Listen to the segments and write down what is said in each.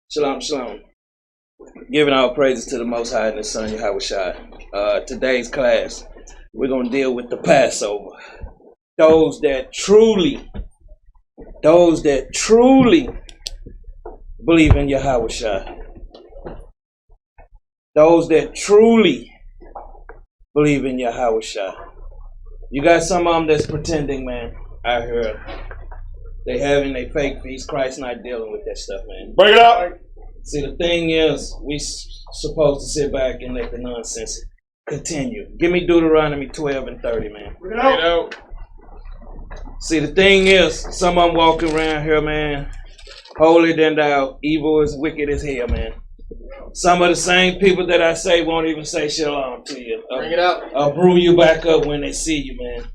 Shalom, shalom. Giving all praises to the Most High and His Son, Yahawashi. Today's class, we're going to deal with the Passover. Those that truly believe in Yahawashi. Those that truly believe in Yahawashi. You got some of them that's pretending, man, out here. They having a fake feast. Christ not dealing with that stuff, man. Bring it out. See, the thing is, we supposed to sit back and let the nonsense continue. Give me Deuteronomy 12 and 30, man. Bring it out. See, the thing is, some of them walking around here, man, holier than thou, evil as wicked as hell, man. Some of the same people that I say won't even say shalom to you. Bring it out. I'll brew you back up when they see you, man.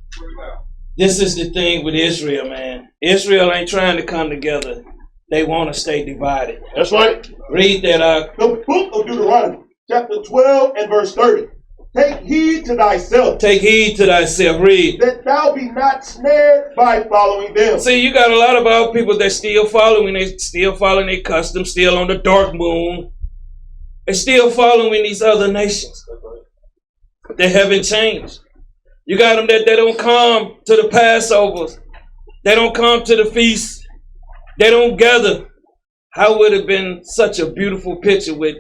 This is the thing with Israel, man. Israel ain't trying to come together. They want to stay divided. That's right. Read that out. The book of Deuteronomy, chapter 12 and verse 30. Take heed to thyself. Take heed to thyself. Read. That thou be not snared by following them. See, you got a lot of our people that still following. They still following their customs, still on the dark moon. They're still following these other nations. They haven't changed. You got them that they don't come to the Passovers. They don't come to the feast. They don't gather. How would it have been such a beautiful picture with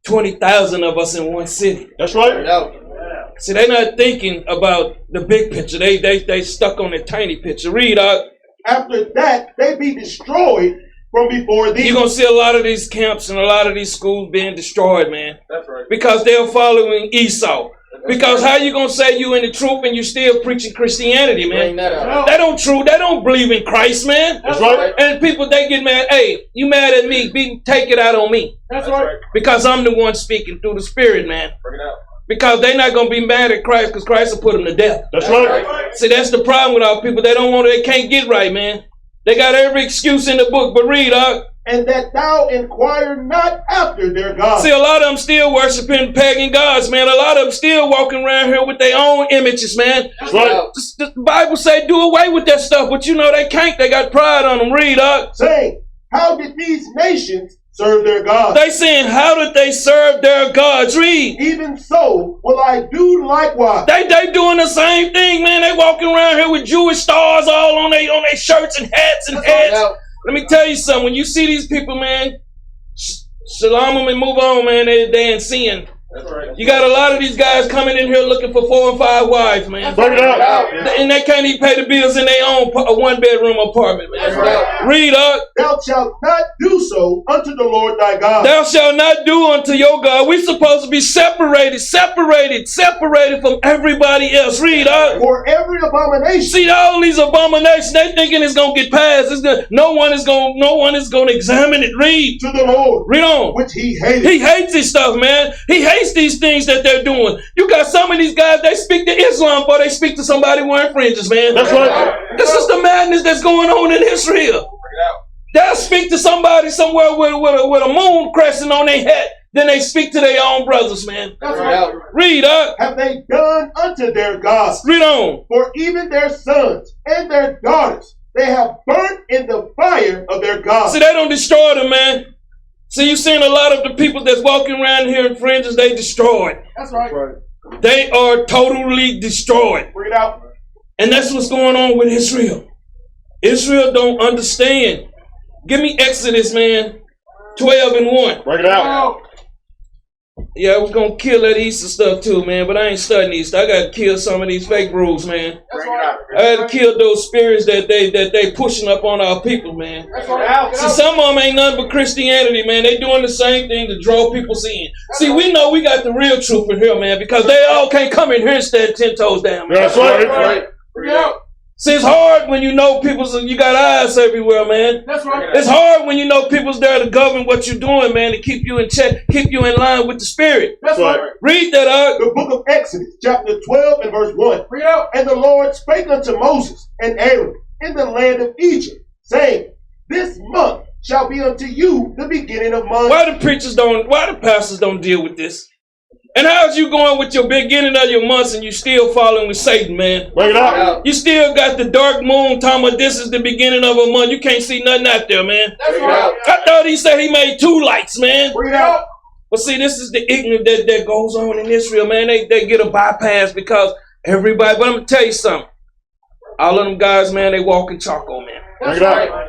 20,000 of us in one city? That's right. See, they're not thinking about the big picture. They stuck on the tiny picture. Read out. After that, they be destroyed from before thee. You're going to see a lot of these camps and a lot of these schools being destroyed, man. That's right. Because they're following Esau. Because how you going to say you in the truth and you still preaching Christianity, man? They don't believe in Christ, man. That's right. And people, they get mad. Hey, you mad at me? Take it out on me. That's right. Because I'm the one speaking through the Spirit, man. Bring it out. Because they're not going to be mad at Christ because Christ will put them to death. That's right. See, that's the problem with our people. They can't get right, man. They got every excuse in the book, but read out. And that thou inquire not after their gods. See, a lot of them still worshiping pagan gods, man. A lot of them still walking around here with their own images, man. That's right. The Bible say do away with that stuff, but you know they can't. They got pride on them. Read up. Saying, how did these nations serve their gods? They saying, how did they serve their gods? Read. Even so will I do likewise. They doing the same thing, man. They walking around here with Jewish stars all on their shirts and hats and heads. Let me tell you something. When you see these people, man, shalom them and move on, man. They in sin. That's right. You got a lot of these guys coming in here looking for 4 and 5 wives, man. Bring it out. And they can't even pay the bills in their own 1-bedroom apartment, man. That's right. Read up. Thou shalt not do so unto the Lord thy God. Thou shalt not do unto your God. We're supposed to be separated from everybody else. Read up. For every abomination. See all these abominations, they thinking it's gonna get passed. No one is gonna examine it. Read. To the Lord. Read on. Which he hated. He hates this stuff, man. He hates these things that they're doing. You got some of these guys, they speak to Islam, but they speak to somebody wearing fringes, man. That's right. This is the madness that's going on in Israel. They'll speak to somebody somewhere with a moon crescent on their hat. Then they speak to their own brothers, man. That's right. Read up. Have they done unto their gods? Read on. For even their sons and their daughters they have burnt in the fire of their gods. See, they don't destroy them, man. See, you've seen a lot of the people that's walking around here in fringes, they destroyed. That's right. They are totally destroyed. Bring it out. And that's what's going on with Israel. Israel don't understand. Give me Exodus, man. 12 and 1. Bring it out. Yeah, we're going to kill that Easter stuff too, man. But I ain't studying Easter. I got to kill some of these fake rules, man. That's right. I had to kill those spirits that they pushing up on our people, man. That's right. See, some of them ain't nothing but Christianity, man. They doing the same thing to draw people's in. See, we know we got the real truth in here, man, because they all can't come in here and stand 10 toes down, man. That's right. Bring it out. See, it's hard when you know you got eyes everywhere, man. That's right. It's hard when you know people's there to govern what you're doing, man, to keep you in check, keep you in line with the Spirit. That's right. Read that out. The book of Exodus, chapter 12 and verse 1. Bring it out. And the Lord spake unto Moses and Aaron in the land of Egypt, saying, this month shall be unto you the beginning of months. Why the pastors don't deal with this? And how's you going with your beginning of your months and you still following with Satan, man? Bring it out. You still got the dark moon talking about this is the beginning of a month. You can't see nothing out there, man. Bring it out. I thought he said he made 2 lights, man. Bring it out. But see, this is the ignorance that goes on in Israel, man. They get a bypass because everybody, but I'm going to tell you something. All of them guys, man, they walk in charcoal, man. Bring it out.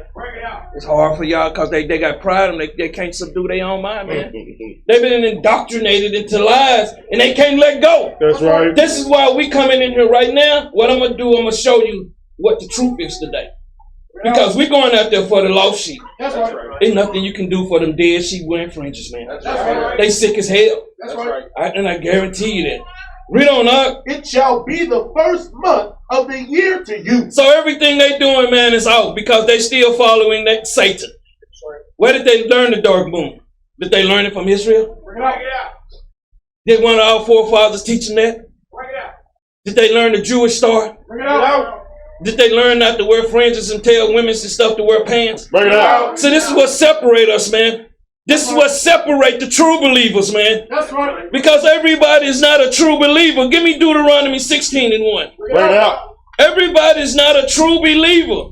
It's hard for y'all because they got pride and they can't subdue their own mind, man. They've been indoctrinated into lies and they can't let go. That's right. This is why we coming in here right now. What I'm going to do, I'm going to show you what the truth is today. Because we're going out there for the lost sheep. That's right. Ain't nothing you can do for them dead sheep wearing fringes, man. That's right. They sick as hell. That's right. And I guarantee you that. Read on up. It shall be the first month of the year to you. So everything they doing, man, is out because they still following that Satan. Where did they learn the dark moon? Did they learn it from Israel? Bring it out. Did one of our forefathers teaching that? Bring it out. Did they learn the Jewish star? Bring it out. Did they learn not to wear fringes and tell women and stuff to wear pants? Bring it out. So this is what separates us, man. This is what separates the true believers, man. That's right. Because everybody is not a true believer. Give me Deuteronomy 16:1. Bring it out. Everybody is not a true believer.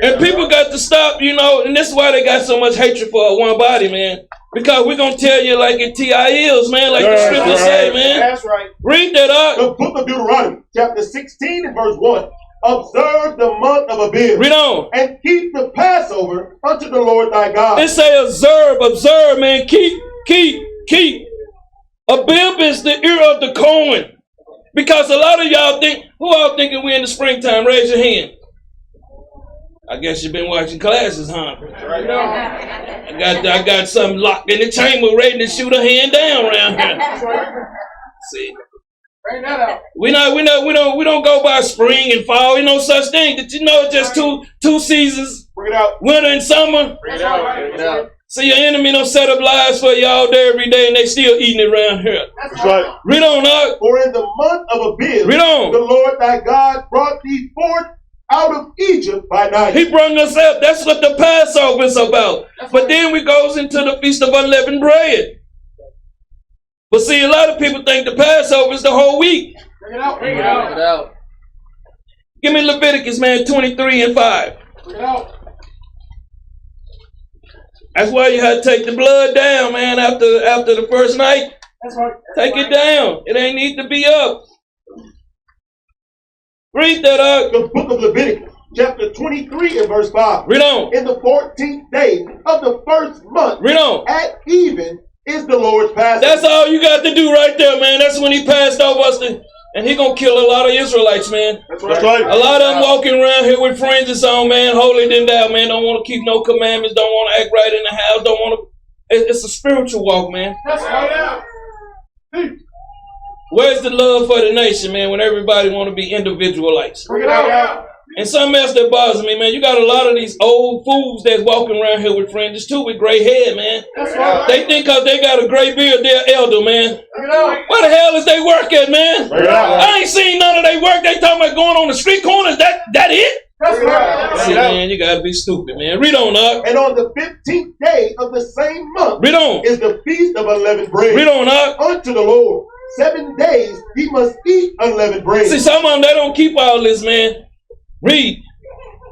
And people got to stop, you know, and this is why they got so much hatred for one body, man. Because we're going to tell you like it T.I.Is, man, like the scriptures say, man. That's right. Read that up. The book of Deuteronomy, chapter 16 and verse 1. Observe the month of Abib. Read on. And keep the Passover unto the Lord thy God. It say observe, man. Keep. Abib is the ear of the corn. Because a lot of y'all think, who all thinking we're in the springtime? Raise your hand. I guess you've been watching classes, huh? Right. I got something locked in the chamber ready to shoot a hand down around here. See, Bring that out. we don't go by spring and fall. Ain't no such thing. Did you know it's just two seasons, Bring it out. winter and summer? Bring it out. Bring it out. See, your enemy don't set up lies for you all day every day, and they still eating it around here. That's right. Read on up. For in the month of Abib, Read on. the Lord thy God brought thee forth out of Egypt by night. He brought us out. That's what the Passover is about. But then we goes into the Feast of Unleavened Bread. But see, a lot of people think the Passover is the whole week. Bring it out. Bring it out. Bring it out. Give me Leviticus, man, 23:5. Bring it out. That's why you had to take the blood down, man, after the first night. That's right. Take it down. It ain't need to be up. Read that up. The book of Leviticus, chapter 23 and verse 5. Read on. In the 14th day of the first month, Read on. at even, is the Lord's Passover. That's all you got to do right there, man. That's when he passed over us. And he gonna kill a lot of Israelites, man. That's right. A lot of them walking around here with fringes on, man. Holy than thou, man. Don't want to keep no commandments. Don't want to act right in the house. Don't want to. It's a spiritual walk, man. That's right. Where's the love for the nation, man, when everybody want to be individualites? Bring it out. And something else that bothers me, man, you got a lot of these old fools that's walking around here with fringes, too, with gray hair, man. That's right. They think because they got a gray beard, they're elder, man. Bring it out. Where the hell is they work at, man? Bring it out. I ain't seen none of they work. They talking about going on the street corners. That it? That's right. See, man, you got to be stupid, man. Read on up. And on the 15th day of the same month Read on. is the feast of unleavened bread. Read on up. Unto the Lord. 7 days he must eat unleavened bread. See, some of them, they don't keep all this, man. Read.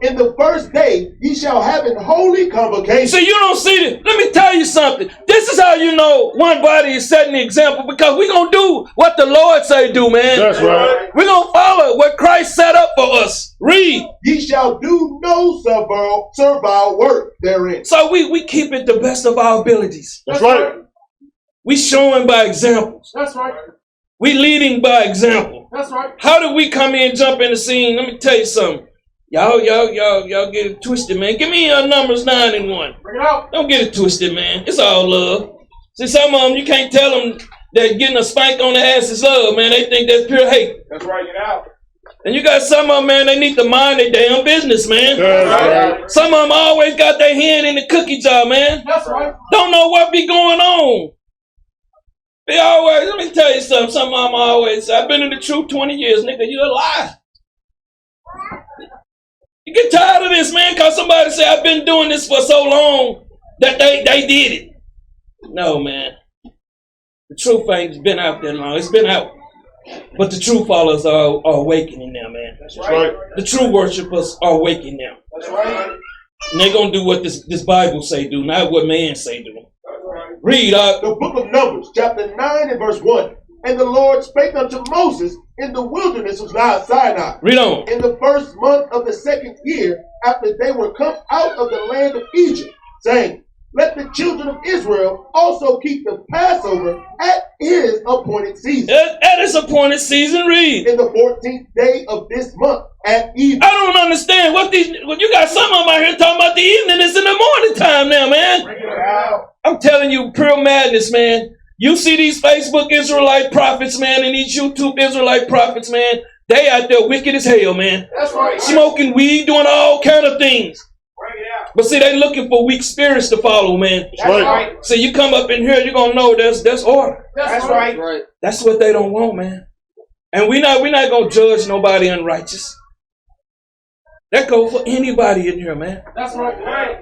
In the first day ye shall have an holy convocation. See, you don't see it. Let me tell you something. This is how you know one body is setting the example, because we're going to do what the Lord say do, man. That's right. We're going to follow what Christ set up for us. Read. Ye shall do no servile work therein. So we keep it the best of our abilities. That's right. We showing by examples. That's right. We leading by example. That's right. How do we come in and jump in the scene? Let me tell you something. Y'all get it twisted, man. Give me Numbers 9:1. Bring it out. Don't get it twisted, man. It's all love. See, some of them, you can't tell them that getting a spank on the ass is love, man. They think that's pure hate. That's right. Get out. And you got some of them, man, they need to mind their damn business, man. That's right. Some of them always got their hand in the cookie jar, man. That's right. Don't know what be going on. They always, let me tell you something. Some of them always, I've been in the truth 20 years, nigga. You a lie. You get tired of this, man, because somebody say, I've been doing this for so long that they did it. No, man. The truth ain't been out that long. It's been out. But the true followers are awakening now, man. That's right. The true worshipers are awakening now. That's right. And they're going to do what this Bible say do, not what man say do. Read the book of Numbers, chapter 9 and verse 1. And the Lord spake unto Moses in the wilderness of Sinai. Read on. In the first month of the second year, after they were come out of the land of Egypt, saying, let the children of Israel also keep the Passover at his appointed season. At his appointed season, read. In the 14th day of this month at evening. I don't understand what you got some of them out here talking about the evening. It's in the morning time now, man. Bring it out. I'm telling you, pure madness, man. You see these Facebook Israelite prophets, man, and these YouTube Israelite prophets, man. They out there wicked as hell, man. That's right. Smoking weed, doing all kind of things. Bring it out. But see, they looking for weak spirits to follow, man. That's right. So you come up in here, you're gonna know there's order. That's right. That's what they don't want, man. And we're not gonna judge nobody unrighteous. That go for anybody in here, man. That's right.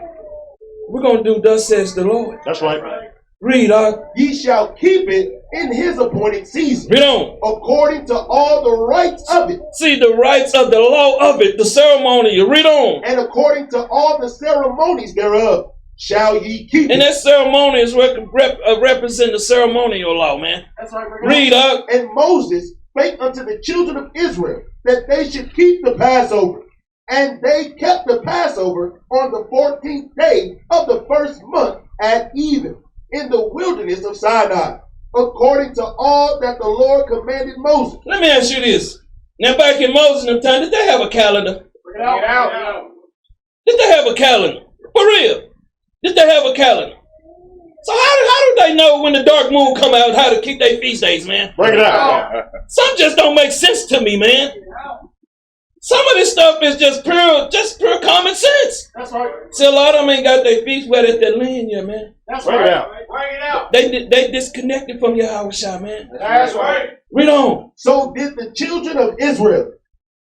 We're gonna do thus says the Lord. That's right. Read, ye shall keep it in his appointed season. Read on. According to all the rites of it. See the rights of the law of it, the ceremony. You read on. And according to all the ceremonies thereof shall ye keep and it. That ceremony is represent the ceremonial law, man. That's right. Read up. And Moses spake unto the children of Israel that they should keep the Passover. And they kept the Passover on the 14th day of the first month at even, in the wilderness of Sinai, according to all that the Lord commanded Moses. Let me ask you this. Now back in Moses' time, did they have a calendar? Bring it out. Did they have a calendar? For real? Did they have a calendar? So how do they know when the dark moon come out how to keep their feast days, man? Bring it out. Some just don't make sense to me, man. Some of this stuff is just pure common sense. That's right. See, a lot of them ain't got their feet wet at their land yet, man. That's right. Bring it out. They disconnected from Yahawashi, man. That's right. Read on. So did the children of Israel.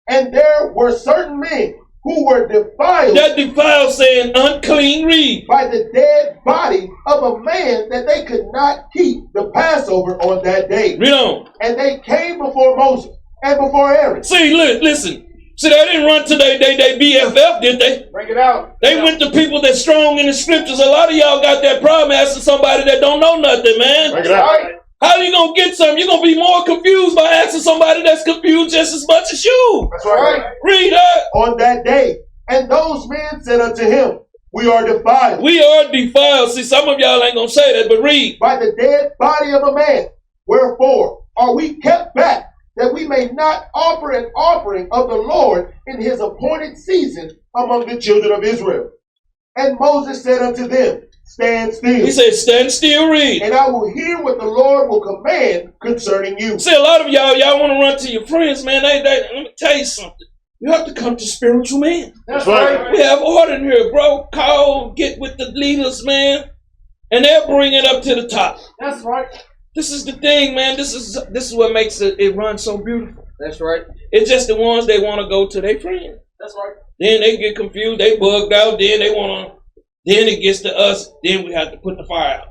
And there were certain men who were defiled. That defiled saying unclean, read. By the dead body of a man that they could not keep the Passover on that day. Read on. And they came before Moses and before Aaron. See, listen. See, they didn't run to they BFF, did they? Bring it out. They went to people that's strong in the scriptures. A lot of y'all got that problem asking somebody that don't know nothing, man. Bring it out. How you gonna get something? You're gonna be more confused by asking somebody that's confused just as much as you. That's right. Read that. On that day. And those men said unto him, we are defiled. We are defiled. See, some of y'all ain't gonna say that, but read. By the dead body of a man. Wherefore are we kept back, that we may not offer an offering of the Lord in his appointed season among the children of Israel. And Moses said unto them, stand still. He said, stand still, read. And I will hear what the Lord will command concerning you. See, a lot of y'all want to run to your friends, man. Let me tell you something. You have to come to spiritual men. That's right. We have order in here, bro. Call, get with the leaders, man. And they'll bring it up to the top. That's right. This is the thing, man. This is what makes it run so beautiful. That's right. It's just the ones they want to go to their friends. That's right. Then they get confused, they bugged out, then it gets to us, then we have to put the fire out.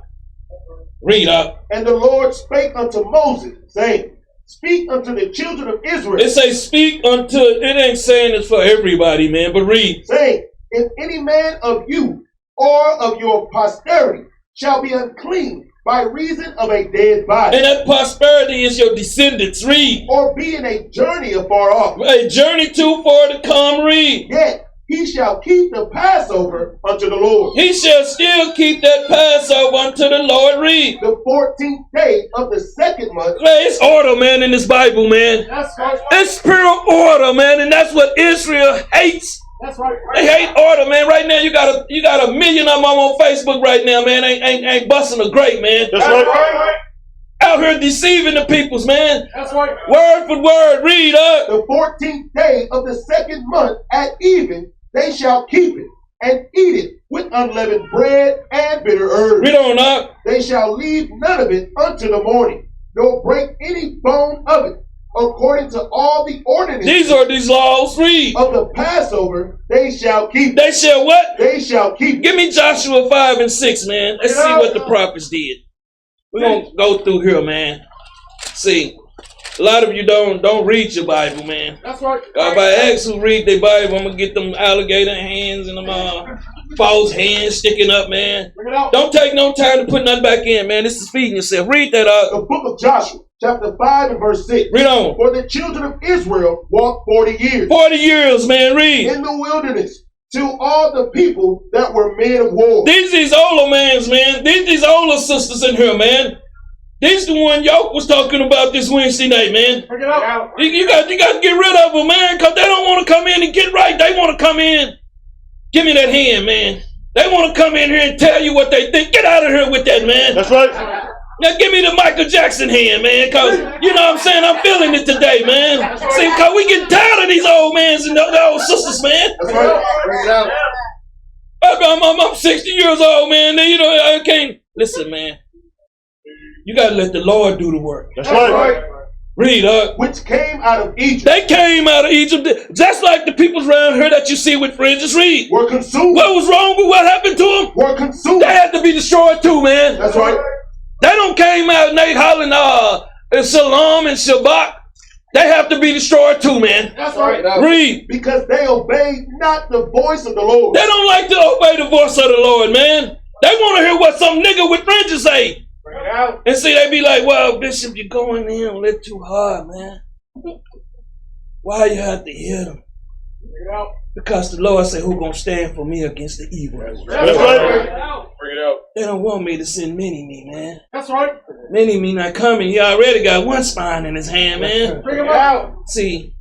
Read up. And the Lord spake unto Moses, saying, speak unto the children of Israel. It say speak unto, it ain't saying it's for everybody, man, but read. Saying, if any man of you or of your posterity shall be unclean by reason of a dead body. And that prosperity is your descendants, read. Or be in a journey afar off. A journey too far to come, read. Yet he shall keep the Passover unto the Lord. He shall still keep that Passover unto the Lord, read. The 14th day of the second month. It's order, man, in this Bible, man. That's right. It's pure order, man, and that's what Israel hates. That's right. They hate order, man. Right now, you got a million of them on Facebook right now, man. Ain't busting a grape, man. That's right. Out here deceiving the peoples, man. That's right. Word for word, read up. The 14th day of the second month at even, they shall keep it and eat it with unleavened bread and bitter herbs. Read on up. They shall leave none of it unto the morning, nor break any bone of it. According to all the ordinances. These are these laws, read. Of the Passover, they shall keep. They shall what? They shall keep. Give me Joshua 5 and 6, man. Let's see what the prophets did. We're going to go through here, man. See, a lot of you don't read your Bible, man. That's right. If I ask who read their Bible, I'm going to get them alligator hands and them false hands sticking up, man. Bring it out. Don't take no time to put nothing back in, man. This is feeding yourself. Read that up. The book of Joshua, chapter 5 and verse 6. Read on. For the children of Israel walked 40 years 40 years, man. Read. in the wilderness to all the people that were men of war. These older mans, man. These older sisters in here, man. This the one Yoke was talking about this Wednesday night, man. Bring it out. You got to get rid of them, man, because they don't want to come in and get right. They want to come in. Give me that hand, man. They want to come in here and tell you what they think. Get out of here with that, man. That's right. Now give me the Michael Jackson hand, man, because, you know what I'm saying, I'm feeling it today, man. See, because we get tired of these old mans and the old sisters, man. That's right. Bring it out. I'm 60 years old, man. You know, I can't. Listen, man. You got to let the Lord do the work. That's right. Read up. Which came out of Egypt. They came out of Egypt, just like the people around here that you see with fringes. Read. Were consumed. What was wrong with what happened to them? Were consumed. They had to be destroyed too, man. That's right. They don't came out and they hollering Shalom and Shabbat. They have to be destroyed too, man. That's right. Read. Because they obeyed not the voice of the Lord. They don't like to obey the voice of the Lord, man. They want to hear what some nigga with fringes say. Bring it out. And see, they be like, well, Bishop, you're going in a little too hard, man. Why you have to hear them? Bring it out. Because the Lord said, who gonna stand for me against the evil? That's right. Bring it out. They don't want me to send Mini-Me, man. That's right. Mini-Me not coming. He already got one spine in his hand, man. Bring him out. See,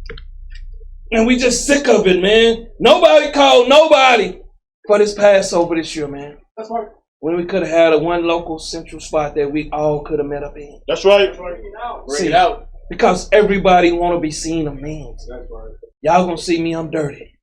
and we just sick of it, man. Nobody called nobody for this Passover this year, man. That's right. When we could have had a one local central spot that we all could have met up in. That's right. Bring it out. See, it out. Because everybody want to be seen of men. That's right. Y'all gonna see me, I'm dirty.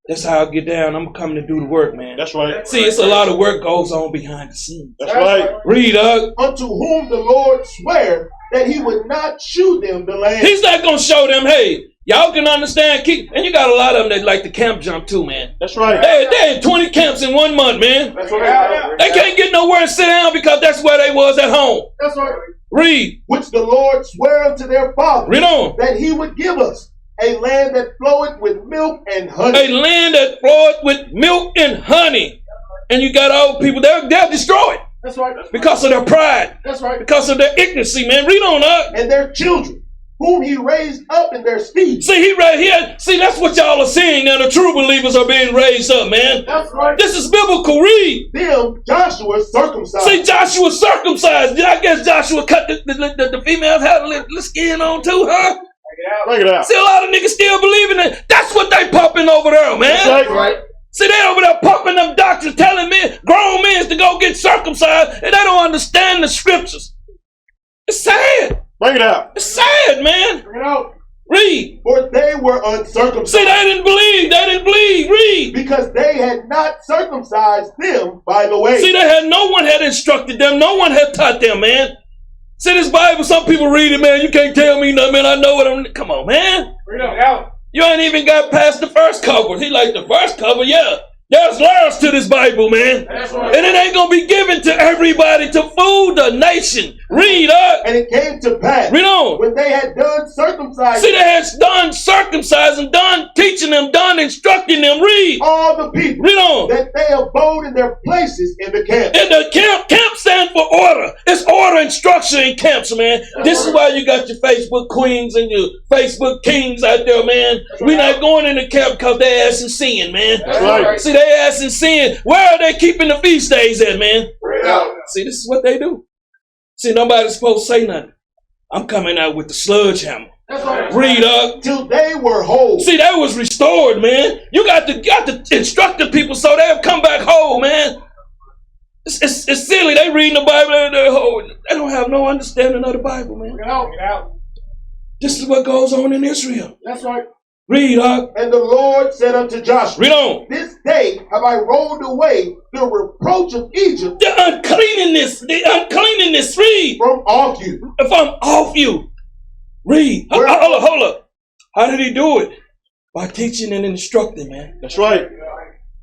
That's how I get down. I'm coming to do the work, man. That's right. See, it's a lot of work goes on behind the scenes. That's right. Read up. Unto whom the Lord sware that he would not shew them the land. He's not gonna show them, hey, y'all can understand. And you got a lot of them that like to camp jump too, man. That's right. They had 20 camps in 1 month, man. That's right. They can't get nowhere and sit down because that's where they was at home. That's right. Read. Which the Lord sware unto their fathers. Read on. That he would give us a land that floweth with milk and honey. A land that floweth with milk and honey. And you got old people, they're destroyed. That's right. Because of their pride. That's right. Because of their ignorancy, man. Read on up. And their children, whom he raised up in their stead. See, he right here. See, that's what y'all are seeing now. The true believers are being raised up, man. That's right. This is biblical. Read. Them Joshua circumcised. See, Joshua circumcised. I guess Joshua cut the females had a little skin on too, huh? Bring it out. See, a lot of niggas still believe in it. That's what they pumping over there, man. That's right. See, they over there pumping them doctors, telling men, grown men to go get circumcised, and they don't understand the scriptures. It's sad. Bring it out. It's sad, man. Bring it out. Read. For they were uncircumcised. See, they didn't believe. They didn't believe. Read. Because they had not circumcised them by the way. See, no one had instructed them. No one had taught them, man. See, this Bible, some people read it, man. You can't tell me nothing, man. I know what I'm... Come on, man. Bring it out. You ain't even got past the first cover. He like the first cover, yeah. There's layers to this Bible, man. That's right. And it ain't going to be given to everybody to fool the nation. Read up. And it came to pass. Read on. When they had done circumcising. See, they had done circumcising, done teaching them, done instructing them. Read. All the people. Read on. That they abode in their places in the camp. And the camp stands for order. It's order and structure in camps, man. This is why you got your Facebook queens and your Facebook kings out there, man. We're not going in the camp because they ass in sin, man. That's right. See, they ass in sin. Where are they keeping the feast days at, man? Bring it out. See, this is what they do. See, nobody's supposed to say nothing. I'm coming out with the sludge hammer. That's right. Read up. Till they were whole. See, that was restored, man. You got to instruct the people so they'll come back whole, man. It's silly. They reading the Bible and they're whole. They don't have no understanding of the Bible, man. Bring it out. Get out. This is what goes on in Israel. That's right. Read up. And the Lord said unto Joshua, Read on. This day have I rolled away the reproach of Egypt. The uncleanness. Read. From off you. If I'm off you. Read. Hold up. How did he do it? By teaching and instructing, man. That's right.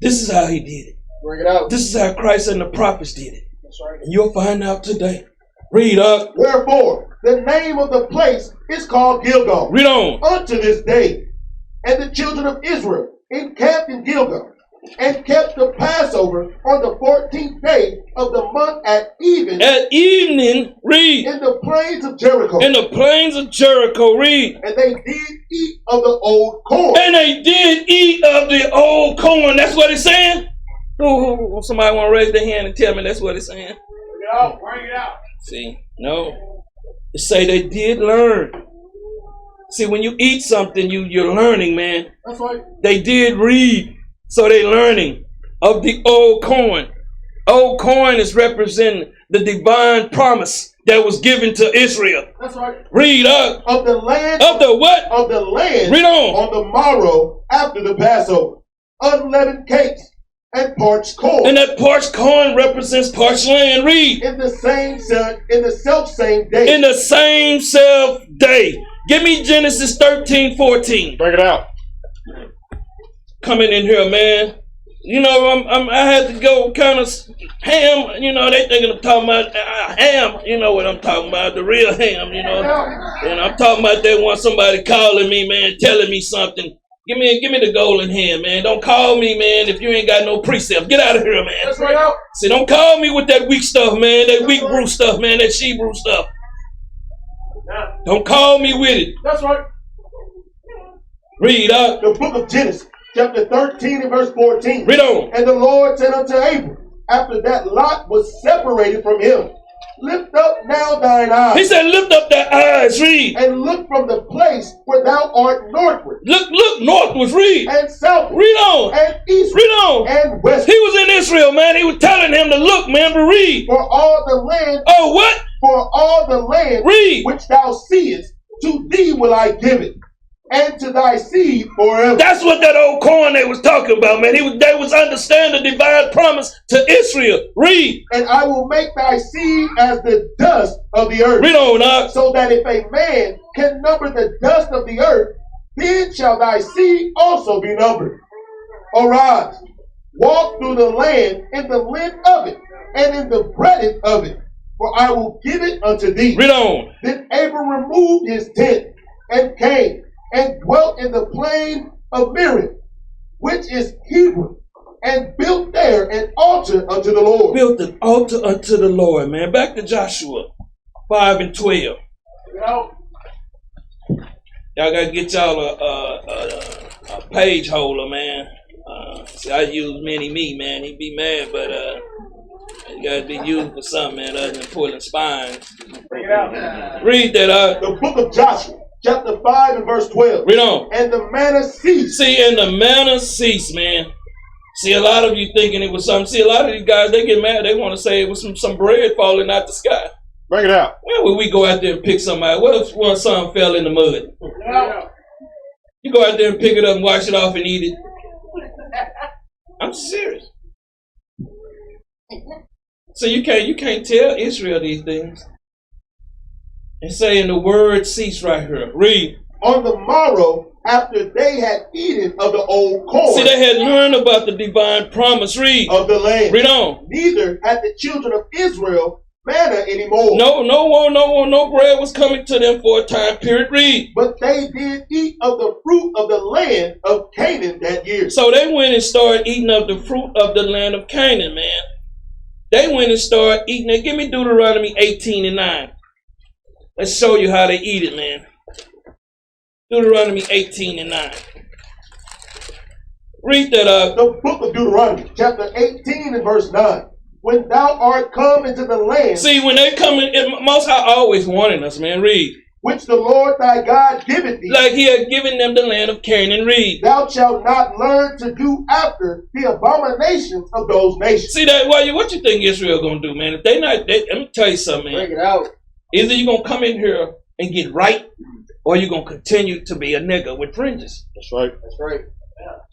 This is how he did it. Bring it out. This is how Christ and the prophets did it. That's right. And you'll find out today. Read up. Wherefore, the name of the place is called Gilgal. Read on. Unto this day. And the children of Israel encamped in Gilgal, and kept the Passover on the 14th day of the month at even. At evening, read. In the plains of Jericho. In the plains of Jericho, read. And they did eat of the old corn. And they did eat of the old corn. That's what it's saying? Somebody want to raise their hand and tell me that's what it's saying? Bring it out. Bring it out. See, no. It say they did learn. See, when you eat something, you're learning, man. That's right. They did read, so they learning of the old corn. Old corn is representing the divine promise that was given to Israel. That's right. Read up. Of the land. Of the what? Of the land. Read on. On the morrow after the Passover. Unleavened cakes and parched corn. And that parched corn represents parched land. Read. In the self same day. In the same self day. Give me Genesis 13:14. Bring it out. Coming in here, man. You know, I had to go kind of ham. You know, they thinking I'm talking about ham. You know what I'm talking about, the real ham. You know, and I'm talking about that one. Somebody calling me, man, telling me something. Give me the golden hand, man. Don't call me, man, if you ain't got no precept. Get out of here, man. That's right. See, don't call me with that weak stuff, man. That weak brew stuff, man. That she brew stuff. Don't call me with it. That's right. Read up. The book of Genesis, chapter 13 and verse 14. Read on. And the Lord said unto Abram, after that Lot was separated from him, lift up now thine eyes. He said, lift up thy eyes, read. And look from the place where thou art northward. Look northward, read. And southward. Read on. And eastward. Read on. And westward. He was in Israel, man. He was telling him to look, man, but read. For all the land. Oh, what? For all the land. Read. Which thou seest, to thee will I give it, and to thy seed forever. That's what that old corn they was talking about, man. They was understanding the divine promise to Israel. Read. And I will make thy seed as the dust of the earth. Read on, so that if a man can number the dust of the earth, then shall thy seed also be numbered. Arise, walk through the land in the length of it, and in the breadth of it, for I will give it unto thee. Read on. Then Abram removed his tent, and came, and dwelt in the plain of Miriam, which is Hebron, and built there an altar unto the Lord. Built an altar unto the Lord, man. Back to Joshua 5 and 12. Y'all gotta get y'all a page holder, man. See, I use Mini Me, man. He be mad, but you gotta be used for something, man, other than pulling spines. Bring it out. Read that out. The book of Joshua, chapter 5 and verse 12. Read on. And the manna ceased. See, and the manna ceased, man. See, a lot of you thinking it was something. See, a lot of these guys, they get mad. They want to say it was some bread falling out the sky. Bring it out. Where would we go out there and pick something out? What if one son fell in the mud? You go out there and pick it up and wash it off and eat it. I'm serious. So you can't tell Israel these things. And saying the word cease right here. Read. On the morrow, after they had eaten of the old corn. See, they had learned about the divine promise. Read. Of the land. Read on. Neither had the children of Israel manna anymore. No bread was coming to them for a time period. Read. But they did eat of the fruit of the land of Canaan that year. So they went and started eating of the fruit of the land of Canaan, man. They went and started eating it. Give me Deuteronomy 18 and 9. Let's show you how they eat it, man. Deuteronomy 18 and 9. Read that up. The book of Deuteronomy, chapter 18 and verse 9. When thou art come into the land. See, when they come in, Most High always warning us, man. Read. Which the Lord thy God giveth thee. Like he had given them the land of Canaan. Read. Thou shalt not learn to do after the abominations of those nations. See that? What you think Israel gonna do, man? If they not, let me tell you something, man. Bring it out. Either you gonna come in here and get right, or you gonna continue to be a nigga with fringes. That's right. That's right.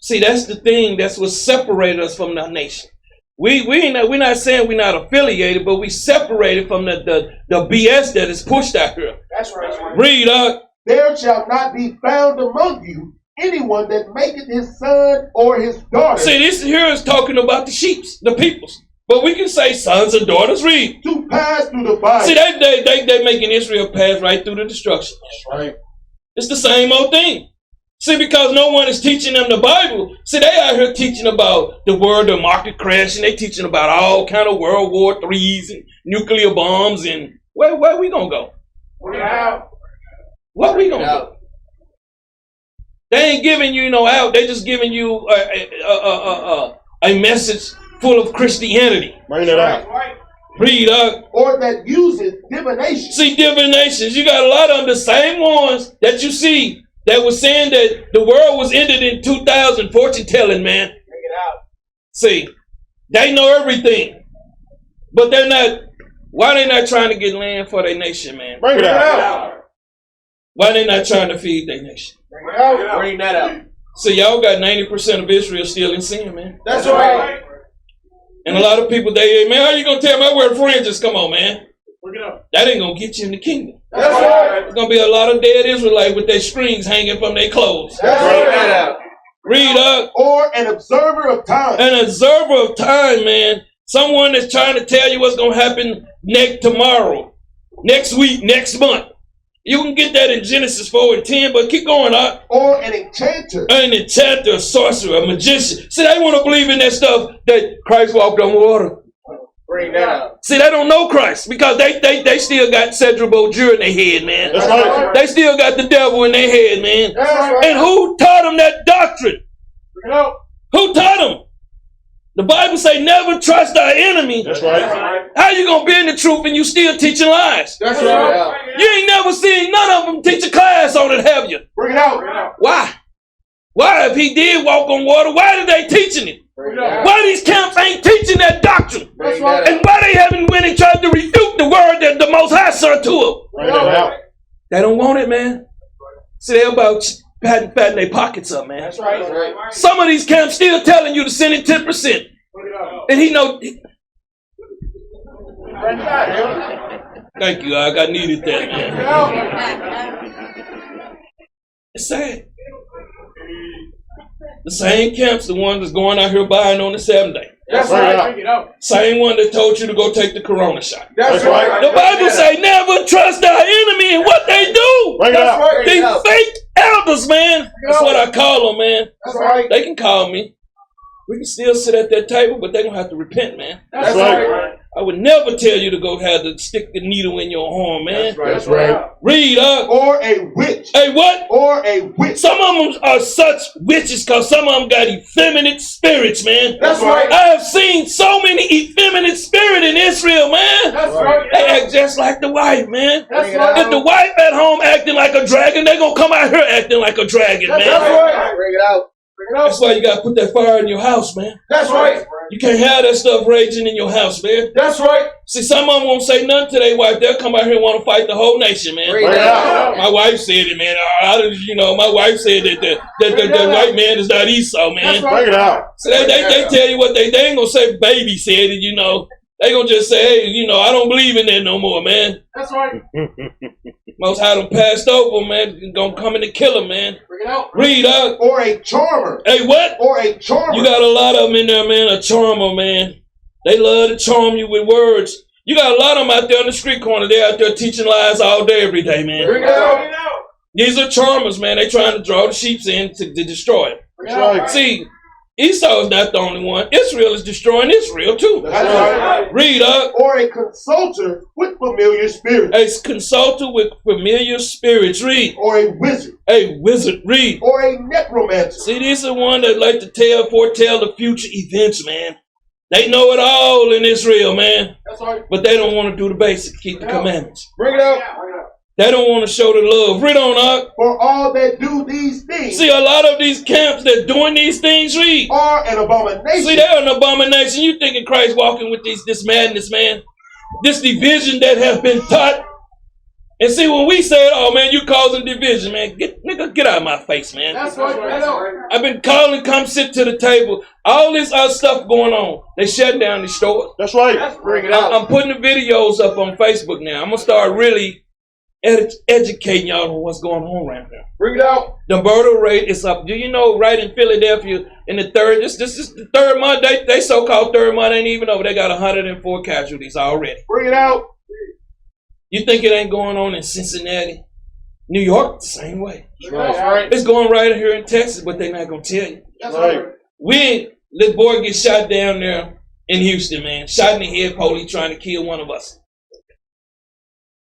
See, that's the thing. That's what separated us from the nation. We're not saying we're not affiliated, but we separated from the BS that is pushed out here. That's right. Read up. There shall not be found among you anyone that maketh his son or his daughter. See, this here is talking about the sheeps, the peoples. But we can say sons and daughters. Read. To pass through the fire. See, they making Israel pass right through the destruction. That's right. It's the same old thing. See, because no one is teaching them the Bible. See, they out here teaching about the world, the market crash, and they teaching about all kind of World War IIIs and nuclear bombs. And where we gonna go? What we gonna do? They ain't giving you no out. They just giving you a message full of Christianity. Bring it out. Read up. Or that uses divination. See, divinations. You got a lot of them, the same ones that you see that was saying that the world was ended in 2000. Fortune telling, man. Bring it out. See, they know everything, but they're not. Why they not trying to get land for their nation, man? Bring it out. Why they not trying to feed their nation? Bring it out. Bring that out. See, y'all got 90% of Israel still in sin, man. That's right. And a lot of people, man, how you gonna tell me I wear fringes? Come on, man. Bring it out. That ain't gonna get you in the kingdom. That's right. There's gonna be a lot of dead Israelites with their strings hanging from their clothes. Bring that out. Read up. Or an observer of time. An observer of time, man. Someone that's trying to tell you what's gonna happen tomorrow, next week, next month. You can get that in Genesis 4:10, but keep going up. Or an enchanter. An enchanter, a sorcerer, a magician. See, they want to believe in that stuff that Christ walked on water. Bring that out. See, they don't know Christ because they still got Cedra Beaujeu in their head, man. That's right. They still got the devil in their head, man. That's right. And who taught them that doctrine? Bring it out. Who taught them? The Bible say never trust our enemy. That's right. How you going to be in the truth and you still teaching lies? That's right. You ain't never seen none of them teach a class on it, have you? Bring it out. Why? Why, if he did walk on water, why are they teaching it? Why these camps ain't teaching that doctrine? That's right. And why they haven't went and tried to refute the word that the Most High sent to them? Bring it out. They don't want it, man. See, they're about patting their pockets up, man. That's right. Some of these camps still telling you to send in 10%. And he know. Thank you, I needed that, man. It's sad. The same camps, the ones that's going out here buying on the 7th day. That's right. Bring it out. Same one that told you to go take the corona shot. That's right. The Bible say never trust our enemy and what they do. Bring it out. These fake elders, man. That's what I call them, man. That's right. They can call me. We can still sit at that table, but they're going to have to repent, man. That's right. I would never tell you to go have to stick the needle in your arm, man. That's right. Read up. Or a witch. Hey, what? Or a witch. Some of them are such witches because some of them got effeminate spirits, man. That's right. I have seen so many effeminate spirits in Israel, man. That's right. They act just like the wife, man. That's right. If the wife at home acting like a dragon, they going to come out here acting like a dragon, man. That's right. Bring it out. That's why you got to put that fire in your house, man. That's right. You can't have that stuff raging in your house, man. That's right. See, some of them won't say nothing to their wife. They'll come out here and want to fight the whole nation, man. Bring it out. My wife said it, man. My wife said that the white man is not Esau, man. Right. Bring it out. So they tell you what they ain't going to say baby said it, They going to just say, hey, I don't believe in that no more, man. That's right. Most High done passed over, man. Going to come in and kill him, man. Bring it out. Read up. Or a charmer. Hey, what? Or a charmer. You got a lot of them in there, man. A charmer, man. They love to charm you with words. You got a lot of them out there on the street corner. They're out there teaching lies all day, every day, man. Bring it out. These are charmers, man. They trying to draw the sheep in to destroy it. Bring it out. See, Esau is not the only one. Israel is destroying Israel, too. That's right. Read up. Or a consulter with familiar spirits. A consultant with familiar spirits. Read. Or a wizard. A wizard. Read. Or a necromancer. See, these are one that like to foretell the future events, man. They know it all in Israel, man. That's right. But they don't want to do the basics, keep the commandments. Bring it up. They don't want to show the love. Read on up. For all that do these things. See, a lot of these camps that doing these things, read. Are an abomination. See, they're an abomination. You thinking Christ walking with this madness, man? This division that has been taught. And see, when we say, oh, man, you causing division, man. Get out of my face, man. That's right. I've been calling, come sit to the table. All this other stuff going on. They shut down the stores. That's right. Bring it out. I'm putting the videos up on Facebook now. I'm going to start really educating y'all on what's going on right now. Bring it out. The murder rate is up. Do you know right in Philadelphia in the third, this is the third month, they so-called third month ain't even over. They got 104 casualties already. Bring it out. You think it ain't going on in Cincinnati? New York, the same way. That's right. It's going right here in Texas, but they're not going to tell you. That's right. This boy gets shot down there in Houston, man. Shot in the head, police trying to kill one of us.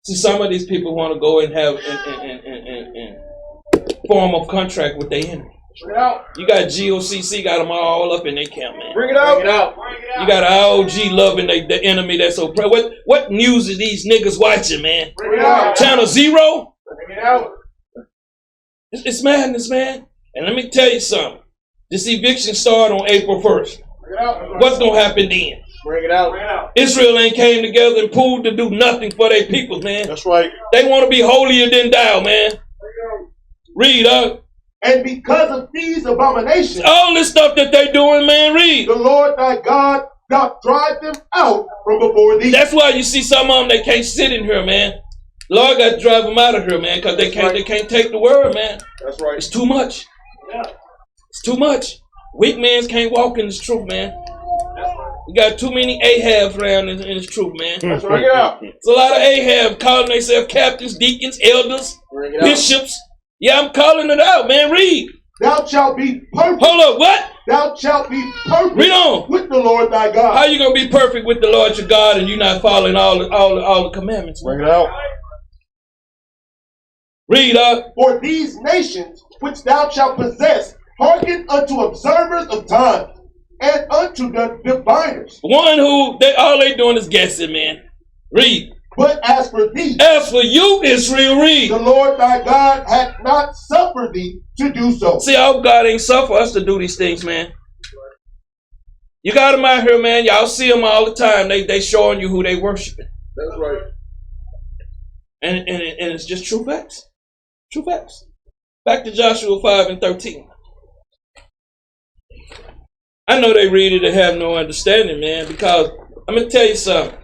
See, some of these people want to go and have and form a contract with their enemy. Bring it out. You got GOCC, got them all up in their camp, man. Bring it out. Bring it out. You got IOG loving the enemy that's oppressed. What news is these niggas watching, man? Bring it out. Channel Zero? Bring it out. It's madness, man. And let me tell you something. This eviction started on April 1st. Bring it out. What's going to happen then? Bring it out. Bring it out. Israel ain't came together and pulled to do nothing for their people, man. That's right. They want to be holier than thou, man. Read up. And because of these abominations, All this stuff that they doing, man, read. the Lord thy God doth drive them out from before thee. That's why you see some of them, they can't sit in here, man. Lord got to drive them out of here, man, because they can't take the word, man. That's right. It's too much. It's too much. Weak men can't walk in this truth, man. You got too many Ahabs around in this truth, man. That's right. Bring it out. It's a lot of Ahab calling themselves captains, deacons, elders, Bring it out. bishops. Yeah, I'm calling it out, man. Read. Thou shalt be perfect. Hold up, what? Thou shalt be perfect Read on. with the Lord thy God. How you gonna be perfect with the Lord your God and you not following all the commandments? Bring it out. Read up. For these nations which thou shalt possess hearken unto observers of time and unto the diviners. One who all they doing is guessing, man. Read. But as for thee, As for you, Israel, read. the Lord thy God hath not suffered thee to do so. See, our God ain't suffer us to do these things, man. You got them out here, man. Y'all see them all the time. They showing you who they worshiping. That's right. And it's just true facts. True facts. Back to Joshua 5:13. I know they read it and have no understanding, man, because I'm going to tell you something.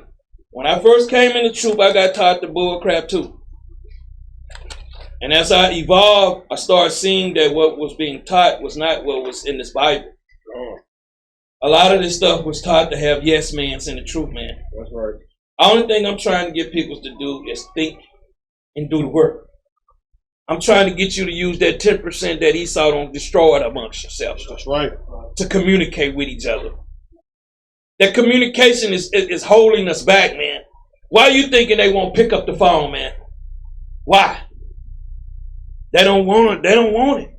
When I first came in the truth, I got taught the bull crap too. And as I evolved, I started seeing that what was being taught was not what was in this Bible. A lot of this stuff was taught to have yes mans in the truth, man. That's right. The only thing I'm trying to get people to do is think and do the work. I'm trying to get you to use that 10% that Esau don't destroy it amongst yourselves. That's right. To communicate with each other. That communication is holding us back, man. Why are you thinking they won't pick up the phone, man? Why? They don't want it. They don't want it.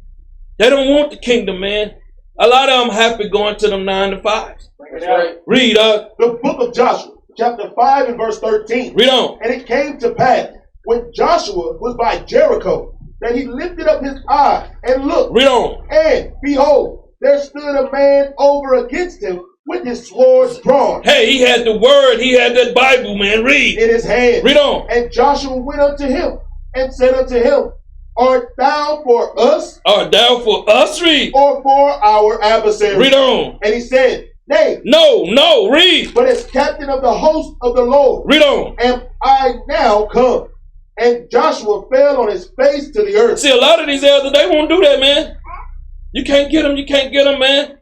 They don't want the kingdom, man. A lot of them happy going to them 9 to 5s. That's right. Read up. The book of Joshua, chapter 5 and verse 13. Read on. And it came to pass, when Joshua was by Jericho, that he lifted up his eyes and looked. Read on. And behold, there stood a man over against him with his sword drawn. Hey, he had the word. He had that Bible, man. Read. In his hand. Read on. And Joshua went unto him and said unto him, Art thou for us? Art thou for us? Read. Or for our adversary? Read on. And he said, Nay. No. Read. But as captain of the host of the Lord. Read on. Am I now come? And Joshua fell on his face to the earth. See, a lot of these elders, they won't do that, man. You can't get them. You can't get them, man.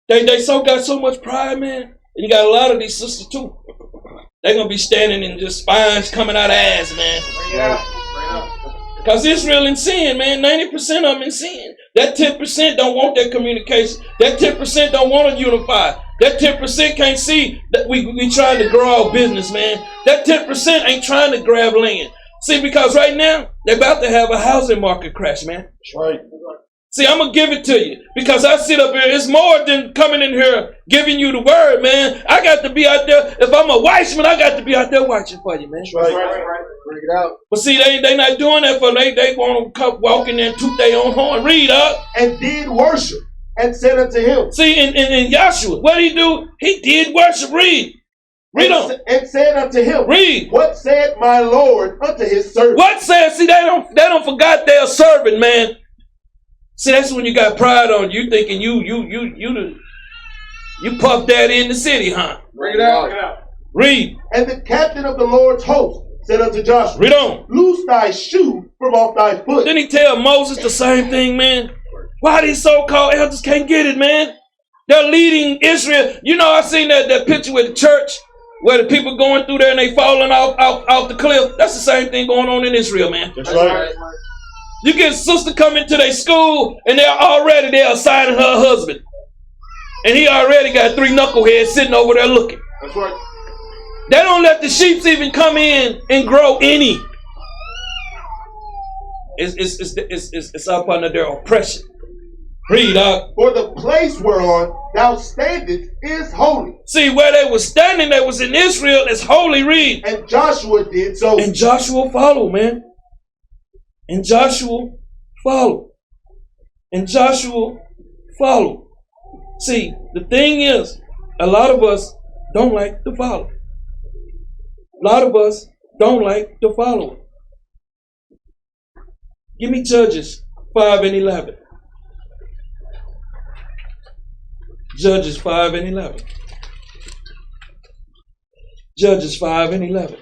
They got so much pride, man. And you got a lot of these sisters, too. They're going to be standing and just spines coming out of ass, man. Bring it out. Bring it out. Because Israel in sin, man. 90% of them in sin. That 10% don't want that communication. That 10% don't want to unify. That 10% can't see that we trying to grow our business, man. That 10% ain't trying to grab land. See, because right now, they're about to have a housing market crash, man. That's right. See, I'm going to give it to you because I sit up here. It's more than coming in here giving you the word, man. I got to be out there. If I'm a watchman, I got to be out there watching for you, man. That's right. Bring it out. But see, they not doing that for them. They want to come walk in there and toot their own horn. Read up. And did worship and said unto him. See, in Joshua, what did he do? He did worship. Read. Read on. And said unto him. Read. What said my Lord unto his servant? What said? See, they don't forgot they're serving, man. See, that's when you got pride on you, thinking you Puff Daddy in the city, huh? Bring it out. Read. And the captain of the Lord's host said unto Joshua, Read on. loose thy shoe from off thy foot. Didn't he tell Moses the same thing, man? Why these so-called elders can't get it, man? They're leading Israel. You know, I seen that picture with the church where the people going through there and they falling off the cliff. That's the same thing going on in Israel, man. That's right. You get a sister come into their school and they're assigning her husband. And he already got 3 knuckleheads sitting over there looking. That's right. They don't let the sheep even come in and grow any. It's up under their oppression. Read up. For the place whereon thou standest is holy. See, where they were standing, they was in Israel, is holy. Read. And Joshua did so. And Joshua followed, man. And Joshua followed. And Joshua followed. See, the thing is, a lot of us don't like to follow. A lot of us don't like to follow. Give me Judges 5 and 11. Judges 5 and 11. Judges 5 and 11.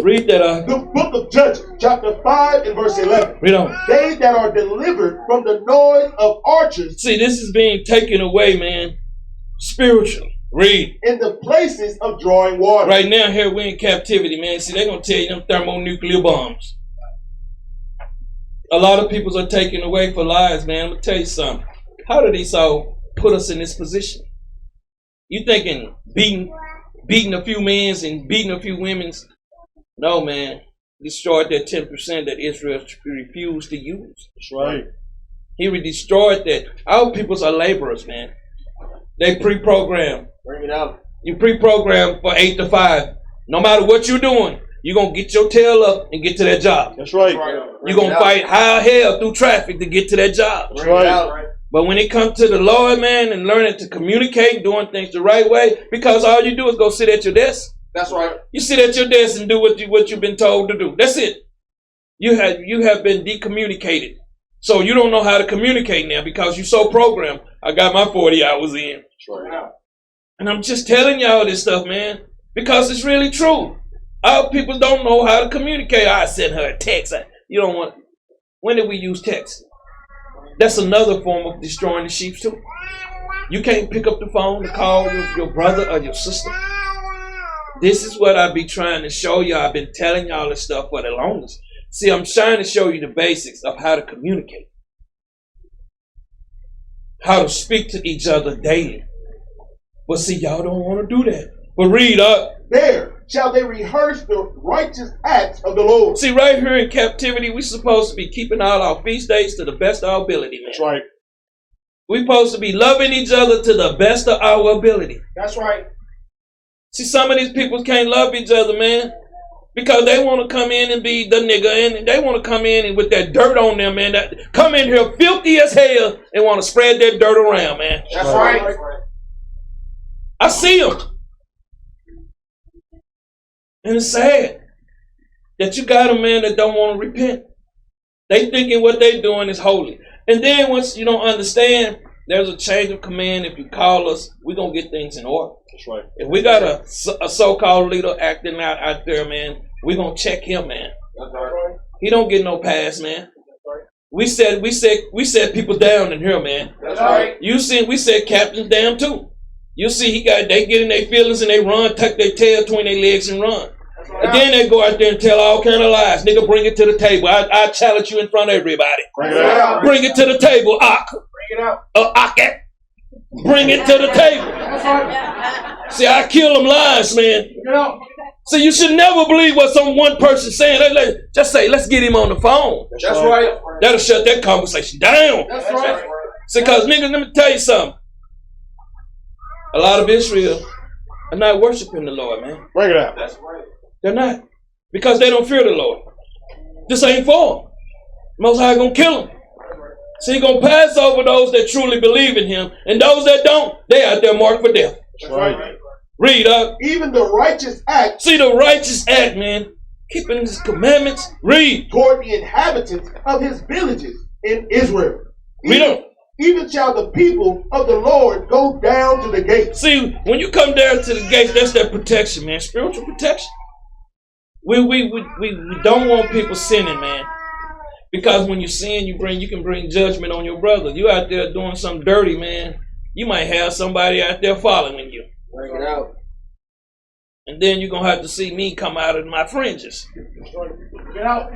Read that. The book of Judges, chapter 5 and verse 11. Read on. They that are delivered from the noise of archers. See, this is being taken away, man, spiritually. Read. In the places of drawing water. Right now, here we're in captivity, man. See, they're going to tell you them thermonuclear bombs. A lot of people are taken away for lies, man. I'm going to tell you something. How did Esau put us in this position? You thinking beating a few men's and beating a few women's? No, man. Destroyed that 10% that Israel refused to use. That's right. He destroyed that. Our peoples are laborers, man. They pre-programmed. Bring it out. You pre-programmed for 8 to 5. No matter what you're doing, you're going to get your tail up and get to that job. That's right. You're going to fight high hell through traffic to get to that job. That's right. But when it comes to the Lord, man, and learning to communicate, doing things the right way, because all you do is go sit at your desk. That's right. You sit at your desk and do what you've been told to do. That's it. You have been decommunicated. So you don't know how to communicate now because you're so programmed. I got my 40 hours in. That's right. And I'm just telling y'all this stuff, man, because it's really true. Our people don't know how to communicate. I sent her a text. You don't want. When did we use text? That's another form of destroying the sheep too. You can't pick up the phone to call your brother or your sister. This is what I be trying to show you. I've been telling y'all this stuff for the longest. See, I'm trying to show you the basics of how to communicate. How to speak to each other daily. But see, y'all don't want to do that. But read up. There shall they rehearse the righteous acts of the Lord. See, right here in captivity, we're supposed to be keeping all our feast days to the best of our ability, man. That's right. We're supposed to be loving each other to the best of our ability. That's right. See, some of these people can't love each other, man, because they want to come in and be the nigga, and they want to come in and with that dirt on them, man. That come in here filthy as hell and want to spread that dirt around, man. That's right. I see them. And it's sad that you got a man that don't want to repent. They thinking what they doing is holy. And then once you don't understand, there's a change of command. If you call us, we're going to get things in order. That's right. If we got a so-called leader acting out there, man, we're going to check him, man. That's right. He don't get no pass, man. We said people down in here, man. That's right. You see, we said captains down too. You see, they get in their feelings and they run, tuck their tail between their legs and run. And then they go out there and tell all kind of lies. Nigga, bring it to the table. I challenge you in front of everybody. Bring it out. Bring it to the table, Ak. Bring it out. Ak. Bring it to the table. See, I kill them lies, man. Bring it out. See, you should never believe what some one person saying. Just say, let's get him on the phone. That's right. That'll shut that conversation down. That's right. See, because niggas, let me tell you something. A lot of Israel are not worshiping the Lord, man. Bring it out. That's right. They're not. Because they don't fear the Lord. This ain't for them. Most High gonna kill them. So he gonna pass over those that truly believe in him. And those that don't, they out there marked for death. That's right. Read up. Even the righteous act. See the righteous act, man. Keeping his commandments. Read. Toward the inhabitants of his villages in Israel. Read up. Even shall the people of the Lord go down to the gates. See, when you come down to the gates, that's that protection, man. Spiritual protection. We don't want people sinning, man. Because when you sin, you can bring judgment on your brother. You out there doing something dirty, man. You might have somebody out there following you. Bring it out. And then you're gonna have to see me come out of my fringes. Get out.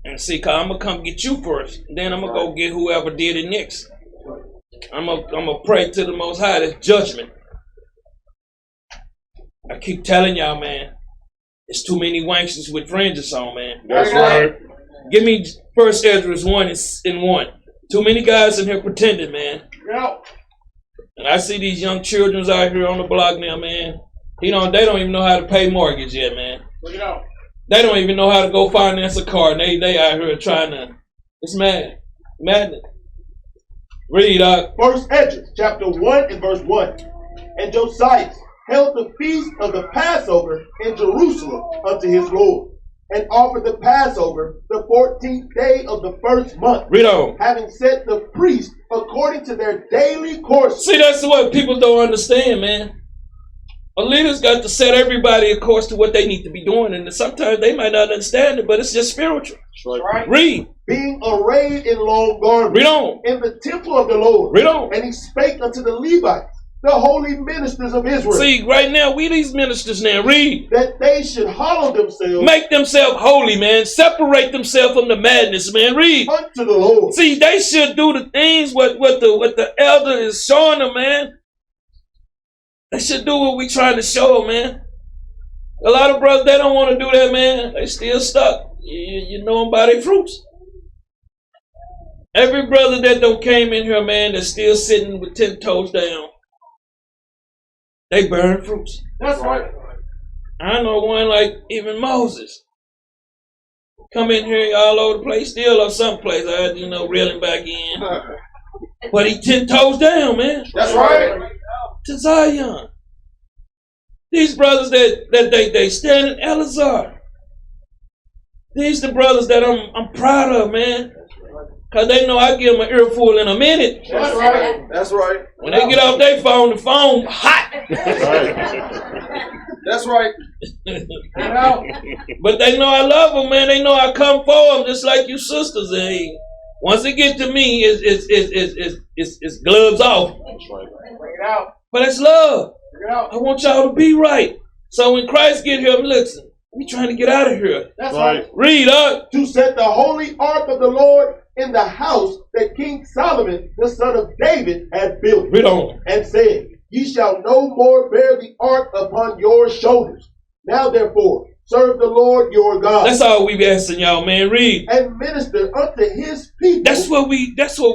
And see, cause I'm gonna come get you first. And then I'm gonna go get whoever did it next. I'm gonna pray to the Most High. That's judgment. I keep telling y'all, man. There's too many wanksters with fringes on, man. That's right. Give me 1 Ezra 1:1. Too many guys in here pretending, man. Get out. And I see these young children out here on the block now, man. They don't even know how to pay mortgage yet, man. Bring it out. They don't even know how to go finance a car. And they out here trying to. It's mad. Madness. Read, 1 Ezra chapter 1 and verse 1. And Josiah held the feast of the Passover in Jerusalem unto his Lord, and offered the Passover the 14th day of the first month. Read on. Having set the priests according to their daily course. See, that's what people don't understand, man. A leader's got to set everybody of course to what they need to be doing, and sometimes they might not understand it, but it's just spiritual. Right. Read. Being arrayed in long garments. Read on. In the temple of the Lord. Read on. And he spake unto the Levites, the holy ministers of Israel. See, right now, we these ministers now, read. That they should hallow themselves. Make themselves holy, man. Separate themselves from the madness, man. Read. Unto the Lord. See, they should do the things what the elder is showing them, man. They should do what we trying to show them, man. A lot of brothers, they don't want to do that, man. They still stuck. You know them by their fruits. Every brother that don't came in here, man, that's still sitting with 10 toes down, they burn fruits. That's right. I know one like even Moses. Come in here all over the place, still or someplace, reeling back in. But he 10 toes down, man. That's right. To Zion. These brothers that they stand in Eleazar. These the brothers that I'm proud of, man. Cause they know I give them an earful in a minute. That's right. That's right. When they get off their phone, the phone hot. That's right. That's right. But they know I love them, man. They know I come for them just like you sisters. And once it gets to me, it's gloves off. That's right. Bring it out. But it's love. Bring it out. I want y'all to be right. So when Christ get here, listen, we trying to get out of here. That's Right. right. Read up. To set the holy ark of the Lord in the house that King Solomon, the son of David, had built. Read on. And said, Ye shall no more bear the ark upon your shoulders. Now therefore, serve the Lord your God. That's all we asking y'all, man. Read. And minister unto his people. That's what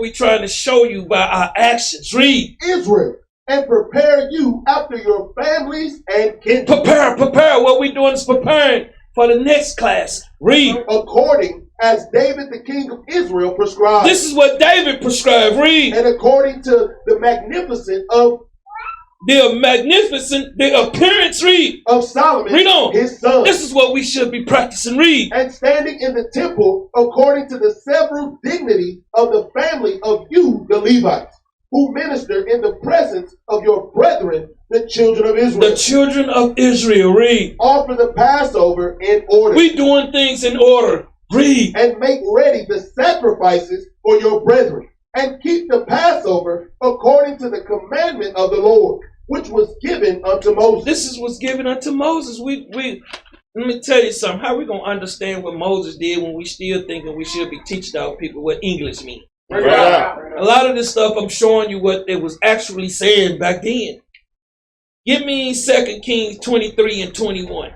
we trying to show you by our actions. Read. Israel. And prepare you after your families and kindred. Prepare. What we doing is preparing for the next class. Read. According as David the king of Israel prescribed. This is what David prescribed. Read. And according to the magnificent of the appearance. Read. Of Solomon, Read on. his son. This is what we should be practicing. Read. And standing in the temple according to the several dignity of the family of you, the Levites, who minister in the presence of your brethren, the children of Israel. The children of Israel. Read. Offer the Passover in order. We doing things in order. Read. And make ready the sacrifices for your brethren. And keep the Passover according to the commandment of the Lord, which was given unto Moses. This is what's given unto Moses. We let me tell you something. How we gonna understand what Moses did when we still thinking we should be teaching our people what English means? Right. A lot of this stuff I'm showing you what it was actually saying back then. Give me 2 Kings 23 and 21.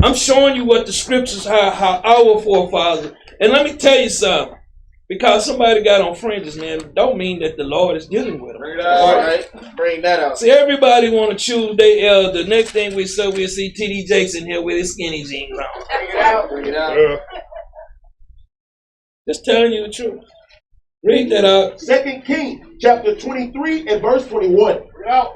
I'm showing you what the scriptures, how our forefathers, and let me tell you something. Because somebody got on fringes, man, don't mean that the Lord is dealing with them. Bring it out. All right. Bring that out. See, everybody want to choose their elder. The next thing we'll see T.D. Jakes in here with his skinny jeans on. Bring it out. Bring it out. Just telling you the truth. Read that out. 2 Kings chapter 23 and verse 21.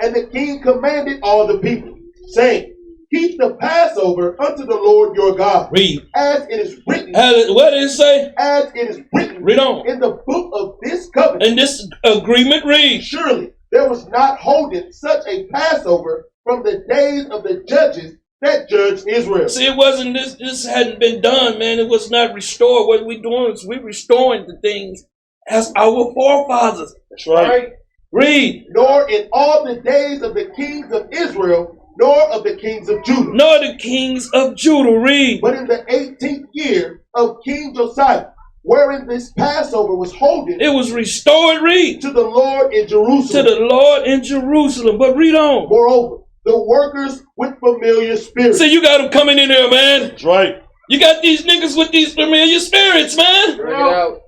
And the king commanded all the people, saying, Keep the Passover unto the Lord your God. Read. As it is written. What did it say? As it is written. Read on. In the book of this covenant. In this agreement, read. Surely there was not holden such a Passover from the days of the judges that judged Israel. See, it wasn't this. This hadn't been done, man. It was not restored. What we doing is we restoring the things as our forefathers. That's right. Read. Nor in all the days of the kings of Israel, nor of the kings of Judah. Nor the kings of Judah. Read. But in the 18th year of King Josiah, wherein this Passover was holden, It was restored. Read. to the Lord in To Jerusalem. the Lord in Jerusalem. But read on. Moreover, the workers with familiar spirits. See, you got them coming in there, man. That's right. You got these niggas with these familiar spirits, man. Bring it out.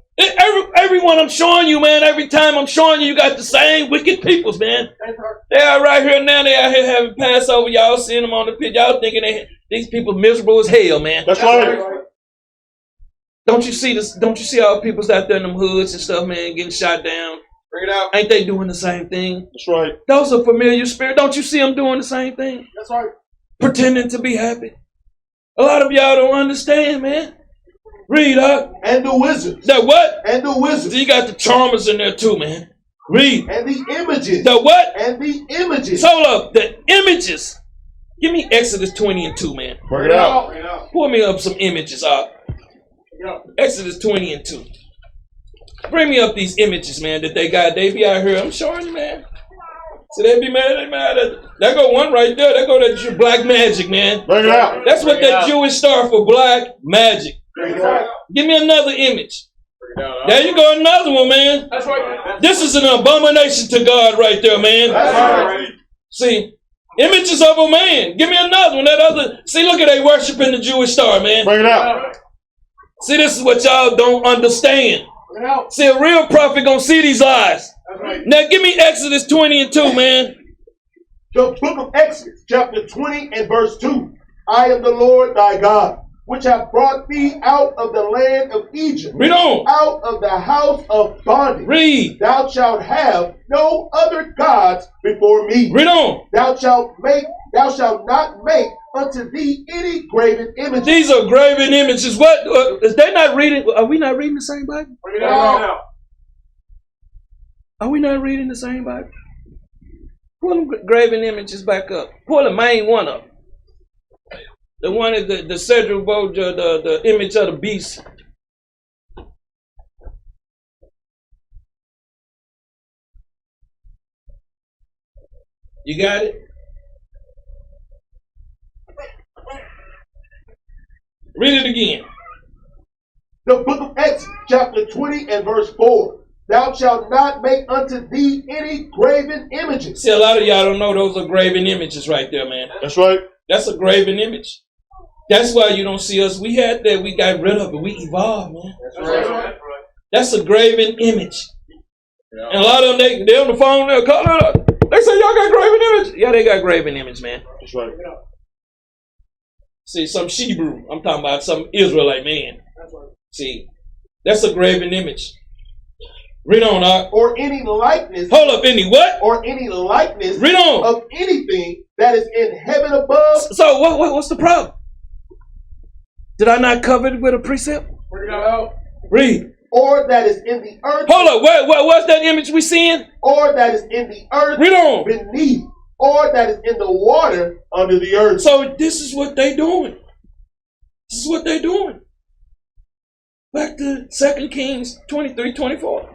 Everyone I'm showing you, man, every time I'm showing you, you got the same wicked peoples, man. They are right here now. They out here having Passover. Y'all seeing them on the pit. Y'all thinking these people miserable as hell, man. That's right. Don't you see this? Don't you see all the peoples out there in them hoods and stuff, man, getting shot down? Bring it out. Ain't they doing the same thing? That's right. Those are familiar spirits. Don't you see them doing the same thing? That's right. Pretending to be happy. A lot of y'all don't understand, man. Read up. And the wizards. The what? And the wizards. So you got the charmers in there too, man. Read. And the images. The what? And the images. Hold up. The images. Give me Exodus 20 and 2, man. Bring it out. Bring it out. Pull me up some images, Exodus 20 and 2. Bring me up these images, man, that they got. They be out here. I'm showing you, man. So they be mad. They mad at. There go one right there. There go that black magic, man. Bring it out. That's what that Jewish star for, black magic. Bring it out. Give me another image. Bring it out. There you go, another one, man. That's right. This is an abomination to God right there, man. That's right. See, images of a man. Give me another one. That other. See, look at they worshiping the Jewish star, man. Bring it out. See, this is what y'all don't understand. Bring it out. See, a real prophet gonna see these lies. That's right. Now, give me Exodus 20 and 2, man. The book of Exodus, chapter 20 and verse 2. I am the Lord thy God, which have brought thee out of the land of Egypt, Read on. out of the house of bondage. Read. Thou shalt have no other gods before me. Read on. Thou shalt not make unto thee any graven image. These are graven images. What? Is they not reading? Are we not reading the same Bible? Bring it out. Are we not reading the same Bible? Pull them graven images back up. Pull the main one up. The one is the Cedric Boja, the image of the beast. You got it? Read it again. The book of Exodus, chapter 20 and verse 4. Thou shalt not make unto thee any graven images. See, a lot of y'all don't know those are graven images right there, man. That's right. That's a graven image. That's why you don't see us. We had that. We got rid of it. We evolved, man. That's right. That's a graven image. And a lot of them, they on the phone, they'll call it up. They say, y'all got graven image? Yeah, they got graven image, man. That's right. See, some Hebrew. I'm talking about some Israelite man. See, that's a graven image. Read on, Doc. Or any likeness. Hold up, any what? Or any likeness Read on. of anything that is in heaven above. So what's the problem? Did I not cover it with a precept? Bring it out. Read. Or that is in the earth. Hold up, what's that image we seeing? Or that is in the earth. Read on. Beneath. Or that is in the water under the earth. So this is what they doing. This is what they doing. Back to 2 Kings 23:24.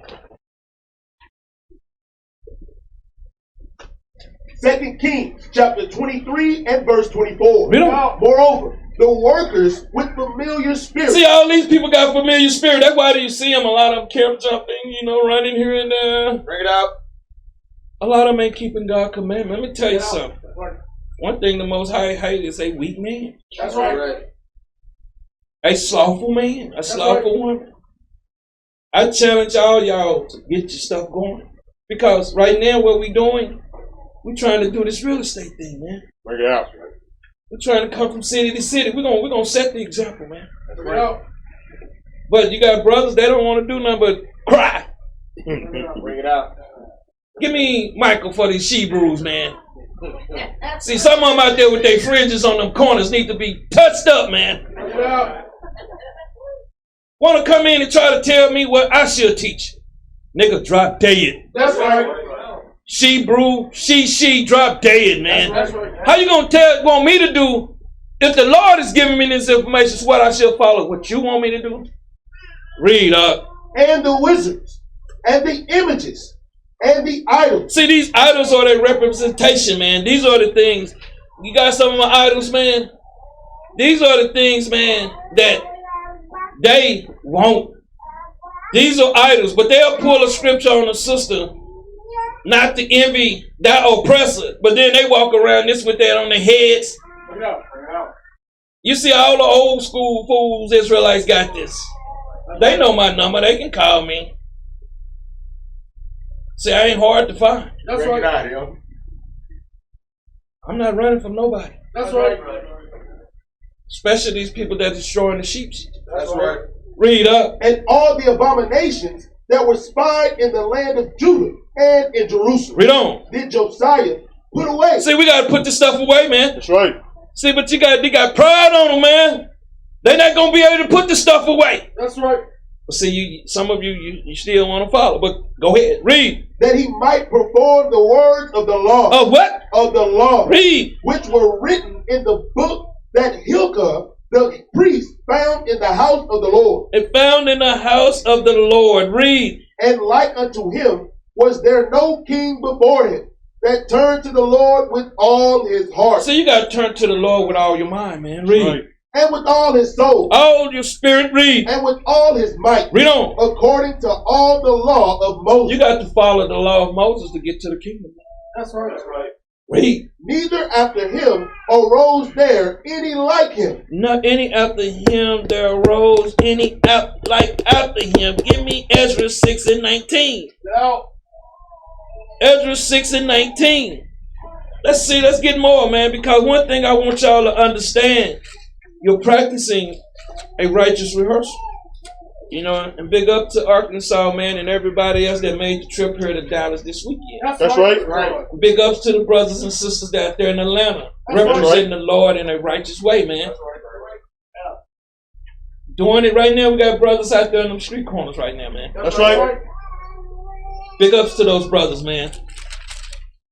2 Kings chapter 23 and verse 24. Read on. Moreover, the workers with familiar spirits. See, all these people got familiar spirit. That's why you see them. A lot of them camp jumping, running here and there. Bring it out. A lot of them ain't keeping God's commandment. Let me tell you something. One thing the Most High hate is a weak man. That's right. A slothful man. A slothful woman. I challenge all y'all to get your stuff going. Because right now what we doing, we trying to do this real estate thing, man. Bring it out. We're trying to come from city to city. We're gonna set the example, man. Bring it out. But you got brothers, they don't want to do nothing but cry. Bring it out. Give me Michael for these Hebrews, man. See, some of them out there with their fringes on them corners need to be touched up, man. Bring it out. Want to come in and try to tell me what I should teach? Nigga, drop dead. That's right. She brew, she drop dead, man. That's right. How you gonna want me to do If the Lord is giving me this information, it's what I shall follow. What you want me to do? Read up. And the wizards, and the images, and the idols. See, these idols are their representation, man. These are the things. You got some of my idols, man. These are the things, man, that they want. These are idols, but they'll pull a scripture on a sister, not to envy that oppressor, but then they walk around this with that on their heads. Bring it out. Bring it out. You see, all the old school fools, Israelites got this. They know my number. They can call me. See, I ain't hard to find. That's Bring it right. out, yo. I'm not running from nobody. That's right. Especially these people that destroying the sheep. That's right. Read up. And all the abominations that were spied in the land of Judah and in Jerusalem. Read on. Did Josiah put away. See, we got to put this stuff away, man. That's right. See, but they got pride on them, man. They're not going to be able to put this stuff away. That's right. But see, some of you still want to follow, but go ahead. Read. That he might perform the words of the law. Oh, what? Of the law. Read. Which were written in the book that Hilkiah, the priest, found in the house of the Lord. It found in the house of the Lord. Read. And like unto him was there no king before him that turned to the Lord with all his heart. So you got to turn to the Lord with all your mind, man. Read. Right. And with all his soul. All your spirit. Read. And with all his might. Read on. According to all the law of Moses. You got to follow the law of Moses to get to the kingdom. That's right. That's right. Read. Neither after him arose there any like him. Not any after him there arose any like after him. Give me Ezra 6 and 19. Now, Ezra 6 and 19. Let's see, let's get more, man, because one thing I want y'all to understand, you're practicing a righteous rehearsal. You know, and big up to Arkansas, man, and everybody else that made the trip here to Dallas this weekend. That's right. Right. Big ups to the brothers and sisters out there in Atlanta, That's representing the Lord in a righteous way, man. Doing it right now. We got brothers out there in them street corners right now, man. That's right. Big ups to those brothers, man.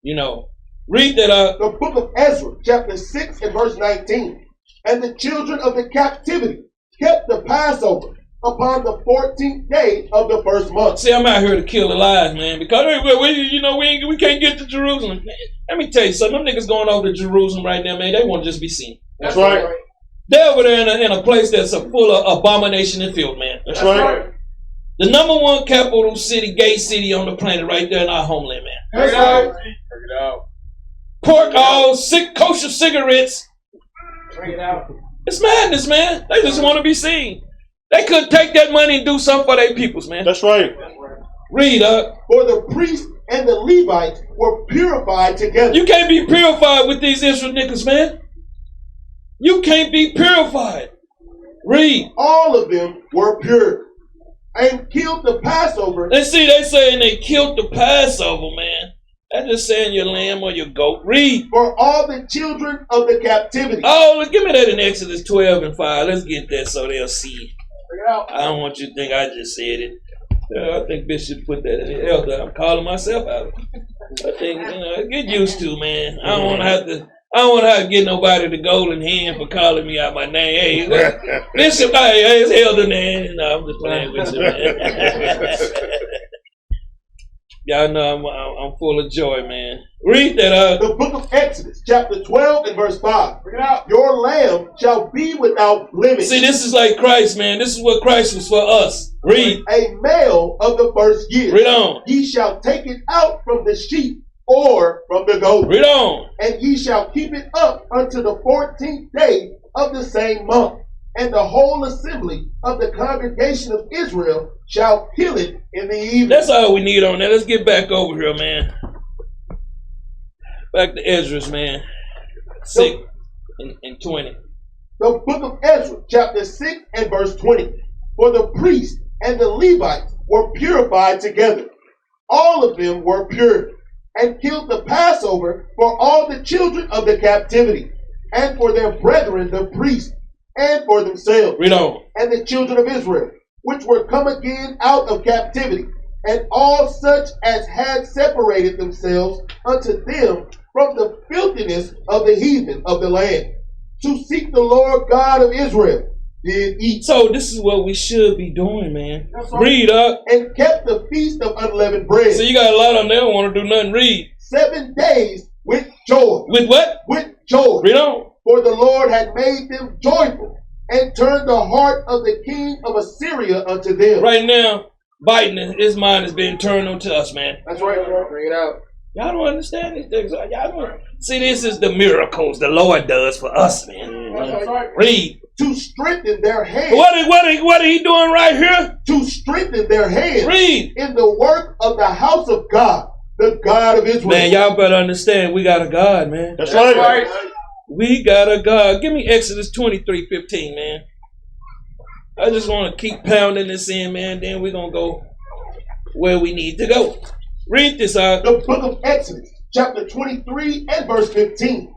You know, read that up. The book of Ezra, chapter 6 and verse 19. And the children of the captivity kept the Passover upon the 14th day of the first month. See, I'm out here to kill the lies, man, because we can't get to Jerusalem. Man, let me tell you something. Them niggas going over to Jerusalem right now, man. They want to just be seen. That's right. They're over there in a place that's full of abomination and filth, man. That's right. The number one capital city, gay city on the planet, right there in our homeland, man. That's right. Bring it out. Pork, all kosher cigarettes. Bring it out. It's madness, man. They just want to be seen. They could take that money and do something for their peoples, man. That's right. Read up. For the priests and the Levites were purified together. You can't be purified with these Israel niggas, man. You can't be purified. Read. All of them were pure. And killed the Passover. And see, they saying they killed the Passover, man. That's just saying your lamb or your goat. Read. For all the children of the captivity. Oh, give me that in Exodus 12 and 5. Let's get that so they'll see. Bring it out. I don't want you to think I just said it. I think Bishop put that in the elder. I'm calling myself out. I think, get used to, man. I don't want to have to get nobody the golden hand for calling me out my name. Hey, Bishop, hey, it's elder, man. No, I'm just playing with you, man. Y'all know I'm full of joy, man. Read that up. The book of Exodus, chapter 12 and verse 5. Bring it out. Your lamb shall be without blemish. See, this is like Christ, man. This is what Christ was for us. Read. A male of the first year. Read on. Ye shall take it out from the sheep or from the goat. Read on. And ye shall keep it up unto the 14th day of the same month. And the whole assembly of the congregation of Israel shall kill it in the evening. That's all we need on that. Let's get back over here, man. Back to Ezra's, man. 6 and 20. The book of Ezra, chapter 6 and verse 20. For the priests and the Levites were purified together. All of them were pure, and killed the Passover for all the children of the captivity, and for their brethren the priests, and for themselves. Read on. And the children of Israel, which were come again out of captivity, and all such as had separated themselves unto them from the filthiness of the heathen of the land. to seek the Lord God of Israel did eat. So this is what we should be doing, man. That's right. Read up. And kept the feast of unleavened bread. So you got a lot on there. Don't want to do nothing. Read. 7 days with joy. With what? With joy. Read on. For the Lord had made them joyful and turned the heart of the king of Assyria unto them. Right now, Biden, his mind is being turned onto us, man. That's right. Bring it out. Y'all don't understand these things. Y'all don't. See, this is the miracles the Lord does for us, man. That's right. Read. To strengthen their hands. What are he doing right here? To strengthen their hands. Read. In the work of the house of God, the God of Israel. Man, y'all better understand we got a God, man. That's right. We got a God. Give me Exodus 23:15, man. I just want to keep pounding this in, man. Then we're going to go where we need to go. Read this out. The book of Exodus, chapter 23 and verse 15.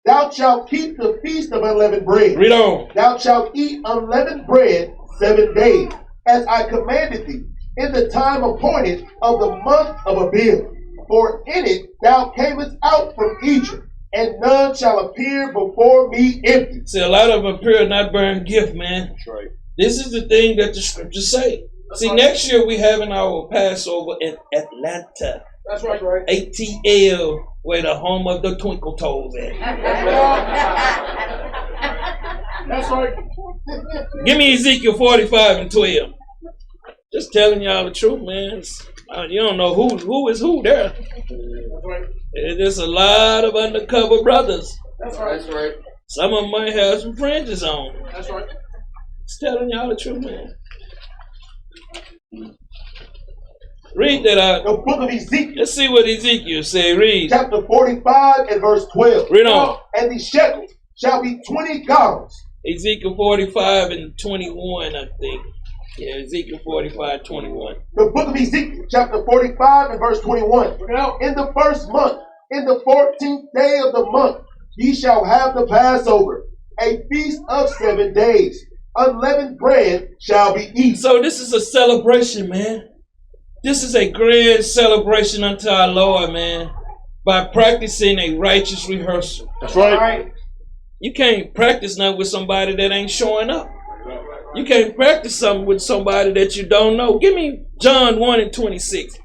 Thou shalt keep the feast of unleavened bread. Read on. Thou shalt eat unleavened bread 7 days, as I commanded thee, in the time appointed of the month of Abib. For in it thou camest out from Egypt, and none shall appear before me empty. See, a lot of them appear not bearing gift, man. That's right. This is the thing that the scriptures say. See, next year we having our Passover in Atlanta. That's right. Right. ATL, where the home of the twinkle toes at. That's right. Give me Ezekiel 45:12. Just telling y'all the truth, man. You don't know who is who there. That's right. There's a lot of undercover brothers. That's right. That's right. Some of them might have some fringes on. That's right. Just telling y'all the truth, man. Read that out. The book of Ezekiel, Let's see what Ezekiel say. Read. chapter 45 and verse 12. Read on. And the shekels shall be 20 gallons. Ezekiel 45:21, I think. Yeah, Ezekiel 45:21. The book of Ezekiel, chapter 45 and verse 21. Bring it out. In the first month, in the 14th day of the month, ye shall have the Passover, a feast of 7 days. Unleavened bread shall be eaten. So this is a celebration, man. This is a grand celebration unto our Lord, man, by practicing a righteous rehearsal. That's right. You can't practice nothing with somebody that ain't showing up. You can't practice something with somebody that you don't know. Give me John 1:26.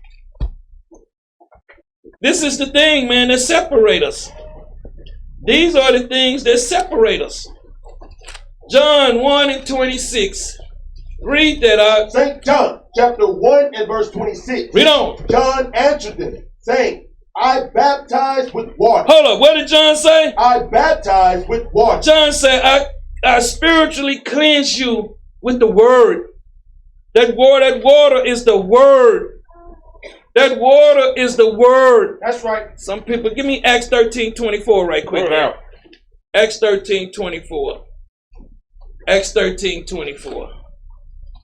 This is the thing, man, that separate us. These are the things that separate us. John 1:26. Read that out. St. John, chapter 1 and verse 26. Read on. John answered them, saying, I baptize with water. Hold up. What did John say? I baptize with water. John said, I spiritually cleanse you with the word. That water is the word. That water is the word. That's right. Some people, give me Acts 13:24 right quick. Word out. Acts 13:24. Acts 13:24.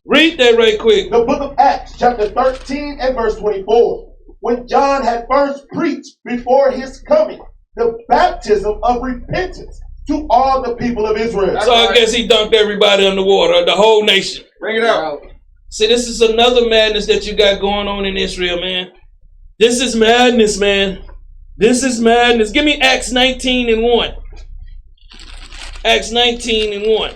Read that right quick. The book of Acts, chapter 13 and verse 24. When John had first preached before his coming the baptism of repentance to all the people of Israel. So I guess he dunked everybody in the water, the whole nation. Bring it out. See, this is another madness that you got going on in Israel, man. This is madness, man. This is madness. Give me Acts 19:1. Acts 19:1.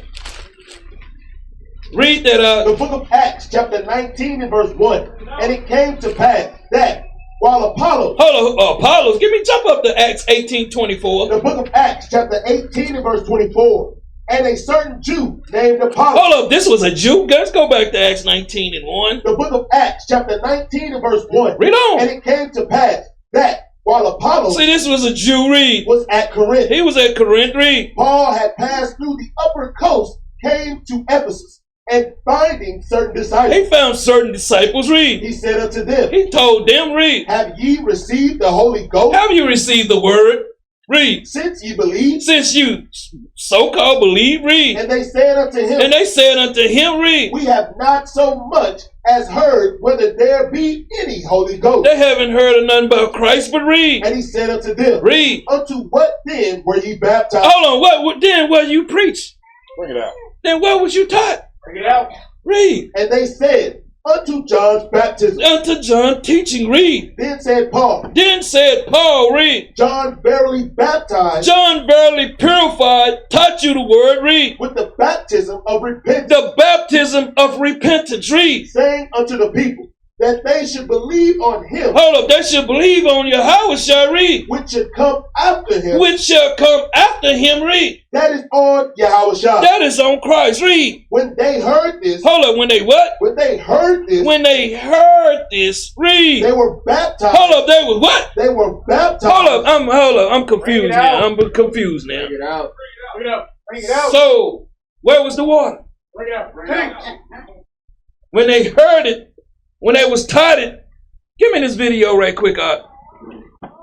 Read that out. The book of Acts, chapter 19 and verse 1. And it came to pass that while Apollos. Hold on, Apollos. Jump up to Acts 18:24. The book of Acts, chapter 18 and verse 24. And a certain Jew named Apollos. Hold up, this was a Jew? Let's go back to Acts 19:1. The book of Acts, chapter 19 and verse 1. Read on. And it came to pass that while Apollos See, this was a Jew. Read. was at Corinth, He was at Corinth. Read. Paul had passed through the upper coast, came to Ephesus, and finding certain disciples, He found certain disciples. Read. he said unto them, He told them. Read. Have ye received the Holy Ghost Have you received the word? Read. since ye believe? Since you so-called believe. Read. And they said unto him, And they said unto him. Read. we have not so much as heard whether there be any Holy Ghost. They haven't heard of nothing about Christ, but read. And he said unto them, Read. unto what then were ye baptized? Hold on. What then? What you preach? Bring it out. Then what was you taught? Bring it out. Read. And they said, unto John's baptism. Unto John teaching, read. Then said Paul, Then said Paul, read. John verily baptized John barely purified, taught you the word, read. with the baptism of repentance, The baptism of repentance, read. saying unto the people that they should believe on him Hold up, they should believe on Yahawashi, read. which should come after him, Which shall come after him, read. that is on Yahawashi. That is on Christ, read. When they heard this, Hold up, when they what? when they heard this, When they heard this, read. they were baptized. Hold up, they was what? They were baptized. Hold up, I'm confused now. I'm confused now. Bring it out. Bring it out. Bring it out. So, where was the water? Bring it out. Bring it out. When they heard it, when they was taught it, give me this video right quick, Art.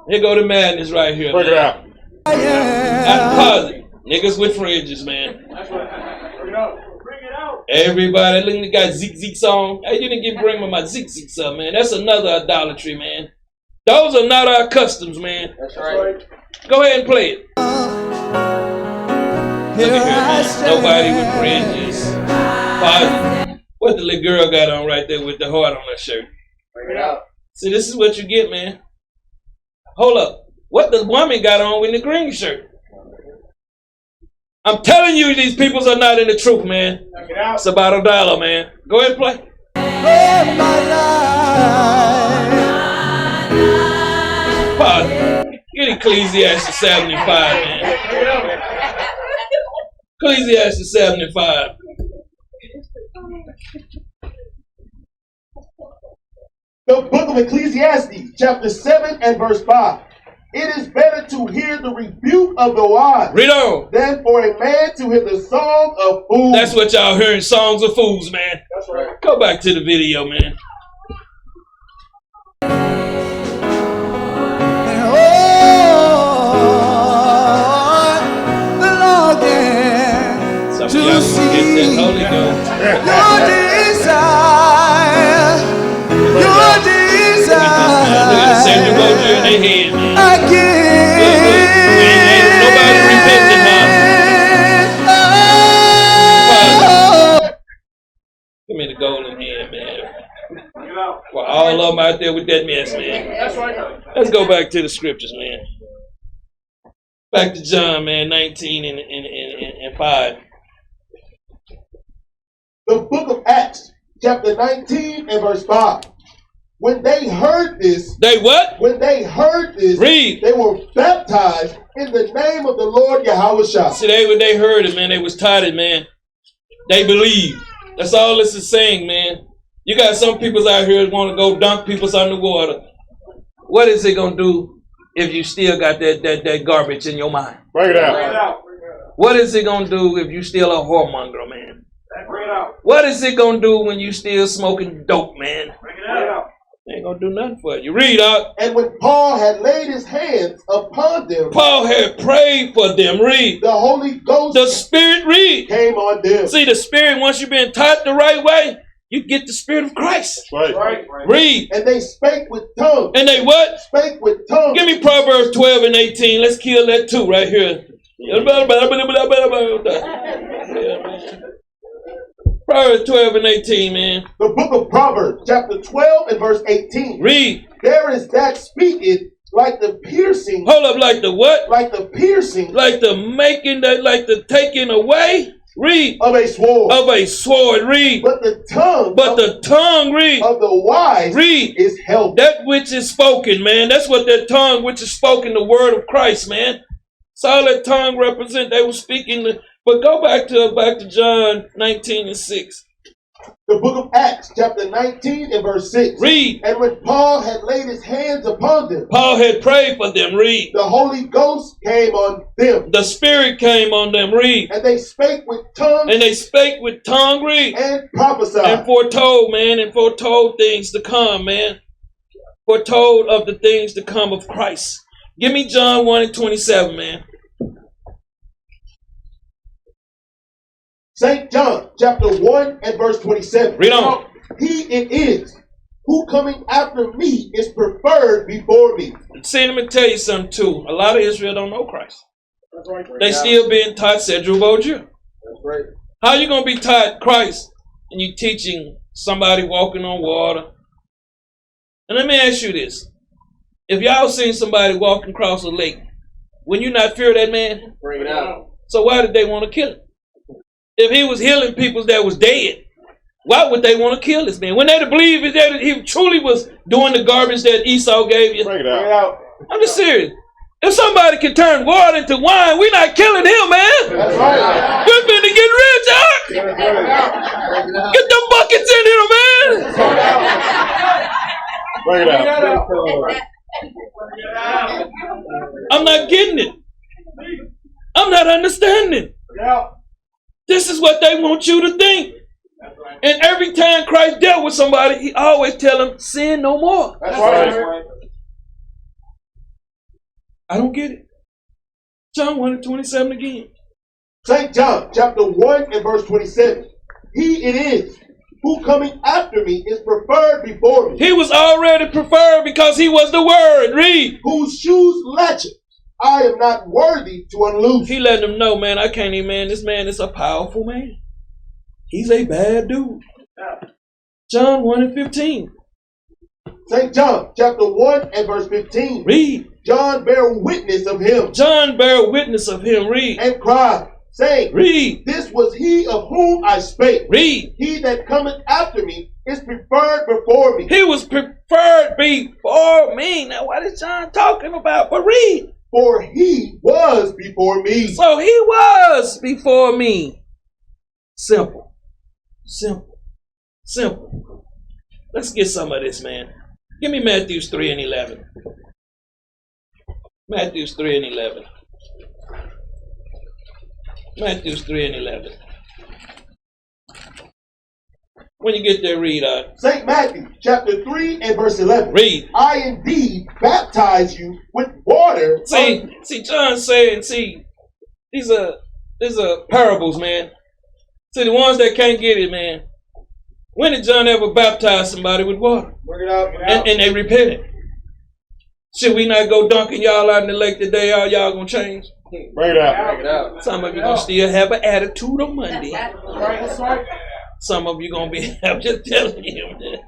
Here go the madness right here. Bring it out. I'm positive. Niggas with fringes, man. That's right. Bring it out. Bring it out. Everybody, look at the guy Zeke Zeke song. Hey, you didn't get bring me my Zeke Zeke song, man. That's another idolatry, man. Those are not our customs, man. That's right. Go ahead and play it. Look at here, man. Nobody with fringes. Positive. What the little girl got on right there with the heart on her shirt? Bring it out. See, this is what you get, man. Hold up. What the woman got on with the green shirt? I'm telling you, these peoples are not in the truth, man. Bring it out. It's about $1, man. Go ahead and play. Father, get Ecclesiastes 75, man. Bring it out. Ecclesiastes 75. The book of Ecclesiastes, chapter 7 and verse 5. It is better to hear the rebuke of the wise Read on. than for a man to hear the song of fools. That's what y'all hearing, songs of fools, man. That's right. Go back to the video, man. Some of y'all gonna get that Holy Ghost. Look at the Sandra Roger in their head, man. Ain't nobody repenting now. Give me the golden hand, man. Bring it out. Well, all of them out there with that mess, man. That's right. Let's go back to the scriptures, man. Back to John, man, 19 and 5. The book of Acts, chapter 19 and verse 5. When they heard this, They what? when they heard this, Read. they were baptized in the name of the Lord Yahawashi. See, when they heard it, man, they was taught it, man. They believed. That's all this is saying, man. You got some people out here that want to go dunk people underwater. What is it going to do if you still got that garbage in your mind? Bring it Bring it out. out. What is it going to do if you still a whoremonger, man? Bring it out. What is it going to do when you still smoking dope, man? Bring it out. Ain't going to do nothing for you. Read out. And when Paul had laid his hands upon them, Paul had prayed for them. Read. the Holy Ghost The Spirit, read. came on them. See, the Spirit, once you've been taught the right way, you get the Spirit of Christ. Right. Right. Read. And they spake with tongues. And they what? Spake with tongues. Give me Proverbs 12 and 18. Let's kill that too right here. Yeah, man. Proverbs 12 and 18, man. The book of Proverbs, chapter 12 and verse 18. Read. There is that speaketh like the piercing, Hold up, like the what? like the piercing Like the making, that, like the taking away. Read. of a sword. Of a sword. Read. But the tongue But the tongue, read. of the wise Read. is health. That which is spoken, man. That's what that tongue which is spoken, the word of Christ, man. That's all that tongue represent. They were speaking. But go back to John 19 and 6. The book of Acts, chapter 19 and verse 6. Read. And when Paul had laid his hands upon them, Paul had prayed for them. Read. the Holy Ghost came on them, The Spirit came on them. Read. and they spake with tongues And they spake with tongue. Read. and prophesied. And foretold, man. And foretold things to come, man. Foretold of the things to come of Christ. Give me John 1 and 27, man. St. John, chapter 1 and verse 27. Read on. He it is who coming after me is preferred before me. See, let me tell you something too. A lot of Israel don't know Christ. That's right. They still being taught Sedru Boju. That's right. How you gonna be taught Christ and you teaching somebody walking on water. And let me ask you this. If y'all seen somebody walking across a lake, wouldn't you not fear that man? Bring it out. So why did they want to kill him? If he was healing people that was dead, why would they want to kill this man? When they believe that he truly was doing the garbage that Esau gave you. Bring it out. I'm just serious. If somebody can turn water into wine, we're not killing him, man. That's right. We're finna get rich, huh? Get them buckets in here, man. Bring it out. I'm not getting it. I'm not understanding. This is what they want you to think. And every time Christ dealt with somebody, he always tell them, sin no more. That's right. I don't get it. John 1:27 again. St. John chapter 1 and verse 27. He it is who coming after me is preferred before me. He was already preferred because he was the word. Read. Whose shoes latchet I am not worthy to unloose. He let them know, man, I can't even, man. This man is a powerful man. He's a bad dude. John 1:15. St. John chapter 1 and verse 15. Read. John bare witness of him. John bare witness of him. Read. And cried, saying, Read. this was he of whom I spake. Read. He that cometh after me is preferred before me. He was preferred before me. Now, what is John talking about? But read. For he was before me. So he was before me. Simple. Simple. Simple. Let's get some of this, man. Give me Matthew 3 and 11. Matthew 3 and 11. Matthew 3 and 11. When you get there, read. St. Matthew chapter 3 and verse 11. Read. I indeed baptize you with water. See, John saying, these are parables, man. See, the ones that can't get it, man. When did John ever baptize somebody with water? Bring it out. And they repented. Should we not go dunking y'all out in the lake today? All y'all gonna change? Bring it out. Bring it out. Some of you gonna still have an attitude on Monday. That's right. Some of you gonna be, I'm just telling you, man.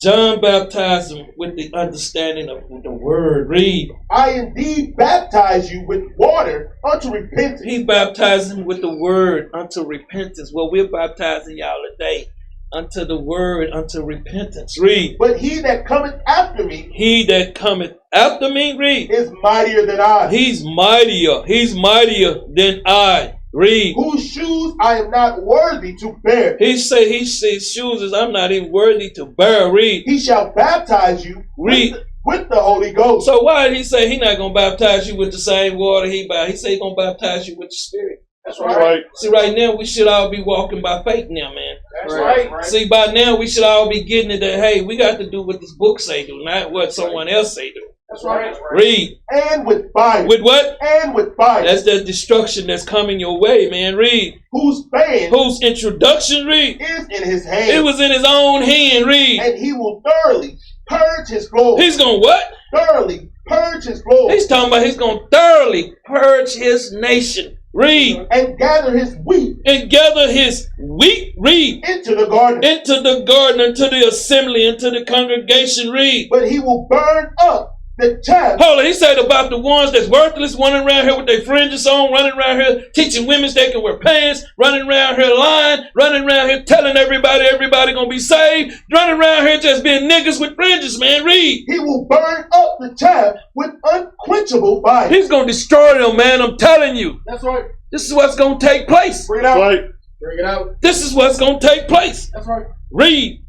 John baptized them with the understanding of the word. Read. I indeed baptize you with water unto repentance. He baptized them with the word unto repentance. Well, we're baptizing y'all today unto the word, unto repentance. Read. But he that cometh after me, He that cometh after me, read. is mightier than I. He's mightier. He's mightier than I. Read. Whose shoes I am not worthy to bear. He says shoes is I'm not even worthy to bear. Read. He shall baptize you Read. with the Holy Ghost. So why did he say he not going to baptize you with the same water he baptized? He said he going to baptize you with the Spirit. That's That's right. right. See, right now we should all be walking by faith now, man. That's right. See, by now we should all be getting it that, hey, we got to do what this book say do, not what someone else say do. That's right. Read. And with fire. With what? And with fire. That's the destruction that's coming your way, man. Read. Whose fan Whose introduction, read. is in his hand. It was in his own hand, read. And he will thoroughly purge his floor. He's going to what? Thoroughly purge his floor. He's talking about he's going to thoroughly purge his nation. Read. And gather his wheat And gather his wheat, read. into the garden. Into the garden, into the assembly, into the congregation, read. But he will burn up the chaff. Hold on, he said about the ones that's worthless, running around here with their fringes on, running around here teaching women they can wear pants, running around here lying, running around here telling everybody gonna be saved, running around here just being niggas with fringes, man. Read. He will burn up the chaff with unquenchable fire. He's gonna destroy them, man. I'm telling you. That's right. This is what's gonna take place. Bring it out. Right. Bring it out. This is what's gonna take place. That's right. Read.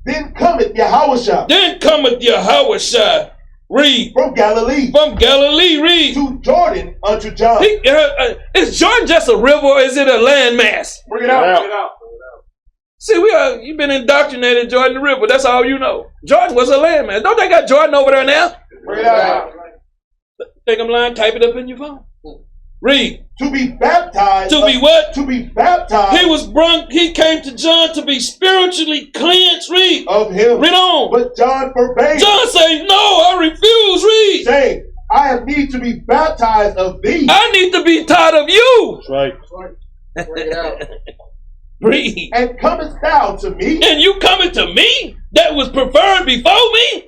Then cometh Yahawashi Then cometh Yahawashi. Read. from Galilee From Galilee, read. to Jordan unto John. Is Jordan just a river or is it a landmass? Bring it out. Bring it Bring it out. See, you've been indoctrinated Jordan the River. That's all you know. Jordan was a landmass. Don't they got Jordan over there now? Bring it out. Think I'm lying? Type it up in your phone. Read. To be baptized. To be what? To be baptized. He came to John to be spiritually cleansed. Read. Of him. Read on. But John forbade. John said, no, I refuse. Read. Saying, I have need to be baptized of thee. I need to be taught of you. That's right. Bring it out. Read. And comest thou to me? And you coming to me that was preferred before me?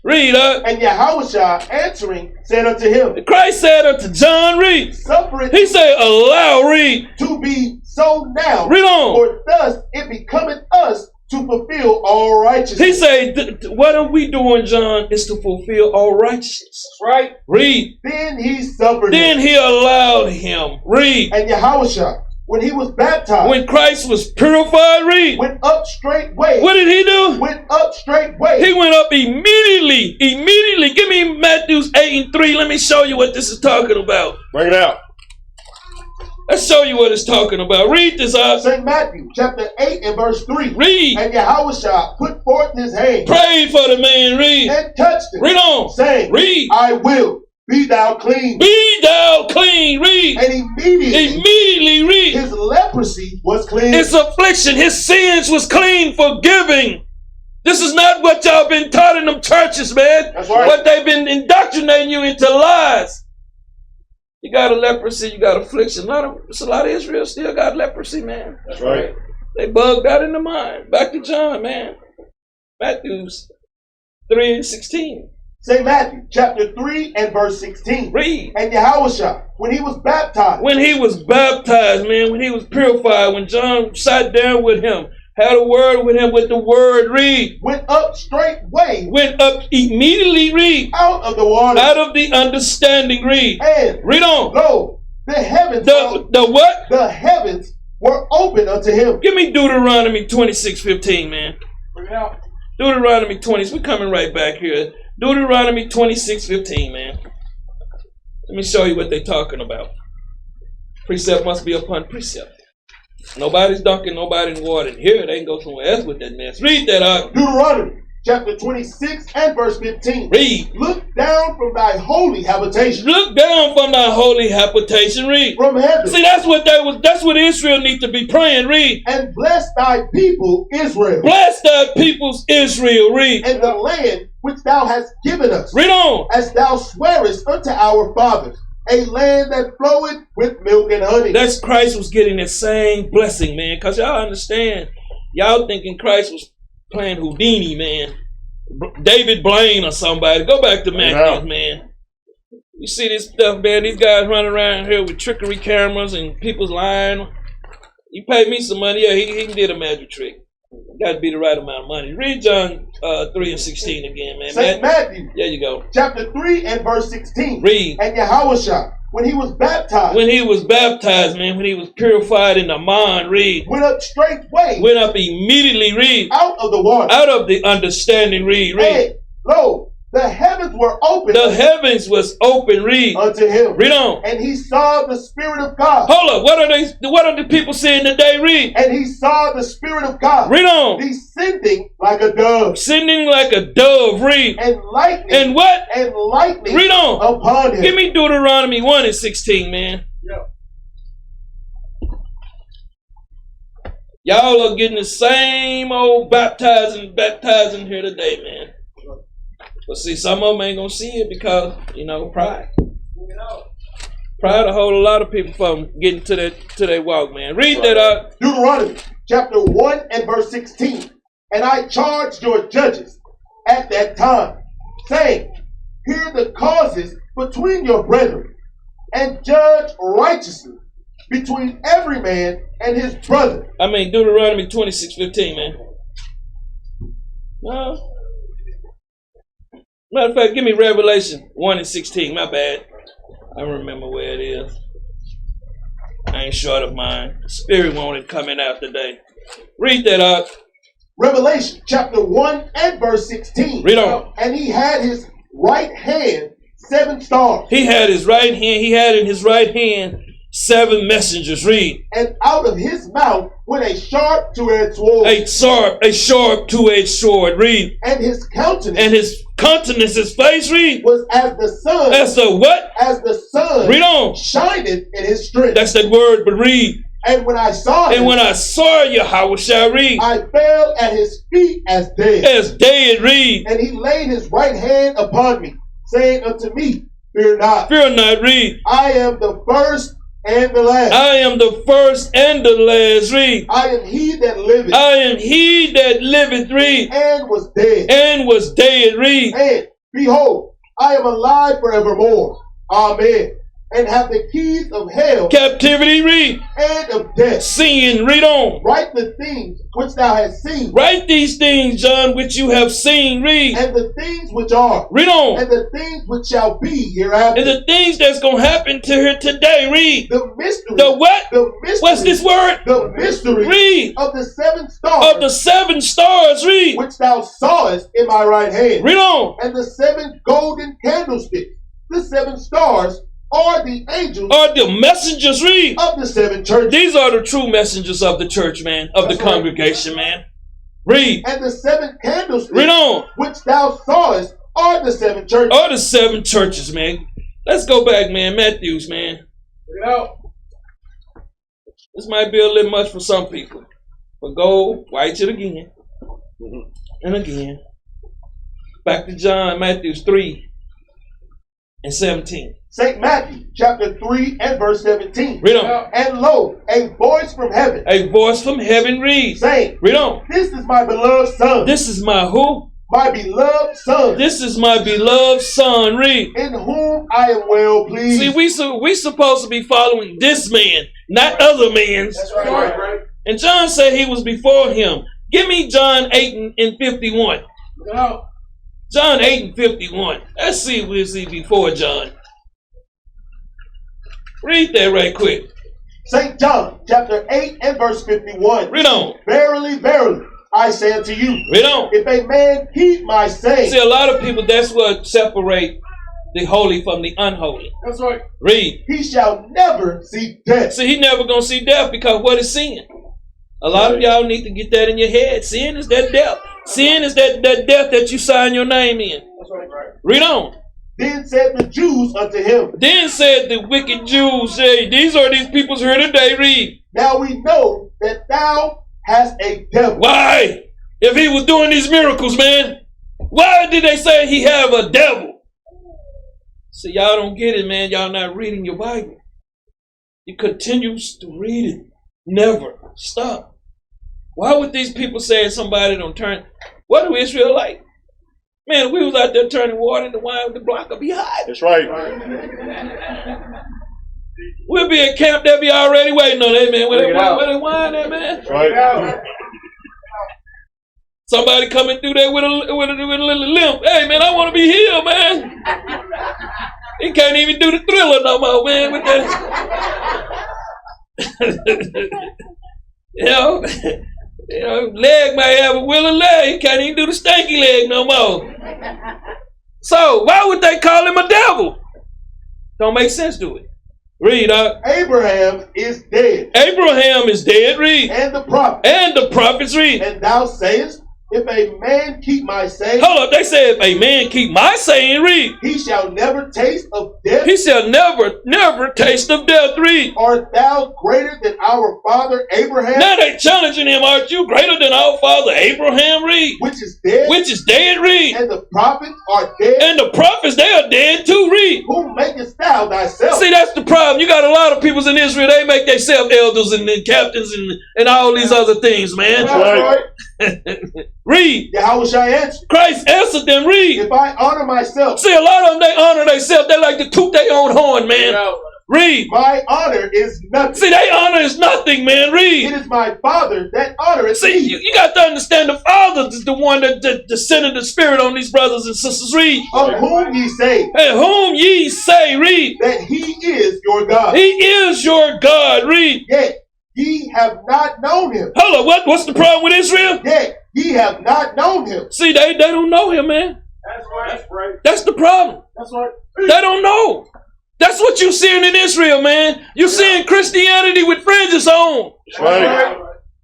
Read up. And Yahawashi answering said unto him, Christ said unto John, read. Suffer it He said, allow, read. to be so now, Read on. for thus it becometh us to fulfill all righteousness. He said, what are we doing, John, is to fulfill all righteousness. Right. Read. Then he suffered Then him. he allowed him. Read. And Yahawashi, when he was baptized, When Christ was purified, read. went up straightway. What did he do? Went up straightway. He went up immediately. Immediately. Give me Matthew 8:3. Let me show you what this is talking about. Bring it out. Let's show you what it's talking about. Read this out. St. Matthew chapter 8 and verse 3. Read. And Yahawashi put forth his hand Pray for the man. Read. and touched him, Read on. saying, Read. I will, be thou clean. Be thou clean. Read. And immediately Immediately read. his leprosy was cleansed. His affliction, his sins was clean, forgiving. This is not what y'all been taught in them churches, man. That's right. What they've been indoctrinating you into lies. You got a leprosy, you got affliction. It's a lot of Israel still got leprosy, man. That's right. They bugged out in the mind. Back to John, man. Matthew's 3 and 16. St. Matthew chapter 3 and verse 16. Read. And Yahawashi, when he was baptized, When he was baptized, man, when he was purified, when John sat down with him, had a word with him with the word, read. went up straightway Went up immediately, read. out of the water. Out of the understanding, read. And Read on. lo, the heavens, The what? the heavens were open unto him. Give me Deuteronomy 26:15, man. Bring it out. Deuteronomy 20. We're coming right back here. Deuteronomy 26:15, man. Let me show you what they're talking about. Precept must be upon precept. Nobody's dunking nobody in water in here. They can go somewhere else with that mess. Read that out. Deuteronomy chapter 26 and verse 15. Read. Look down from thy holy habitation, Look down from thy holy habitation. Read. from heaven, See, that's what Israel need to be praying. Read. and bless thy people Israel, Bless thy peoples Israel. Read. and the land which thou hast given us, Read on. as thou swearest unto our fathers, a land that floweth with milk and honey. That's Christ was getting the same blessing, man. Because y'all understand, y'all thinking Christ was playing Houdini, man. David Blaine or somebody. Go back to Matthew, man. You see this stuff, man. These guys running around here with trickery cameras and people's lying. You pay me some money, yeah, he did a magic trick. Got to be the right amount of money. Read John 3 and 16 again, man. St. Matthew There you go. chapter 3 and verse 16. Read. And Yahawashi, when he was baptized, When he was baptized, man, when he was purified in the mind, read. went up straightway Went up immediately, read. out of the water. Out of the understanding, read. And lo, the heavens were open The heavens was open, read. unto him. Read on. And he saw the Spirit of God. Hold up. What are the people saying today? Read. And he saw the Spirit of God Read on. descending like a dove, Sending like a dove, read. and lightning And what? and lightning Read on. upon him. Give me Deuteronomy 1 and 16, man. Y'all are getting the same old baptizing here today, man. But see, some of them ain't gonna see it because, pride. Pride will hold a lot of people from getting to that walk, man. Read that out. Deuteronomy chapter 1 and verse 16. And I charged your judges at that time, saying, hear the causes between your brethren, and judge righteously between every man and his brother. Deuteronomy 26:15, man. No. Matter of fact, give me Revelation 1 and 16. My bad. I remember where it is. I ain't short of mine. Spirit wanted coming out today. Read that out. Revelation chapter 1 and verse 16. Read on. And he had his right hand 7 stars. He had in his right hand 7 messengers. Read. And out of his mouth went a sharp two-edged sword. A sharp two-edged sword. Read. And his countenance. And his countenance, his face, read. Was as the sun. As the what? As the sun. Read on. Shineth in his strength. That's that word, but read. And when I saw him. And when I saw Yahawashi, read. I fell at his feet as dead. As dead, read. And he laid his right hand upon me, saying unto me, fear not. Fear not, read. I am the first and the last. I am the first and the last. Read. I am he that liveth I am he that liveth. Read. and was dead. And was dead. Read. And behold, I am alive forevermore. Amen. And have the keys of hell Captivity. Read. and of death. Sin. Read on. Write the things which thou hast seen, Write these things, John, which you have seen. Read. and the things which are, Read on. and the things which shall be hereafter. And the things that's going to happen to her today. Read. The mystery. The what? The mystery. What's this word? The mystery Read. of the 7 stars Of the 7 stars. Read. which thou sawest in my right hand, Read on. and the 7 golden candlesticks. The 7 stars are the angels Are the messengers. Read. of the 7 churches. These are the true messengers of the church, man. Of the That's right. congregation, man. Read. And the 7 candlesticks Read on. which thou sawest are the 7 churches. Are the 7 churches, man. Let's go back, man. Matthews, man. Bring it out. This might be a little much for some people. But go watch it again. And again. Back to John, Matthews 3 and 17. St. Matthew chapter 3 and verse 17. Read on. And lo, a voice from heaven A voice from heaven reads. saying, Read on. This is my beloved son, This is my who? my beloved son, This is my beloved son. Read. in whom I am well pleased. See, we supposed to be following this man, not other men's. That's right. And John said he was before him. Give me John 8 and 51. Bring it out. John 8 and 51. Let's see what is he before John. Read that right quick. St. John chapter 8 and verse 51. Read on. Verily, verily, I say unto you, Read on. if a man keep my saying, See, a lot of people, that's what separate the holy from the unholy. That's right. Read. he shall never see death. See, he never going to see death because what is sin? A lot of y'all need to get that in your head. Sin is that death. Sin is that death that you sign your name in. That's right. Read on. Then said the Jews unto him, Then said the wicked Jews, say, these are these people's here today. Read. now we know that thou hast a devil. Why? If he was doing these miracles, man, why did they say he have a devil? See, y'all don't get it, man. Y'all not reading your Bible. You continue to read it. Never stop. Why would these people say somebody don't turn? What do Israel like? Man, we was out there turning water into wine with the block will be hot. That's right. We'll be at camp, they'll be already waiting on that, man. Where they wine at, man? That's right. Somebody coming through there with a little limp. Hey, man, I want to be healed, man. He can't even do the Thriller no more, man. With that, leg might have a willing leg. He can't even do the stanky leg no more. So why would they call him a devil? Don't make sense to it. Read up. Abraham is dead, Abraham is dead. Read. and the prophet. And the prophets. Read. And thou sayest, if a man keep my saying, Hold up. They said, if a man keep my saying, read. he shall never taste of death. He shall never taste of death. Read. Art thou greater than our father Abraham, Now they challenging him. Aren't you greater than our father Abraham? Read. which is dead, Which is dead. Read. and the prophets are dead? And the prophets, they are dead too. Read. Whom makest thou thyself? See, that's the problem. You got a lot of people in Israel, they make themselves elders and captains and all these other things, man. That's right. Read. Yahawashi answered, Christ answered them. Read. if I honor myself, See, a lot of them, they honor themselves. They like to toot their own horn, man. Read. my honor is nothing. See, they honor is nothing, man. It Read. is my Father that honoreth See, me, you got to understand the Father is the one that descended the Spirit on these brothers and sisters. Read. of whom ye say And whom ye say, read. that he is your God. He is your God. Read. Yet ye have not known him. Hold on, what's the problem with Israel? Yet ye have not known him. See, they don't know him, man. That's right. That's right. That's the problem. That's right. They don't know. That's what you're seeing in Israel, man. You're seeing Christianity with fringes on. That's right.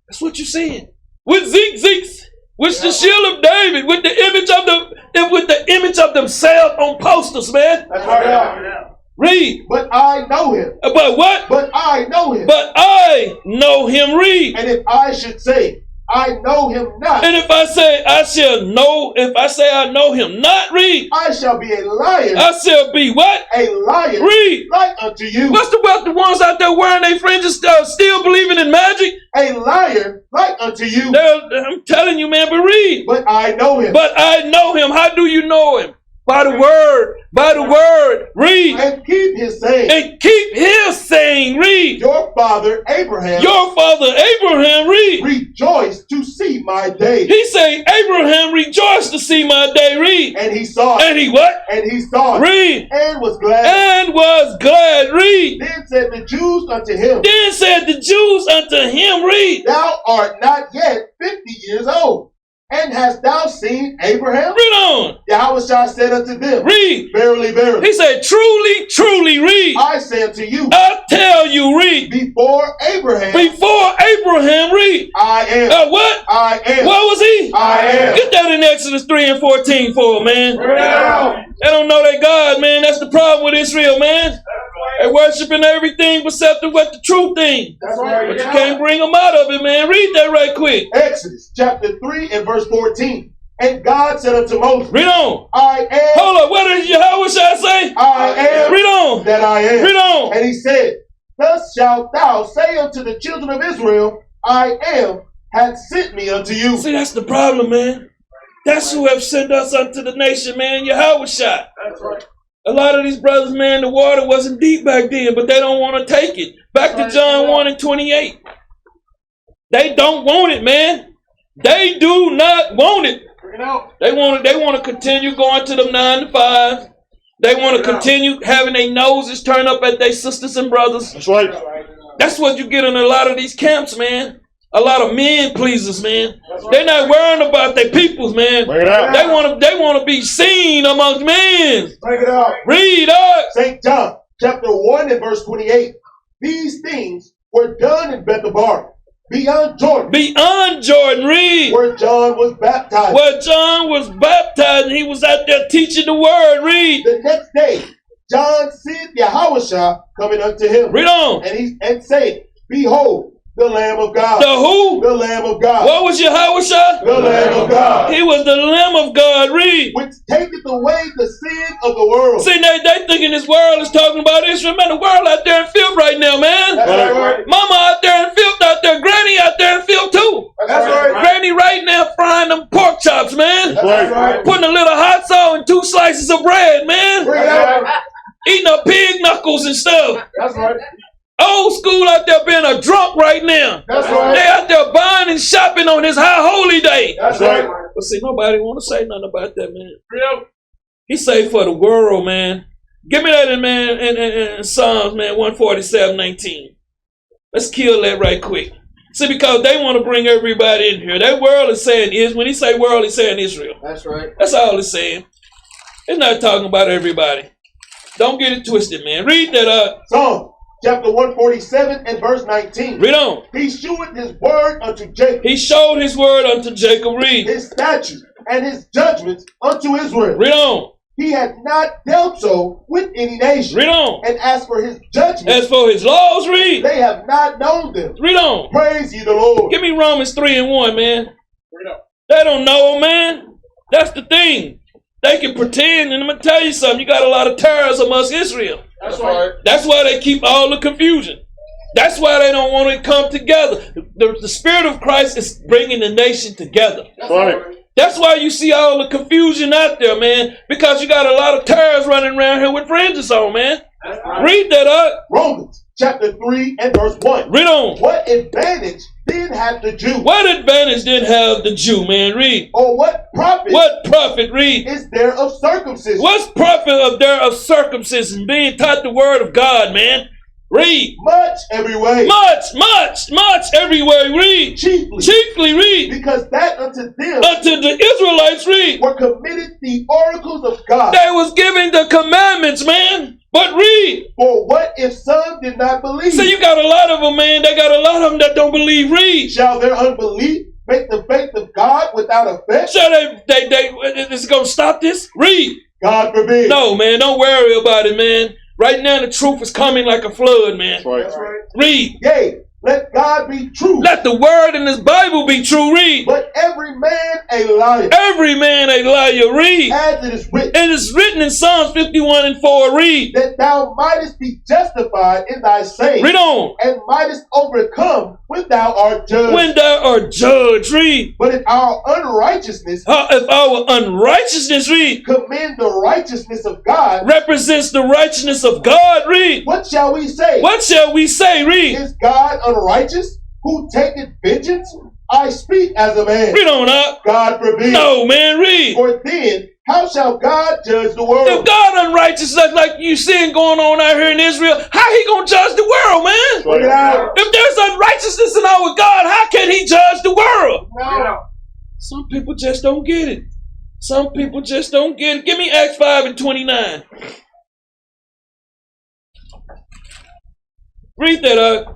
That's what you're seeing. With zigzags, with the shield of David, with the image of themselves on posters, man. That's right. Read. But I know him. But what? But I know him. But I know him. Read. And if I should say I know him not. And if I say I shall know, if I say I know him not, read. I shall be a liar. I shall be what? A liar. Read. Like unto you. What's about the ones out there wearing their fringes still believing in magic? A liar like unto you. I'm telling you, man, but read. But I know him. But I know him. How do you know him? By the word. By the word. Read. And keep his saying. And keep his saying. Read. Your father Abraham. Your father Abraham. Read. Rejoiced to see my day. He say, Abraham rejoiced to see my day. Read. And he saw it. And he what? And he saw it. Read. And was glad. And was glad. Read. Then said the Jews unto him. Then said the Jews unto him. Read. Thou art not yet 50 years old. And hast thou seen Abraham? Read on. Yahawashi said unto them. Read. Verily, verily. He said, truly, truly, read. I say unto you. I tell you, read. Before Abraham. Before Abraham, read. I am. What? I am. What was he? I am. Get that in Exodus 3 and 14 for him, man. Yeah. They don't know they God, man. That's the problem with Israel, man. They worshiping everything except what the true thing. That's right. But you can't bring them out of it, man. Read that right quick. Exodus chapter 3 and verse 14. And God said unto Moses. Read on. I am. Hold up. What did Yahawashi say? I am. Read on. That I am. Read on. And he said, thus shalt thou say unto the children of Israel, I am, hath sent me unto you. See, that's the problem, man. That's who have sent us unto the nation, man. Yahawashi. That's right. A lot of these brothers, man, the water wasn't deep back then, but they don't want to take it. Back to John 1 and 28. They don't want it, man. They do not want it. They want to continue going to them 9 to 5. They want to continue having their noses turned up at their sisters and brothers. That's right. That's what you get in a lot of these camps, man. A lot of men pleasers, man. They're not worrying about their peoples, man. Bring it out. They want to be seen amongst men. Bring it out. Read up. St. John chapter 1 and verse 28. These things were done in Bethabar, beyond Jordan. Beyond Jordan, read. Where John was baptized. Where John was baptized and he was out there teaching the word. Read. The next day, John seeth Yahawashi coming unto him. Read on. And said, Behold, the Lamb of God. The who? The Lamb of God. What was Yahawashi? The Lamb of God. He was the Lamb of God. Read. Which taketh away the sin of the world. See, they thinking this world is talking about Israel. Man, the world out there in filth right now, man. That's right. Mama out there in filth out there. Granny out there in filth too. That's right. Granny right now frying them pork chops, man. That's right. Putting a little hot sauce and 2 slices of bread, man. Bring it out. Eating up pig knuckles and stuff. That's right. Old school out there being a drunk right now. That's right. They out there buying and shopping on this high holy day. That's right. But see, nobody want to say nothing about that, man. He say for the world, man. Give me that in Psalms, man, 147:19. Let's kill that right quick. See, because they want to bring everybody in here. That world is saying is when he say world, he's saying Israel. That's right. That's all it's saying. It's not talking about everybody. Don't get it twisted, man. Read that up. Psalm chapter 147 and verse 19. Read on. He sheweth his word unto Jacob. He showed his word unto Jacob. Read. His statutes and his judgments unto Israel. Read on. He hath not dealt so with any nation. Read on. And as for his judgments, As for his laws, read. they have not known them. Read on. Praise ye the Lord. Give me Romans 3 and 1, man. They don't know, man. That's the thing. They can pretend, and I'm going to tell you something. You got a lot of terrorists amongst Israel. That's right. That's why they keep all the confusion. That's why they don't want to come together. The Spirit of Christ is bringing the nation together. That's right. That's why you see all the confusion out there, man. Because you got a lot of terrorists running around here with fringes on, man. Right. Read that up. Romans chapter 3 and verse 1. Read on. What advantage did have the Jew? What advantage did have the Jew, man? Read. Or what profit? What profit, read? Is there of circumcision? What's profit of there of circumcision? Being taught the word of God, man. Read. Much every way. Much everywhere. Read. Chiefly read. Because that unto them Unto the Israelites, read. were committed the oracles of God. They was giving the commandments, man. But read. For what if some did not believe? So you got a lot of them, man. They got a lot of them that don't believe. Read. Shall their unbelief make the faith of God without effect? So is it going to stop this? Read. God forbid. No, man. Don't worry about it, man. Right now, the truth is coming like a flood, man. That's right. That's right. Read. Yea, Let God be true, Let the word in this Bible be true. Read. but every man a liar, Every man a liar. Read. as it is written, And it's written in Psalms 51:4. Read. that thou mightest be justified in thy saying, Read on. and mightest overcome when thou art judged. When thou art judged. Read. But if our unrighteousness If our unrighteousness, read, commend the righteousness of God, represents the righteousness of God, read. what shall we say? What shall we say? Read. Is God unrighteous, who taketh vengeance? I speak as a man. Read on up. God forbid. No, man, read. For then, how shall God judge the If world? God unrighteous, like you seeing going on out here in Israel, how he gonna judge the world, man? Bring it out. If there's unrighteousness in our God, how can he judge the world? Get out. Some people just don't get it. Some people just don't get it. Give me Acts 5:29. Read that up.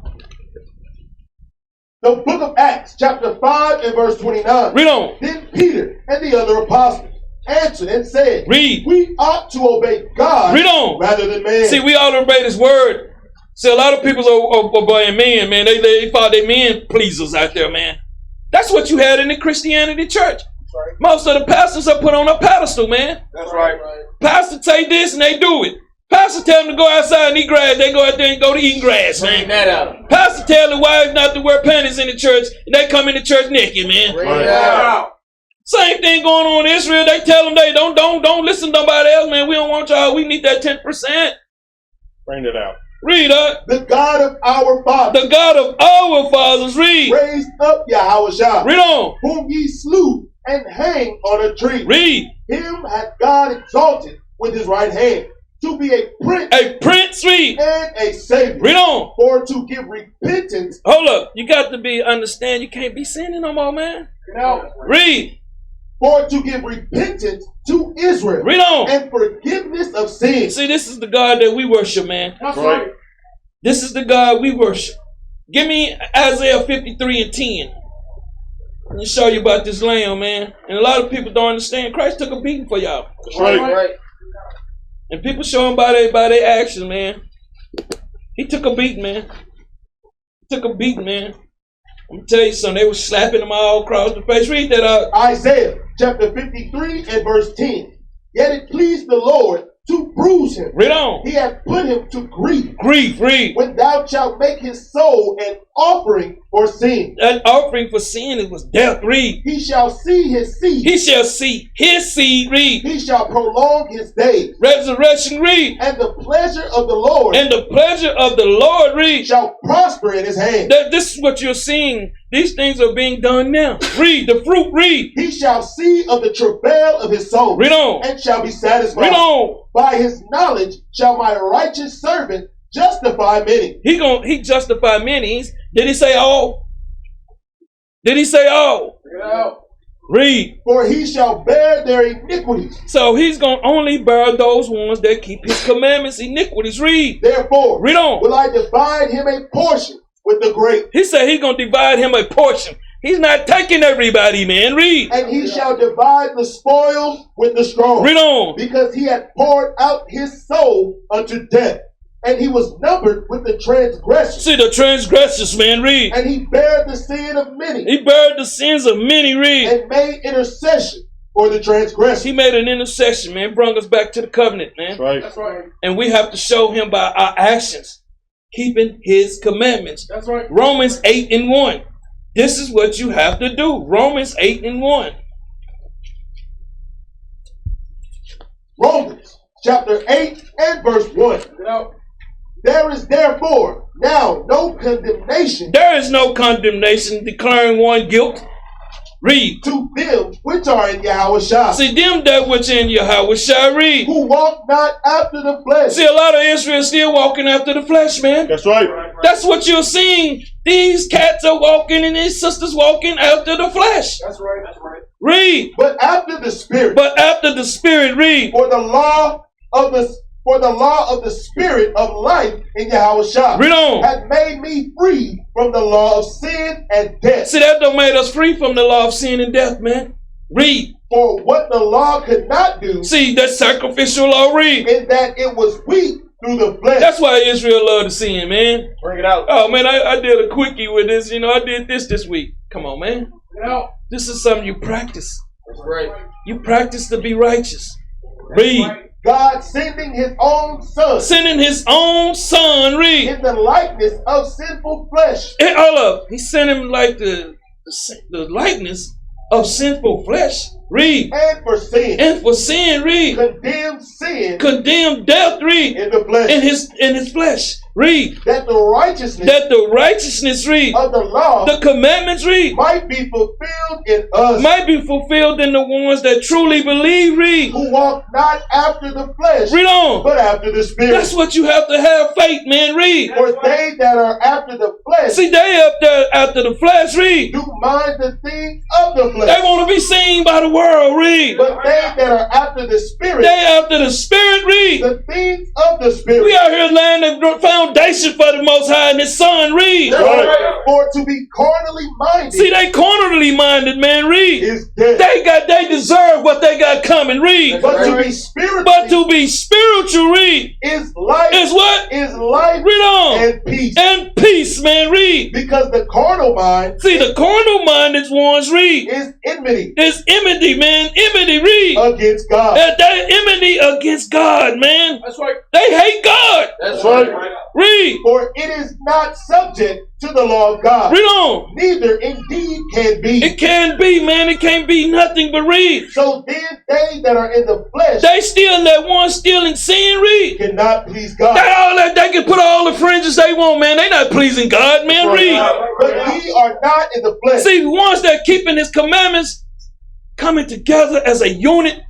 The book of Acts, chapter 5 and verse 29. Read on. Then Peter and the other apostles answered and said, Read. we ought to obey God Read on. rather than man. See, we all obey his word. See, a lot of people are obeying men, man. They thought they men pleasers out there, man. That's what you had in the Christianity church. Right. Most of the pastors are put on a pedestal, man. That's right. Pastor say this and they do it. Pastor tell them to go outside and eat grass. They go out there and go to eating grass, man. Bring that out. Pastor tell the wives not to wear panties in the church, and they come in the church naked, man. Bring Right. it out. Same thing going on in Israel. They tell them they don't listen to nobody else, man. We don't want y'all. We need that 10%. Bring it out. Read up. The God of our fathers The God of our fathers. Read. raised up Yahawashi, Read on. whom ye slew and hanged on a tree. Read. Him hath God exalted with his right hand to be a prince A prince. Read. and a savior, Read on. for to give repentance. Hold up. You got to understand. You can't be sinning no more, man. Get out. Read. For to give repentance to Israel Read on. and forgiveness of sins. See, this is the God that we worship, man. That's Right. right. This is the God we worship. Give me Isaiah 53:10. Let me show you about this lamb, man. And a lot of people don't understand. Christ took a beating for y'all. That's right. And people show him by their actions, man. He took a beating, man. He took a beating, man. I'm gonna tell you something. They were slapping him all across the face. Read that out. Isaiah chapter 53 and verse 10. Yet it pleased the Lord to bruise him. Read on. He hath put him to grief. Grief, read. When thou shalt make his soul an offering for sin, That offering for sin, it was death, read. he shall see his seed. He shall see his seed, read. He shall prolong his days. Resurrection, read. And the pleasure of the Lord And the pleasure of the Lord, read. shall prosper in his hand. That this is what you're seeing. These things are being done now. Read the fruit, read. He shall see of the travail of his soul, Read on. and shall be satisfied. Read on. By his knowledge shall my righteous servant justify many. He justify many. Did he say all? Did he say all? Get out. Read. For he shall bear their iniquities. So he's gonna only bear those ones that keep his commandments, iniquities. Read. Therefore Read on. will I divide him a portion with the great, He said he's gonna divide him a portion. He's not taking everybody, man. Read. and he shall divide the spoils with the strong. Read on. Because he had poured out his soul unto death, and he was numbered with the transgressors, See the transgressors, man. Read. and he bare the sin of many, He buried the sins of many. Read. and made intercession for the transgressors. He made an intercession, man. Brought us back to the covenant, man. That's right. That's right. And we have to show him by our actions, keeping his commandments. That's right. Romans 8:1. This is what you have to do. Romans 8:1. Romans chapter 8 and verse 1. Get out. There is therefore now no condemnation There is no condemnation declaring one guilt. Read. to them which are in Yahawashi, See them that which in Yahawashi, read. who walk not after the flesh, See, a lot of Israel still walking after the flesh, man. That's right. That's what you're seeing. These cats are walking and these sisters walking after the flesh. That's right. That's right. Read. but after the Spirit. But after the Spirit, read. For the law of the Spirit of life in Yahawashi Read on. hath made me free from the law of sin and death. See, that don't made us free from the law of sin and death, man. Read. For what the law could not do, See, that sacrificial law, read. in that it was weak through the flesh. That's why Israel loved to sin, man. Bring it out. Oh, man, I did a quickie with this. You know, I did this week. Come on, man. Bring it out. This is something you practice. That's right. You practice to be righteous. Read. God sending his own son Sending his own son, read. in the likeness of sinful flesh. Hey, hold up. He sent him like the likeness of sinful flesh. Read. And for sin. And for sin, read. Condemned sin Condemned death, read. in the flesh. In his flesh. Read. That the righteousness, read. of the law The commandments, read. might be fulfilled in us Might be fulfilled in the ones that truly believe, read. who walk not after the flesh, Read on. but after the spirit. That's what you have to have faith, man. Read. For they that are after the flesh See, they up there after the flesh, read. do mind the things of the flesh. They want to be seen by the world, read. But they that are after the spirit, They after the spirit, read. the things of the spirit. We out here laying the foundation for the Most High and His Son, read. For to be carnally minded See, they carnally minded, man, read. is death. They deserve what they got coming, read. But to be spiritual But to be spiritual, read, is life, is what? is life Read on. and peace. And peace, man, read. Because the carnal mind See, the carnal minded ones, read, is enmity is enmity, man. Enmity, read. against God. That enmity against God, man. That's right. They hate God. That's right. Read. For it is not subject to the law of God. Read on. Neither indeed can be. It can be, man. It can't be nothing but read. So then they that are in the flesh They still that one still in sin, read. cannot please God. They can put all the fringes they want, man. They not pleasing God, man. Read. But ye are not in the flesh. See, the ones that keeping His commandments, coming together as a unit,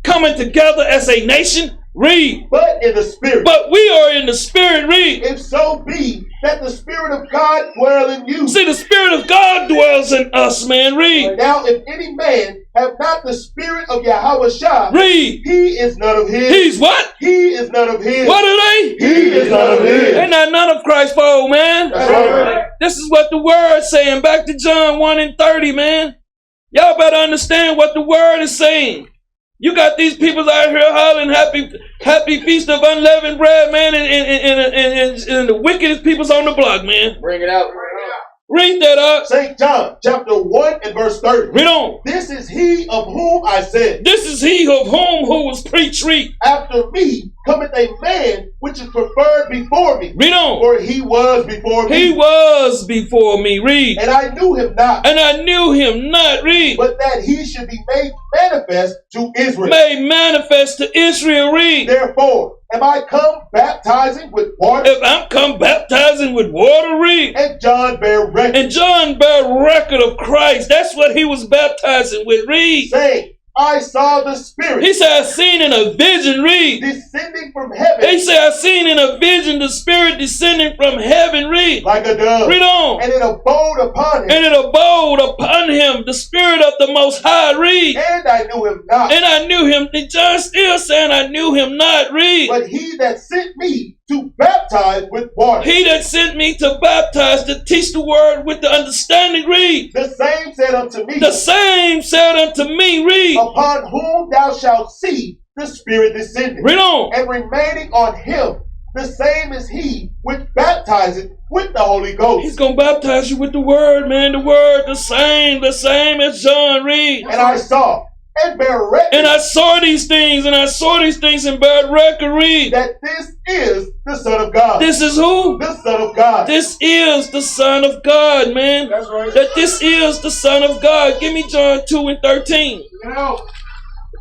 coming together as a nation, read. But in the spirit. But we are in the spirit, read. If so be that the Spirit of God dwell in you. See, the Spirit of God dwells in us, man. Read. Now, if any man have not the Spirit of Yahawashi, Read. he is none of his. He's what? He is none of his. What are they? He is none of his. They're not none of Christ's fold, man. That's right. This is what the word's saying. Back to John 1:30, man. Y'all better understand what the word is saying. You got these people out here hollering happy feast of unleavened bread, man, and the wickedest people's on the block, man. Bring it out. Read that up. St. John chapter 1 and verse 30. Read on. This is he of whom I said, This is he of who was preached. Read. after me cometh a man which is preferred before me. Read on. For he was before me. He was before me. Read. And I knew him not. And I knew him not. Read. But that he should be made manifest to Israel. Made manifest to Israel. Read. Therefore, am I come baptizing with water? If I'm come baptizing with water, read. And John bare record, And John bare record of Christ. That's what he was baptizing with. Read. saying, I saw the Spirit He said, I seen in a vision. Read. descending from heaven He said, I seen in a vision the Spirit descending from heaven. Read. like a dove. Read on. And it abode upon him. And it abode upon him the Spirit of the Most High. Read. And I knew him not. And I knew him. John still saying, I knew him not. Read. But he that sent me to baptize with water, He that sent me to baptize, to teach the word with the understanding. Read. the same said unto me, The same said unto me. Read. upon whom thou shalt see the Spirit descending, Read on. and remaining on him, the same is he which baptizeth with the Holy Ghost. He's going to baptize you with the word, man. The word, the same as John. Read. And I saw and bear record And I saw these things, and bear record. Read. that this is the Son of God. This is who? The Son of God. This is the Son of God, man. That's right. That this is the Son of God. Give me John 2:13. Bring it out.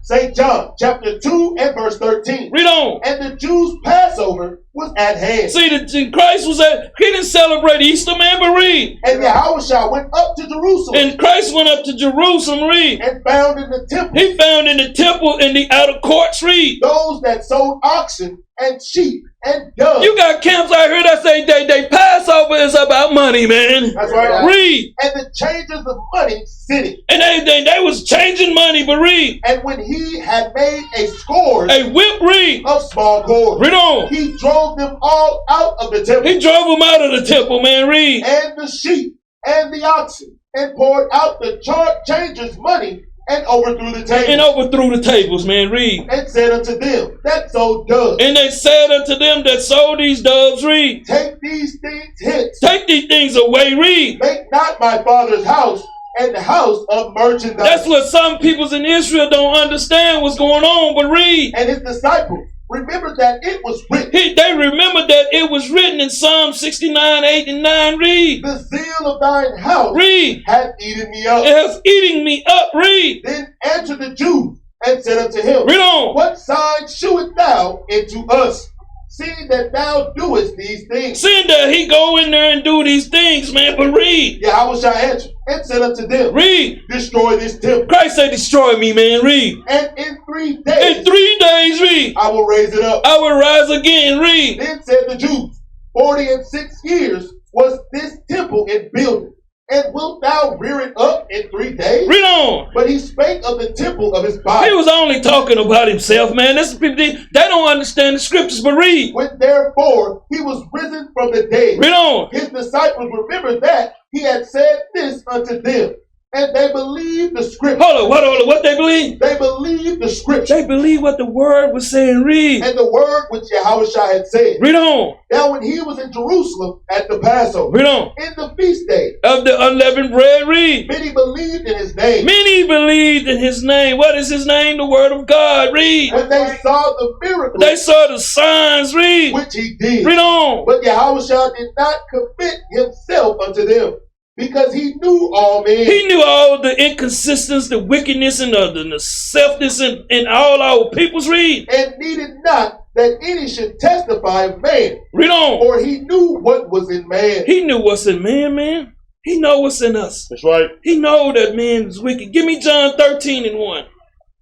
St. John chapter 2 and verse 13. Read on. And the Jews' Passover was at hand. See, Christ was he didn't celebrate Easter, man, but read. And Yahawashi went up to Jerusalem And Christ went up to Jerusalem, read. and found in the temple He found in the temple, in the outer courts, read. those that sold oxen and sheep and doves. You got camps out here that say they Passover is about money, man. That's right. Read. And the changers of money sitting. And they was changing money, but read. And when he had made a scourge A whip, read. of small cords, Read on. he drove them all out of the temple, He drove them out of the temple, man. Read. and the sheep and the oxen, and poured out the changers' money and overthrew the and table, overthrew the tables, man. Read. and said unto them that sold doves, And they said unto them that sold these doves, read. take these things hence, Take these things away, read. make not my father's house and the house of merchandise. That's what some peoples in Israel don't understand what's going on, but read. And his disciples remembered that it was written, They remember that it was written in Psalm 69, 8, and 9. Read. the zeal of thine house Read. hath eaten me up. It has eating me up. Read. Then answered the Jews and said unto him, Read on. what sign shewest thou unto us, seeing that thou doest these things? Seeing that he go in there and do these things, man, but read. Yahawashi answered and said unto them, Read. destroy this temple, Christ said, destroy me, man. Read. and in 3 days In 3 days, read. I will raise it up. I will rise again. Read. Then said the Jews, 46 years was this temple in building, and wilt thou rear it up in 3 days? Read on. But he spake of the temple of his body. He was only talking about himself, man. That's people, they don't understand the scriptures, but read. When therefore he was risen from the dead, Read on. his disciples remembered that he had said this unto them, and they believed the scripture. Hold on. What they believe? They believed the scripture They believe what the word was saying. Read. and the word which Yahawashi had said. Read on. Now when he was in Jerusalem at the Passover, Read on. in the feast day, Of the unleavened bread, read. many believed in his name. Many believed in his name. What is his name? The word of God. Read. When they saw the miracle They saw the signs. Read. which he did. Read on. But Yahawashi did not commit himself unto them, because he knew all men. He knew all the inconsistencies, the wickedness, and the selfness in all our peoples. Read. And needed not that any should testify of man, Read on. for he knew what was in man. He knew what's in man. He know what's in us. That's right. He know that man is wicked. Give me John 13 and 1.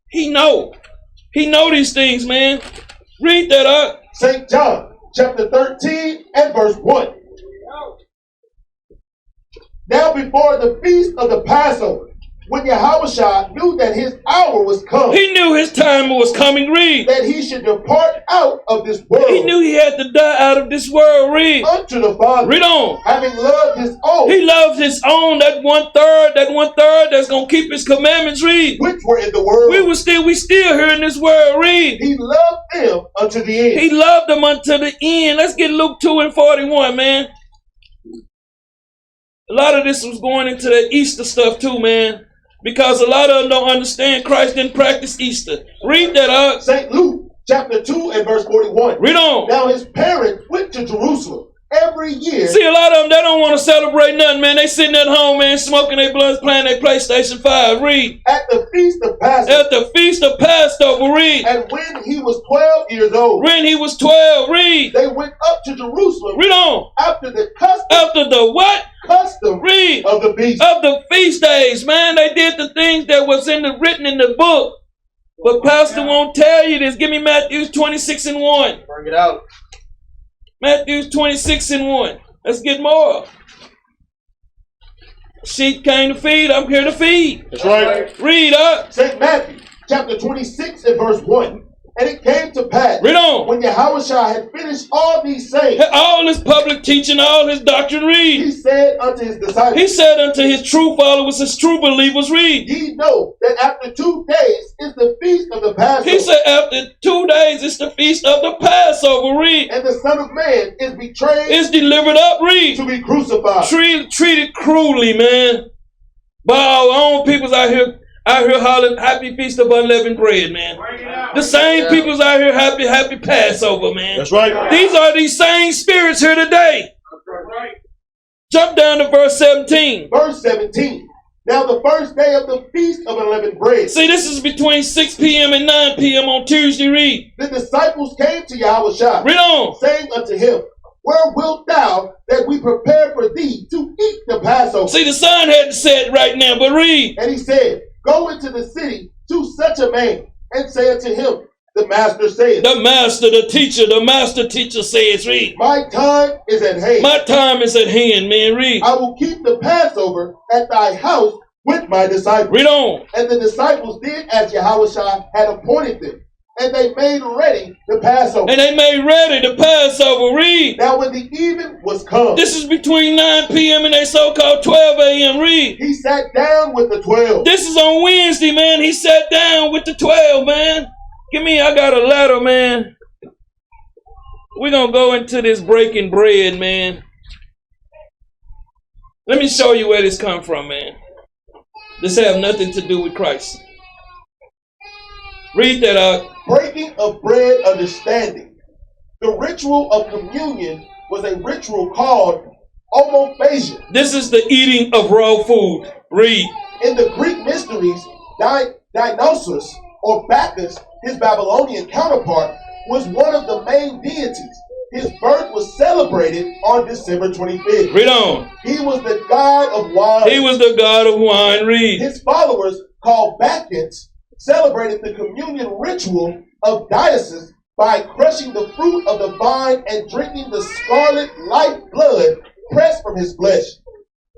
He know. He know these things, man. Read that up. St. John chapter 13 and verse 1. Now before the feast of the Passover, when Yahawashi knew that his hour was come, He knew his time was coming. Read. that he should depart out of this world He knew he had to die out of this world. Read. unto the Father, Read on. having loved his own, He loves his own, that one third that's going to keep his commandments. Read. which were in the world. We still here in this world. Read. He loved them unto the end. He loved them unto the end. Let's get Luke 2 and 41, man. A lot of this was going into that Easter stuff too, man. Because a lot of them don't understand Christ didn't practice Easter. Read that up. St. Luke chapter 2 and verse 41. Read on. Now his parents went to Jerusalem every year. See, a lot of them, they don't want to celebrate nothing, man. They sitting at home, man, smoking their blunts, playing their PlayStation 5. Read. At the feast of Passover. At the feast of Passover. Read. And when he was 12 years old, When he was 12. Read. they went up to Jerusalem Read on. after the custom After the what? Read. of the feast. Of the feast days, man. They did the things that was written in the book. But Pastor won't tell you this. Give me Matthew 26 and 1. Bring it out. Matthew 26 and 1. Let's get more. Sheep came to feed. I'm here to feed. That's right. Read up. St. Matthew chapter 26 and verse 1. And it came to pass, Read on. when Yahawashi had finished all these sayings, All his public teaching, all his doctrine. Read. he said unto his disciples, He said unto his true followers, his true believers, read. ye know that after 2 days is the feast of the Passover, He said after 2 days, it's the feast of the Passover. Read. and the Son of Man is betrayed It's delivered up. Read. to be crucified. Treated cruelly, man. By our own peoples out here hollering, happy feast of unleavened bread, man. The same peoples out here, happy Passover, man. That's right. These are these same spirits here today. Jump down to verse 17. Verse 17. Now the first day of the feast of unleavened bread, See, this is between 6 p.m. and 9 p.m. on Tuesday. Read. the disciples came to Yahawashi, Read on. saying unto him, where wilt thou that we prepare for thee to eat the Passover? See, the son hadn't said right now, but read. And he said, go into the city to such a man, and say unto him, the master saith, The master teacher says, read. my time is at hand. My time is at hand, man. Read. I will keep the Passover at thy house with my disciples. Read on. And the disciples did as Yahawashi had appointed them. And they made ready the Passover. And they made ready the Passover. Read. Now when the even was come, This is between 9 p.m. and they so-called 12 a.m. Read. he sat down with the 12. This is on Wednesday, man. He sat down with the 12, man. I got a letter, man. We're going to go into this breaking bread, man. Let me show you where this come from, man. This have nothing to do with Christ. Read that out. Breaking of bread understanding. The ritual of communion was a ritual called homophagia. This is the eating of raw food. Read. In the Greek mysteries, Dionysus or Bacchus, his Babylonian counterpart, was one of the main deities. His birth was celebrated on December 25th. Read on. He was the god of wine. He was the god of wine. Read. His followers, called Bacchants, celebrated the communion ritual of Dionysus by crushing the fruit of the vine and drinking the scarlet life blood pressed from his flesh.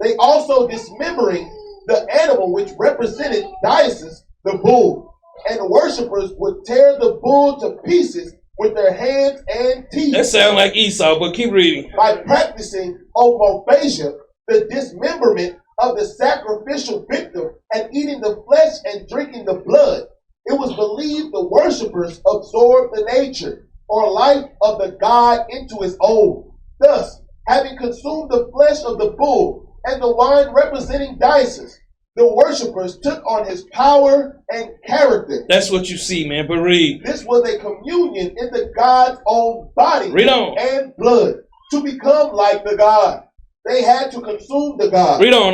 They also dismembering the animal which represented Dionysus, the bull. And worshippers would tear the bull to pieces with their hands and teeth. That sounds like Esau, but keep reading. By practicing homophagia, the dismemberment of the sacrificial victim, and eating the flesh and drinking the blood, it was believed the worshippers absorbed the nature or life of the god into his own. Thus, having consumed the flesh of the bull and the wine representing Dionysus, the worshippers took on his power and character. That's what you see, man. But read. This was a communion in the God's own body Read on. and blood to become like the God. They had to consume the God. Read on.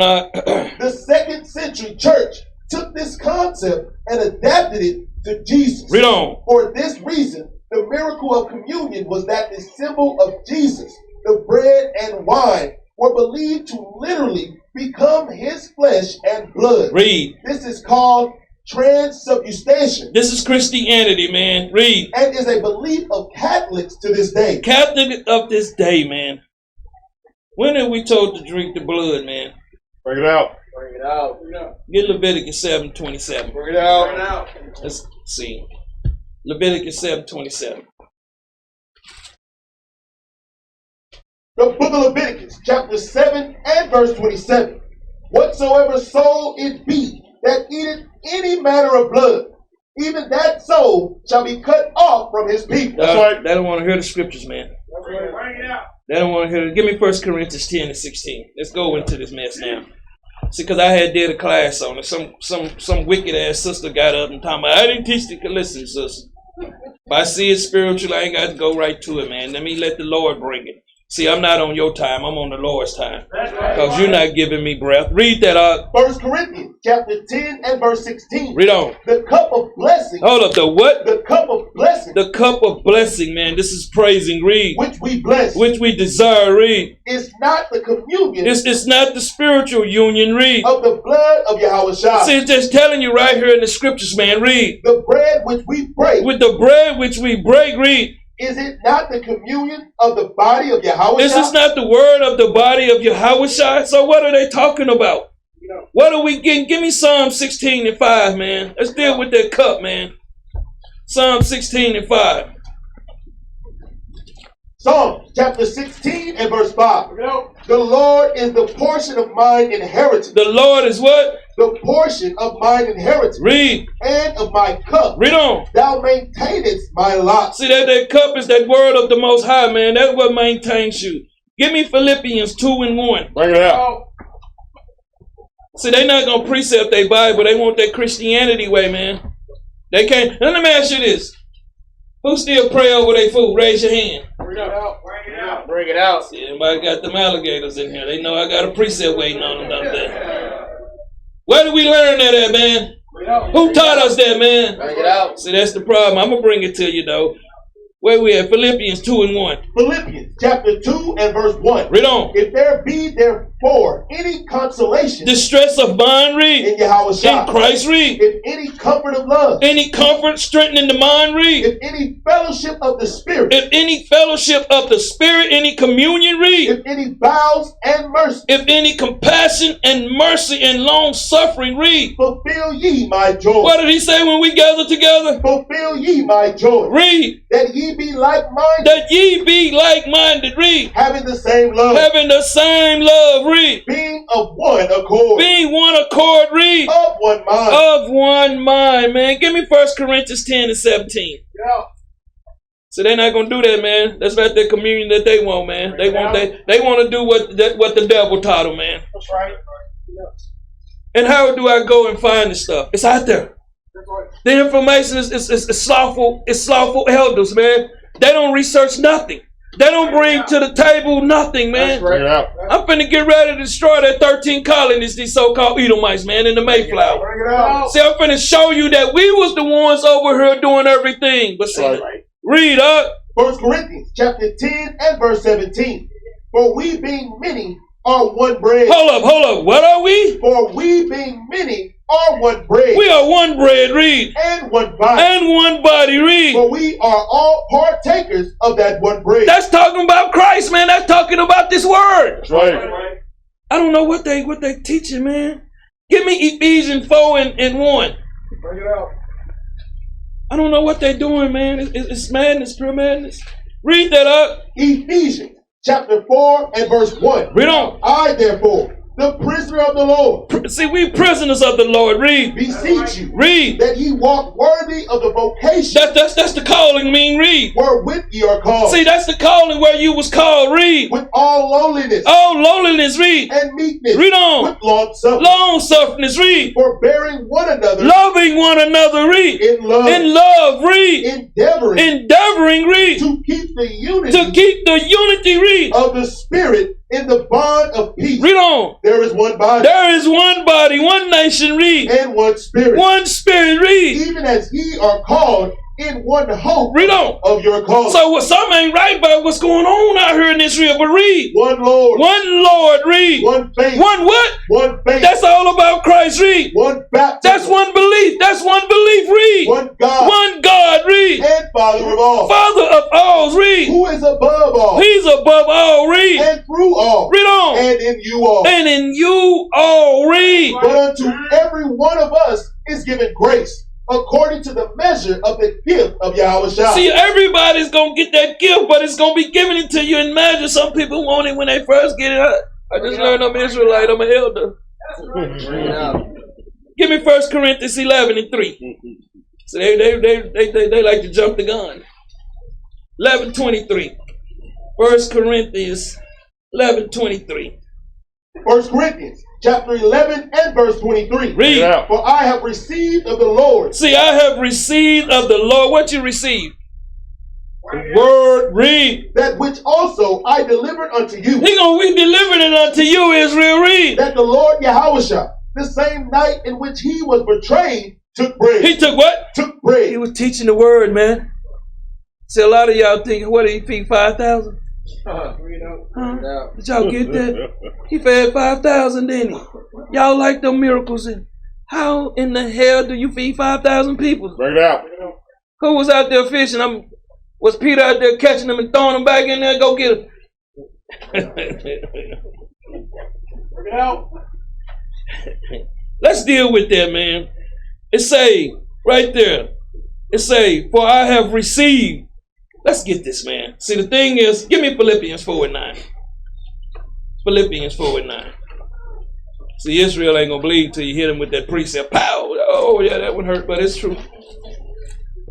The 2nd century church took this concept and adapted it to Jesus. Read on. For this reason, the miracle of communion was that the symbol of Jesus, the bread and wine, were believed to literally become his flesh and blood. Read. This is called transubstantiation. This is Christianity, man. Read. And is a belief of Catholics to this day. Catholic of this day, man. When are we told to drink the blood, man? Bring it out. Bring it out. Get Leviticus 7:27. Bring it out. Bring it out. Let's see. Leviticus 7:27. The book of Leviticus, chapter 7 and verse 27. Whatsoever soul it be that eateth any manner of blood, even that soul shall be cut off from his people. That's right. They don't want to hear the scriptures, man. Bring it out. They don't want to hear it. Give me 1 Corinthians 10 and 16. Let's go into this mess now. See, because I had did a class on it. Some wicked ass sister got up and talking about, I didn't teach the listen, sister. If I see it spiritual, I ain't got to go right to it, man. Let the Lord bring it. See, I'm not on your time. I'm on the Lord's time. Because you're not giving me breath. Read that out. 1 Corinthians chapter 10 and verse 16. Read on. The cup of blessing. Hold up. The what? The cup of blessing. The cup of blessing, man. This is praising. Read. Which we bless. Which we desire. Read. Is not the communion. It's not the spiritual union. Read. Of the blood of Yahawashi. See, it's just telling you right here in the scriptures, man. Read. The bread which we break. With the bread which we break. Read. Is it not the communion of the body of Yahawashi? This is not the word of the body of Yahawashi. So what are they talking about? What are we getting? Give me Psalm 16 and 5, man. Let's deal with that cup, man. Psalm 16 and 5. Psalm chapter 16 and verse 5. The Lord is the portion of mine inheritance. The Lord is what? The portion of mine inheritance. Read. And of my cup. Read on. Thou maintainest my lot. See, that cup is that word of the Most High, man. That's what maintains you. Give me Philippians 2 and 1. Bring it out. See, they're not going to precept their Bible. They want that Christianity way, man. They can't. Let me ask you this. Who still pray over their food? Raise your hand. Bring it out. Bring it out. Bring it out. See, everybody got them alligators in here. They know I got a precept waiting on them up there. Where did we learn that at, man? Who taught us that, man? Bring it out. See, that's the problem. I'm going to bring it to you, though. Where we at? Philippians 2 and 1. Philippians chapter 2 and verse 1. Read on. If there be for any consolation distress of mind, read. in Yahawashi, In Christ, read. if any comfort of love, Any comfort, strengthening the mind, read. if any fellowship of the Spirit, If any fellowship of the Spirit, any communion, read. if any vows and mercy, If any compassion and mercy and long suffering, read. fulfill ye my joy. What did he say when we gather together? Fulfill ye my joy, Read. that ye be like-minded, That ye be like-minded, read. having the same love, Having the same love, read. being of one accord, Being one accord, read. of one mind. Of one mind, man. Give me 1 Corinthians 10 and 17. Yeah. So they're not gonna do that, man. That's not their communion that they want, man. They want to do what the devil taught them, man. That's right. And how do I go and find this stuff? It's out there. That's right. The information is slothful. It's slothful elders, man. They don't research nothing. They don't bring to the table nothing, man. That's right. Bring it out. I'm finna get ready to destroy that 13 colonies, these so-called Edomites, man, in the Mayflower. Bring it out. See, I'm finna show you that we was the ones over here doing everything. But see, Right. read up. 1 Corinthians chapter 10 and verse 17. For we being many are one bread. Hold up. What are we? For we being many are one bread. We are one bread, read. And one body. And one body, read. For we are all partakers of that one bread. That's talking about Christ, man. That's talking about this word. That's right. I don't know what they teaching, man. Give me Ephesians 4 and 1. Bring it out. I don't know what they're doing, man. It's madness, pure madness. Read that up. Ephesians chapter 4 and verse 1. Read on. I therefore, the prisoner of the Lord, See, we prisoners of the Lord. Read. beseech you Read. that ye walk worthy of the vocation That's the calling, mean. Read. wherewith ye are called, See, that's the calling where you was called. Read. with all lowliness Oh, lowliness. Read. and meekness, Read on. with long suffering, Long suffering. Read. forbearing one another Loving one another. Read. in love, In love. Read. endeavoring Endeavoring. Read. to keep the unity To keep the unity. Read. of the Spirit in the bond of peace. Read on. There is one body There is one body, one nation. Read. and one Spirit, One spirit. Read. even as ye are called in one hope Read on. of your calling. So what? Some ain't right about what's going on out here in Israel. But read. One Lord, One Lord. Read. one faith, One what? one faith, That's all about Christ. Read. one baptism, That's one belief. That's one belief. Read. one God, One God. Read. and Father of all, Father of all. Read. who is above all, He's above all. Read. and through all, Read on. and in you all. And in you all. Read. But unto every one of us is given grace, according to the measure of the gift of Yahawashi. See, everybody's going to get that gift, but it's going to be given it to you in measure. Some people want it when they first get it. I just learned I'm Israelite. I'm an elder. Bring it out. Give me 1 Corinthians 11 and 3. So they like to jump the gun. 11:23. 1 Corinthians 11:23. 1 Corinthians chapter 11 and verse 23. Bring it Read. out. For I have received of the Lord See, I have received of the Lord. What you received? The word. Read. that which also I delivered unto you, He gonna be delivering it unto you, Israel. Read. that the Lord Yahawashi, the same night in which he was betrayed, took bread. He took what? Took bread. He was teaching the word, man. See, a lot of y'all think, what did he feed 5,000? Bring it out. Huh? Did y'all get that? He fed 5,000, didn't he? Y'all like them miracles. And how in the hell do you feed 5,000 people? Bring it out. Who was out there fishing? Was Peter out there catching them and throwing them back in there? Go get them. Bring it out. Let's deal with that, man. It say right there. It say, for I have received. Let's get this, man. See, the thing is, give me Philippians 4 and 9. Philippians 4 and 9. See, Israel ain't gonna believe till you hit them with that precept. Pow! Oh, yeah, that would hurt, but it's true.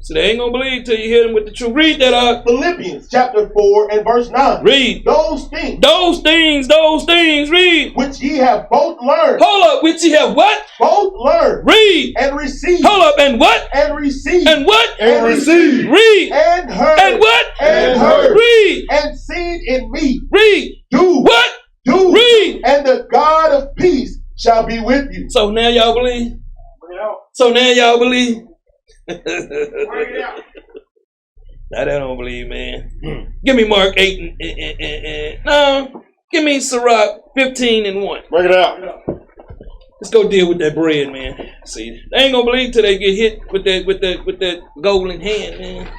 So they ain't gonna believe till you hit them with the truth. Read that up. Philippians chapter 4 and verse 9. Read. Those things Read. which ye have both learned, Hold up, which you have what? both learned Read. and received, Hold up, and what? and received, And what? and received, Read. and heard, And what? and heard, Read. and seen in me. Read. Do What? do, Read. and the God of peace shall be with you. So now y'all believe? Bring it out. So now y'all believe? Bring it out. That I don't believe, man. Give me Mark 8 and no. Give me Sirach 15:1. Bring it out. Let's go deal with that bread, man. See, they ain't gonna believe till they get hit with that golden hand, man.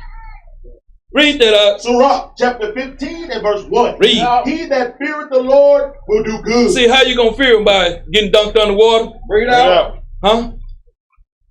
Read that up. Sirach chapter 15 and verse 1. Read. He that feareth the Lord will do good. See, how you gonna fear him? By getting dunked underwater? Bring it out. Huh?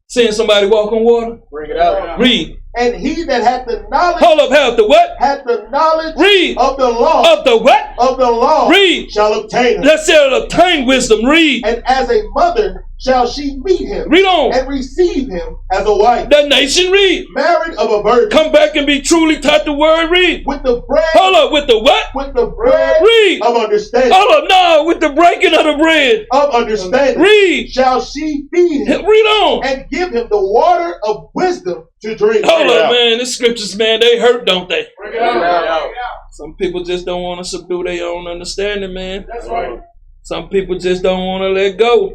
Seeing somebody walk on water? Bring it out. Read. And he that hath the knowledge, Hold up, have the what? hath the knowledge Read. of the law, Of the what? of the law, Read. shall obtain her. That shall obtain wisdom. Read. And as a mother shall she meet him, Read on. and receive him as a wife. The nation. Read. Married of a virgin, Come back and be truly taught the word. Read. with the bread, Hold up, with the what? with the bread Read. of understanding, Hold up, no, with the breaking of the bread. of understanding, Read. shall she feed him, Read on. and give him the water of wisdom to drink. Hold up, man. The scriptures, man, they hurt, don't they? Bring it out. Some people just don't want to subdue their own understanding, man. That's right. Some people just don't want to let go.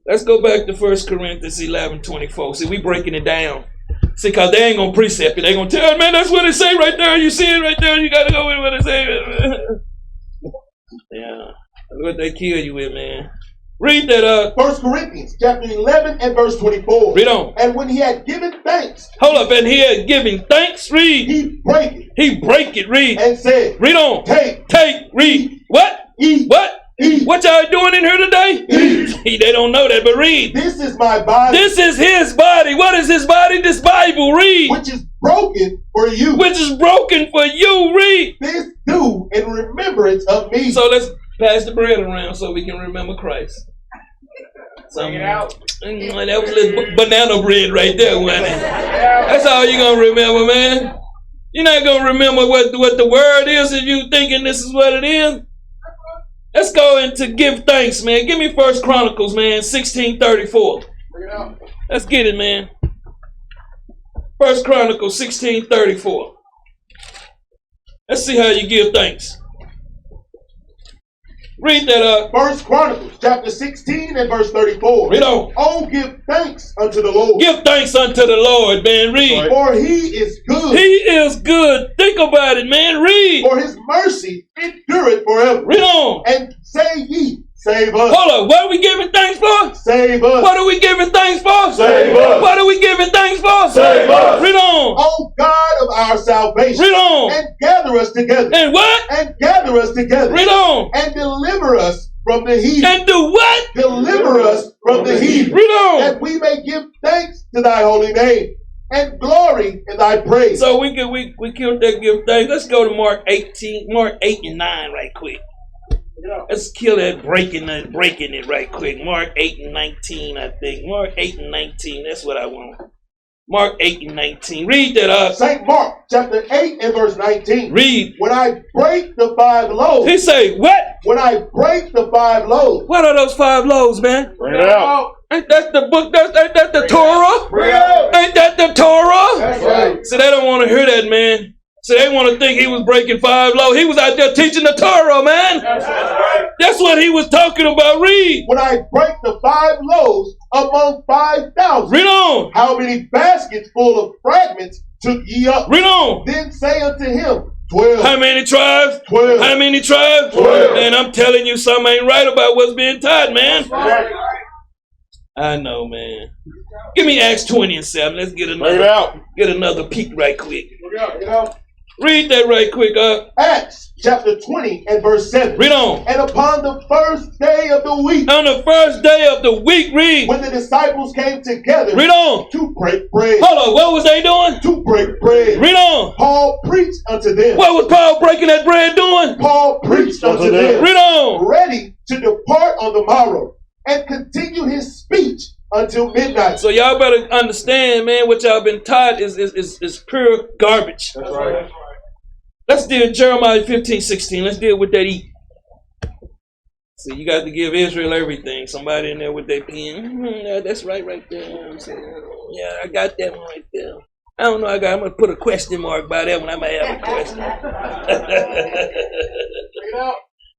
Let's go back to 1 Corinthians 11:24. See, we breaking it down. See, because they ain't going to precept it. They going to tell, man, that's what it say right there. You see it right there. You got to go with what it say. Yeah. That's what they kill you with, man. Read that up. 1 Corinthians chapter 11 and verse 24. Read on. And when he had given thanks, Hold up. And he had given thanks. Read. he brake it He break it. Read. and said, Read on. Take, Read. What? eat, What? eat, What y'all doing in here today? eat. They don't know that, but read. This is my body, This is his body. What is his body? This Bible. Read. which is broken for you. Which is broken for you. Read. This do in remembrance of me. So let's pass the bread around so we can remember Christ. Bring it out. That was a little banana bread right there, wasn't it? That's all you're going to remember, man. You're not going to remember what the word is if you thinking this is what it is. Let's go into give thanks, man. Give me 1 Chronicles, man, 16:34. Bring it out. Let's get it, man. 1 Chronicles 16:34. Let's see how you give thanks. Read that up. 1 Chronicles chapter 16 and verse 34. Read on. Oh, give thanks unto the Lord. Give thanks unto the Lord, man. Read. For he is good. He is good. Think about it, man. Read. For his mercy endureth forever. Read on. And say ye, save us. Hold up. What are we giving thanks for? Save us. What are we giving thanks for? Save us. What are we giving thanks for? Save us. Read on. O God of our salvation. Read on. And gather us together. And what? And gather us together. Read on. And deliver us from the heathen. And do what? Deliver us from the heathen. Read on. That we may give thanks to thy holy name and glory in thy praise. So we killed that give thanks. Let's go to Mark 8 and 9 right quick. Let's kill that breaking it right quick. Mark 8 and 19, I think. Mark 8 and 19. That's what I want. Mark 8 and 19. Read that up. St. Mark chapter 8 and verse 19. Read. When I break the 5 loaves. He say, what? When I break the 5 loaves. What are those 5 loaves, man? Bring it out. Ain't that the book? Ain't that the Torah? Bring it out. Ain't that the Torah? That's right. So they don't want to hear that, man. So they want to think he was breaking 5 loaves. He was out there teaching the Torah, man. That's right. That's what he was talking about. Read. When I break the 5 loaves among 5,000. Read on. How many baskets full of fragments took ye up? Read on. Then say unto him, 12. How many tribes? 12. How many tribes? 12. Man, I'm telling you, something ain't right about what's being taught, man. Right. I know, man. Give me Acts 20 and 7. Let's get Bring it out. another peek right quick. Bring it out. Read that right quick, Acts chapter 20 and verse 7. Read on. And upon the first day of the week, On the first day of the week, read. when the disciples came together Read on. to break bread, Hold on, what was they doing? to break bread, Read on. Paul preached unto them. What was Paul breaking that bread doing? Paul preached unto them, Read on. ready to depart on the morrow, and continued his speech until midnight. So y'all better understand, man, what y'all been taught is pure garbage. That's right. Let's deal with Jeremiah 15:16. Let's deal with that eat. See, you got to give Israel everything. Somebody in there with their pen. Yeah, that's right there. You know what I'm saying? Yeah, I got that one right there. I don't know. I'm going to put a question mark by that one. I might have a question.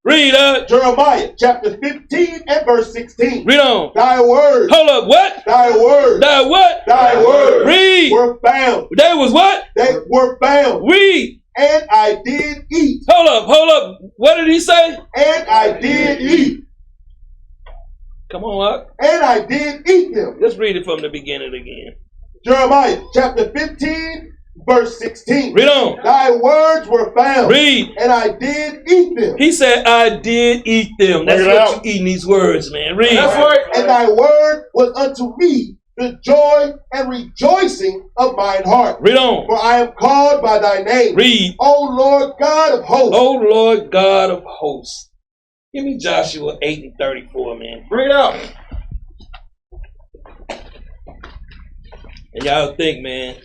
Read up. Jeremiah chapter 15 and verse 16. Read on. Thy word, Hold up. What? thy word, Thy what? thy word Read. were found. They was what? They were found. Read. And I did eat. Hold up. What did he say? And I did eat. Come on up. And I did eat them. Let's read it from the beginning again. Jeremiah chapter 15, verse 16. Read on. Thy words were found. Read. And I did eat them. He said, I did eat them. That's what you eating these words, man. Read. That's right. And thy word was unto me the joy and rejoicing of mine heart. Read on. For I am called by thy name. Read. O Lord God of hosts. O Lord God of hosts. Give me Joshua 8 and 34, man. Bring it out. And y'all think, man,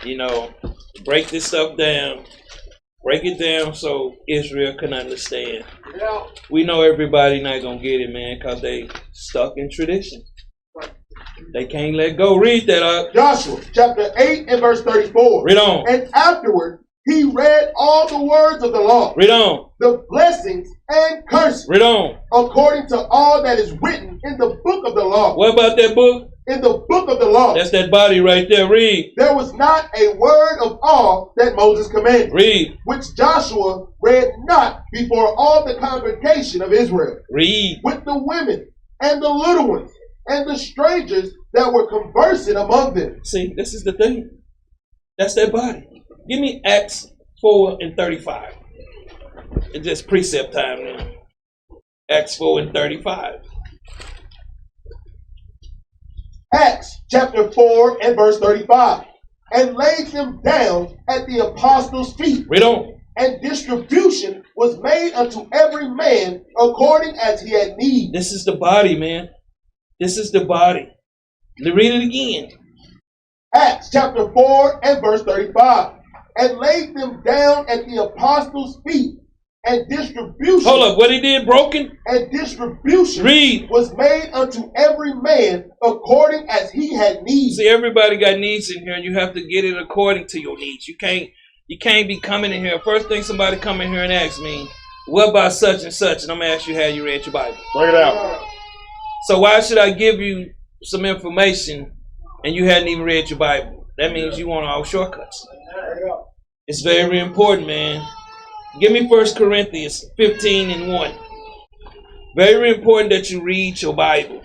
you know, break this stuff down. Break it down so Israel can understand. Bring it out. We know everybody not going to get it, man, because they stuck in tradition. They can't let go. Read that up. Joshua chapter 8 and verse 34. Read on. And afterward he read all the words of the law, Read on. the blessings and curses, Read on. according to all that is written in the book of the law. What about that book? In the book of the law, That's that body right there. Read. there was not a word of all that Moses commanded, Read. which Joshua read not before all the congregation of Israel, Read. with the women and the little ones and the strangers that were conversing among them. See, this is the thing. That's that body. Give me Acts 4 and 35. It's just precept time now. Acts 4 and 35. Acts chapter 4 and verse 35. And laid them down at the apostles' feet, Read on. and distribution was made unto every man according as he had need. This is the body, man. This is the body. Read it again. Acts chapter 4 and verse 35. And laid them down at the apostles' feet, and distribution. Hold up. What he did broken? And distribution Read. was made unto every man according as he had need. See, everybody got needs in here. You have to get it according to your needs. You can't be coming in here. First thing somebody come in here and ask me, what about such and such? And I'm going to ask you how you read your Bible. Bring it out. So why should I give you some information and you hadn't even read your Bible? That means you want all shortcuts. It's very important, man. Give me 1 Corinthians 15 and 1. Very important that you read your Bible.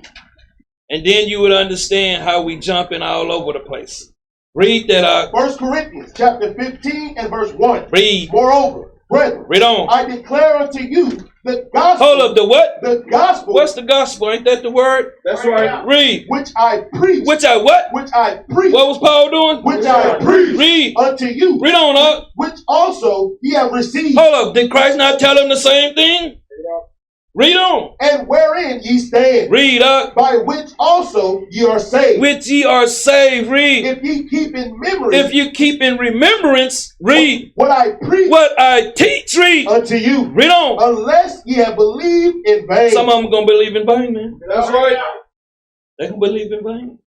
And then you would understand how we jumping all over the place. Read that out. 1 Corinthians chapter 15 and verse 1. Read. Moreover, brethren, Read on. I declare unto you the gospel. Hold up, the what? The gospel. What's the gospel? Ain't that the word? That's right. Read. Which I preach. Which I what? Which I preach. What was Paul doing? Which I preach. Read. Unto you. Read on up. Which also ye have received. Hold up. Did Christ not tell them the same thing? Read on. And wherein ye stand. Read up. By which also ye are saved. Which ye are saved. Read. If ye keep in memory. If you keep in remembrance. Read. What I preach. What I teach. Read. Unto you. Read on. Unless ye have believed in vain. Some of them going to believe in vain, man. That's right. They going to believe in vain.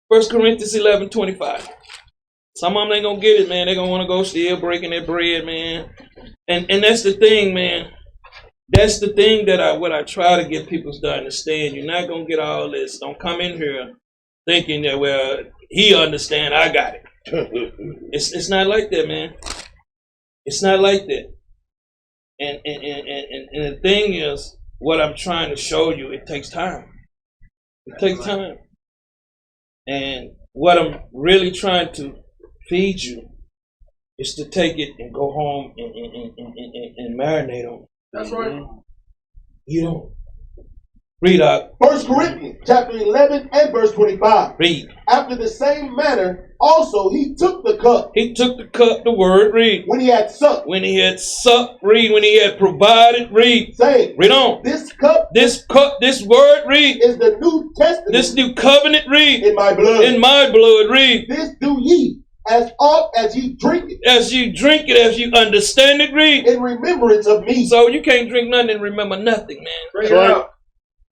1 Corinthians 11:25. Some of them ain't going to get it, man. They're going to want to go still breaking their bread, man. And that's the thing, man. That's the thing that what I try to get people to understand. You're not going to get all this. Don't come in here thinking that, well, he understand, I got it. It's not like that, man. It's not like that. And the thing is, what I'm trying to show you, it takes time. It takes time. And what I'm really trying to feed you is to take it and go home and marinate on it. That's right. You don't. Read out. 1 Corinthians chapter 11 and verse 25. Read. After the same manner, also he took the cup. He took the cup, the word, read. When he had supped. When he had supped, read. When he had provided, read. Saying, read on. This cup, this word, read. Is the New Testament. This new covenant, read. In my blood. In my blood, read. This do ye. As oft as ye drink it. As you drink it, as you understand it, read. In remembrance of me. So you can't drink nothing and remember nothing, man. Bring it out.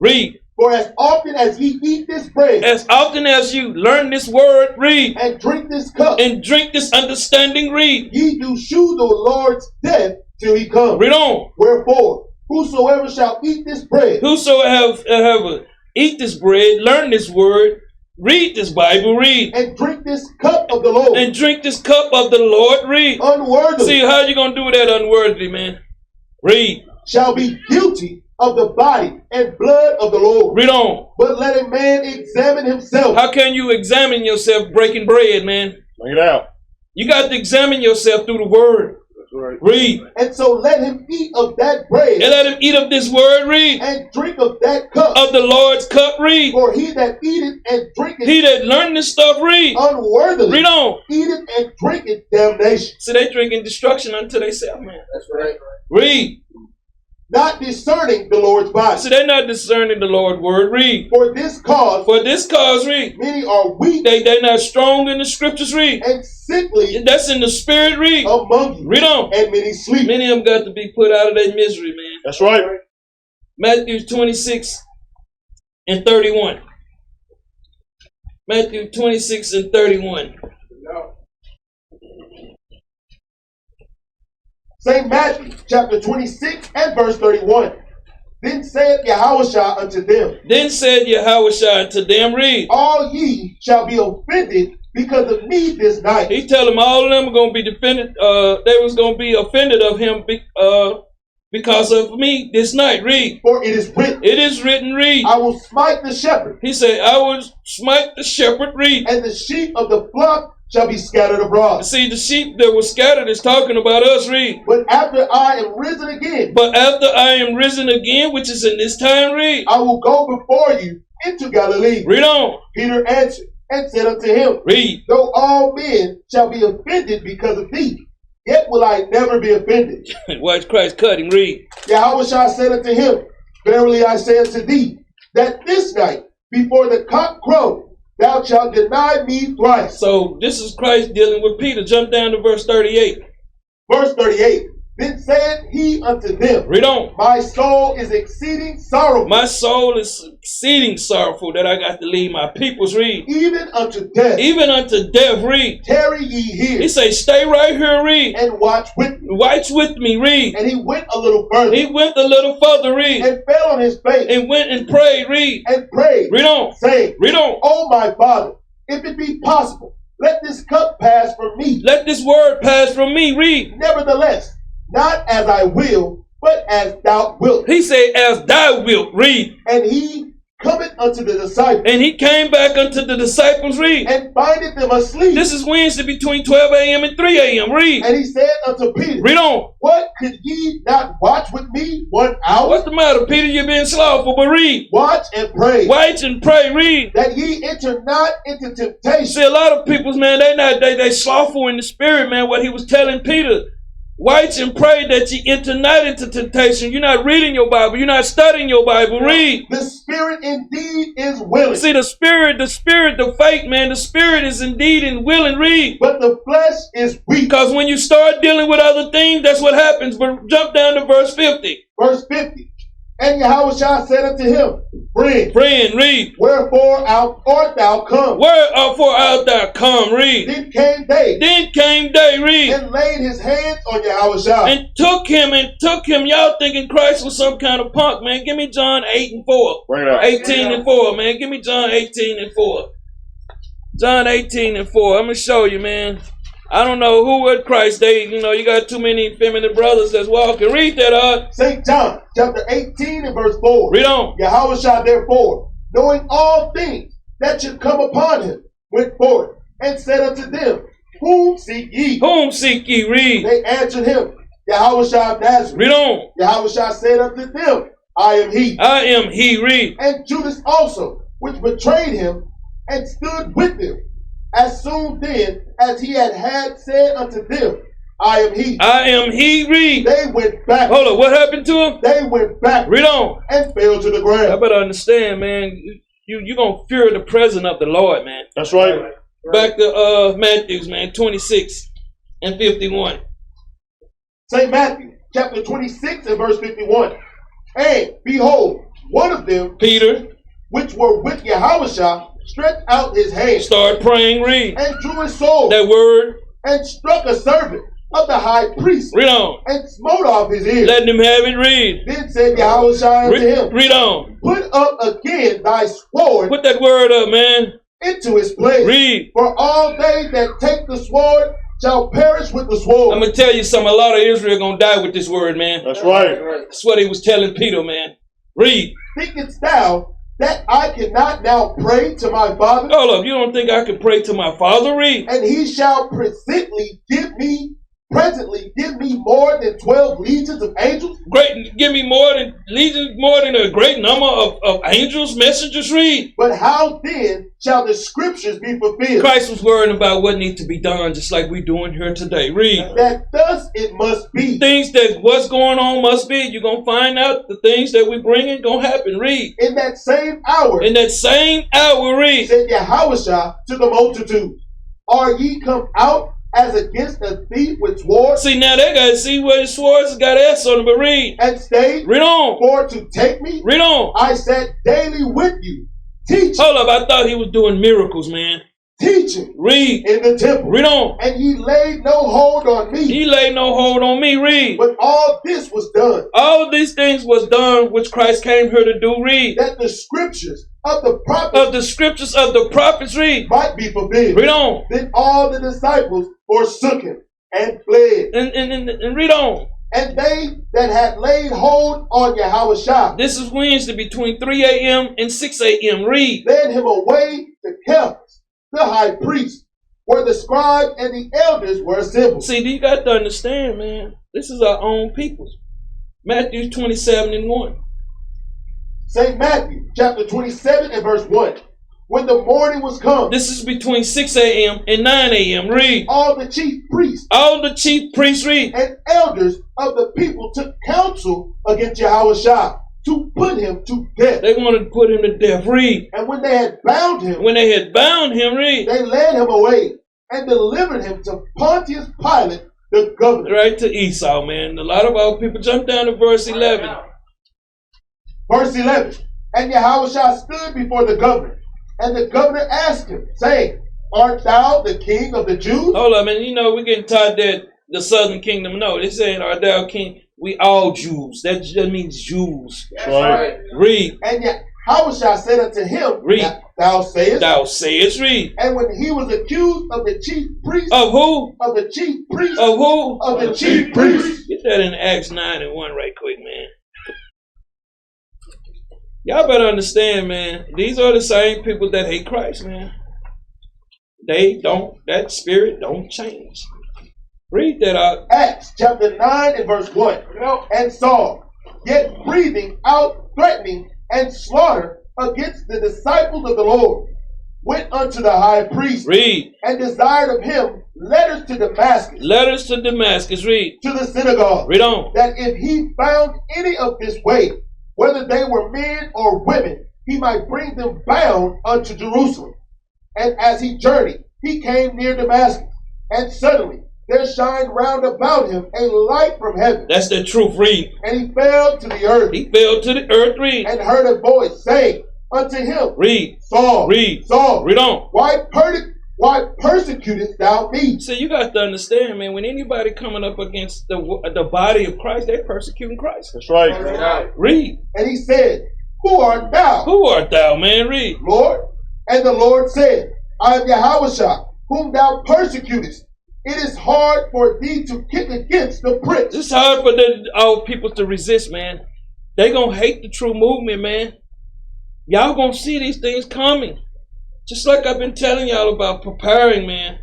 Read. For as often as ye eat this bread. As often as you learn this word, read. And drink this cup. And drink this understanding, read. Ye do shew the Lord's death till he come. Read on. Wherefore, whosoever shall eat this bread. Whosoever eat this bread, learn this word, Read this Bible, read. And drink this cup of the Lord. And drink this cup of the Lord, read. Unworthily. See, how you going to do that unworthily, man? Read. Shall be guilty of the body and blood of the Lord. Read on. But let a man examine himself. How can you examine yourself breaking bread, man? Bring it out. You got to examine yourself through the word. That's right. Read. And so let him eat of that bread. And let him eat of this word, read. And drink of that cup. Of the Lord's cup, read. For he that eateth and drinketh. He that learned this stuff, read. Unworthily. Read on. Eateth and drinketh damnation. So they drinking destruction unto themselves, man. That's right. Read. Not discerning the Lord's body. So they're not discerning the Lord's word, read. For this cause. For this cause, read. Many are weak. They're not strong in the scriptures, read. And sickly. That's in the spirit, read. Among you. Read on. And many sleep. Many of them got to be put out of their misery, man. That's right. Matthew 26 and 31. Matthew 26 and 31. St. Matthew chapter 26 and verse 31. Then said Yahawashi unto them. Then said Yahawashi unto them, read. All ye shall be offended because of me this night. He tell them all of them are going to be defended. They was going to be offended of him because of me this night. Read. For it is written. It is written, read. I will smite the shepherd. He said, I will smite the shepherd, read. And the sheep of the flock shall be scattered abroad. See, the sheep that were scattered is talking about us, read. But after I am risen again. But after I am risen again, which is in this time, read. I will go before you into Galilee. Read on. Peter answered and said unto him. Read. Though all men shall be offended because of thee, yet will I never be offended. Watch Christ cutting, read. Yahawashi said unto him, Verily I say unto thee, that this night before the cock crow, thou shalt deny me thrice. So this is Christ dealing with Peter. Jump down to verse 38. Verse 38. Then said he unto them, Read on. My soul is exceeding sorrowful. My soul is exceeding sorrowful that I got to leave my peoples, read. Even unto death. Even unto death, read. Tarry ye here. He say, stay right here, read. And watch with me. Watch with me, read. And he went a little further. He went a little further, read. And fell on his face. And went and prayed, read. And prayed. Read on. Saying, Read on. O my Father, if it be possible, let this cup pass from me. Let this word pass from me, read. Nevertheless, not as I will, but as thou wilt. He said, as thou wilt, read. And he cometh unto the disciples. And he came back unto the disciples, read. And findeth them asleep. This is Wednesday between 12 a.m. and 3 a.m. Read. And he said unto Peter, Read on. What, could ye not watch with me 1 hour? What's the matter, Peter? You're being slothful, but read. Watch and pray. Watch and pray, read. That ye enter not into temptation. See, a lot of people's, man, they slothful in the spirit, man, what he was telling Peter. Watch and pray that ye enter not into temptation. You're not reading your Bible. You're not studying your Bible. Read. The spirit indeed is willing. See, the spirit, the faith, man, the spirit is indeed in willing. Read. But the flesh is weak. Because when you start dealing with other things, that's what happens. But jump down to verse 50. Verse 50. And Yahawashi said unto him, Friend, read. Wherefore art thou come? Wherefore art thou come? Read. Then came they, read. and laid his hands on Yahawashi. And took him. Y'all thinking Christ was some kind of punk, man. Give me John 8 and 4. Bring it up. 18 and 4, man. Give me John 18 and 4. John 18 and 4. I'm going to show you, man. I don't know who with Christ. You got too many feminine brothers that's walking. Read that, St. John, chapter 18 and verse 4. Read on. Yahawashi therefore, knowing all things that should come upon him, went forth and said unto them, Whom seek ye? Whom seek ye? Read. They answered him, Yahawashi of Nazareth. Read on. Yahawashi said unto them, I am he. I am he. Read. And Judas also, which betrayed him, and stood with them. As soon then as he had said unto them, I am he. I am he. Read. They went back. Hold on. What happened to him? They went back. Read on. And fell to the I ground. better understand, man. You're going to fear the presence of the Lord, man. That's right. Back to Matthew, man, 26 and 51. St. Matthew, chapter 26 and verse 51. And behold, one of them, Peter, which were with Yahawashi, stretched out his hand, start praying, read. and drew his sword, That word. and struck a servant of the high priest, Read on. and smote off his ear. Letting him have it, read. Then said Yahawashi unto him, Read on. Put up again thy sword Put that word up, man. into his place. Read. For all they that take the sword shall perish with the sword. I'm going to tell you something. A lot of Israel going to die with this word, man. That's right. That's what he was telling Peter, man. Read. Thinkest thou that I cannot now pray to my Father? Hold up. You don't think I can pray to my Father? Read. And he shall presently give me more than 12 legions of angels? Great, give me more than legions, more than a great number of angels, messengers. Read. But how then shall the scriptures be fulfilled? Christ was worrying about what needs to be done, just like we're doing here today. Read. That thus it must be. Things that what's going on must be. You're going to find out the things that we bring in going to happen. Read. In that same hour, In that same hour, read. said Yahawashi to the multitude, are ye come out as against a thief with swords? See, now they got to see where his swords got S on them, but read. And stayed Read on. for to take me? Read on. I sat daily with you, teaching, Hold up, I thought he was doing miracles, man. teaching Read. in the temple. Read on. And ye laid no hold on me. He laid no hold on me. Read. But all this was done, All of these things was done which Christ came here to do. Read. that the scriptures of the Of prophets the scriptures of the prophets. Read. might be fulfilled. Read on. Then all the disciples forsook him and fled. And read on. And they that had laid hold on Yahawashi This is Wednesday between 3 a.m. and 6 a.m. Read. led him away to Caiaphas, the high priest, where the scribes and the elders were assembled. See, you got to understand, man. This is our own people. Matthew 27:1. St. Matthew chapter 27 and verse 1. When the morning was come, This is between 6 a.m. and 9 a.m. Read. all the chief priests All the chief priests read. and elders of the people took counsel against Yahawashi to put him to death. They wanted to put him to death. Read. And when they had bound him, When they had bound him, read. they led him away and delivered him to Pontius Pilate, the governor. Right to Esau, man. A lot of our people jump down to verse 11. Verse 11. And Yahawashi stood before the governor, and the governor asked him, saying, Art thou the king of the Jews? Hold up, man. You know, we're getting taught that the southern kingdom. No, they're saying, Art thou king? We all Jews. That just means Jews. That's right. Read. And Yahawashi said unto him, Read. Thou sayest. Thou sayest, read. And when he was accused of the chief priest, Of who? of the chief priest, Of who? of the chief priest, Get that in Acts 9 and 1 right quick, man. Y'all better understand, man. These are the same people that hate Christ, man. That spirit don't change. Read that out. Acts chapter 9 and verse 1. And Saul, yet breathing out threatening and slaughter against the disciples of the Lord, went unto the high priest Read. and desired of him letters to Damascus, Letters to Damascus. Read. to the synagogue, Read on. that if he found any of this way, whether they were men or women, he might bring them bound unto Jerusalem. And as he journeyed, he came near Damascus, and suddenly there shined round about him a light from heaven, That's the truth. Read. and he fell to the earth, He fell to the earth. Read. and heard a voice saying unto him, Read. Saul, Read. Saul, Read on. why persecutest thou me? So you got to understand, man, when anybody coming up against the body of Christ, they're persecuting Christ. That's right. Read. And he said, Who art thou, Who art thou, man? Read. Lord? And the Lord said, I am Yahawashi, whom thou persecutest. It is hard for thee to kick against the prince. It's hard for our people to resist, man. They gonna hate the true movement, man. Y'all gonna see these things coming. Just like I've been telling y'all about preparing, man.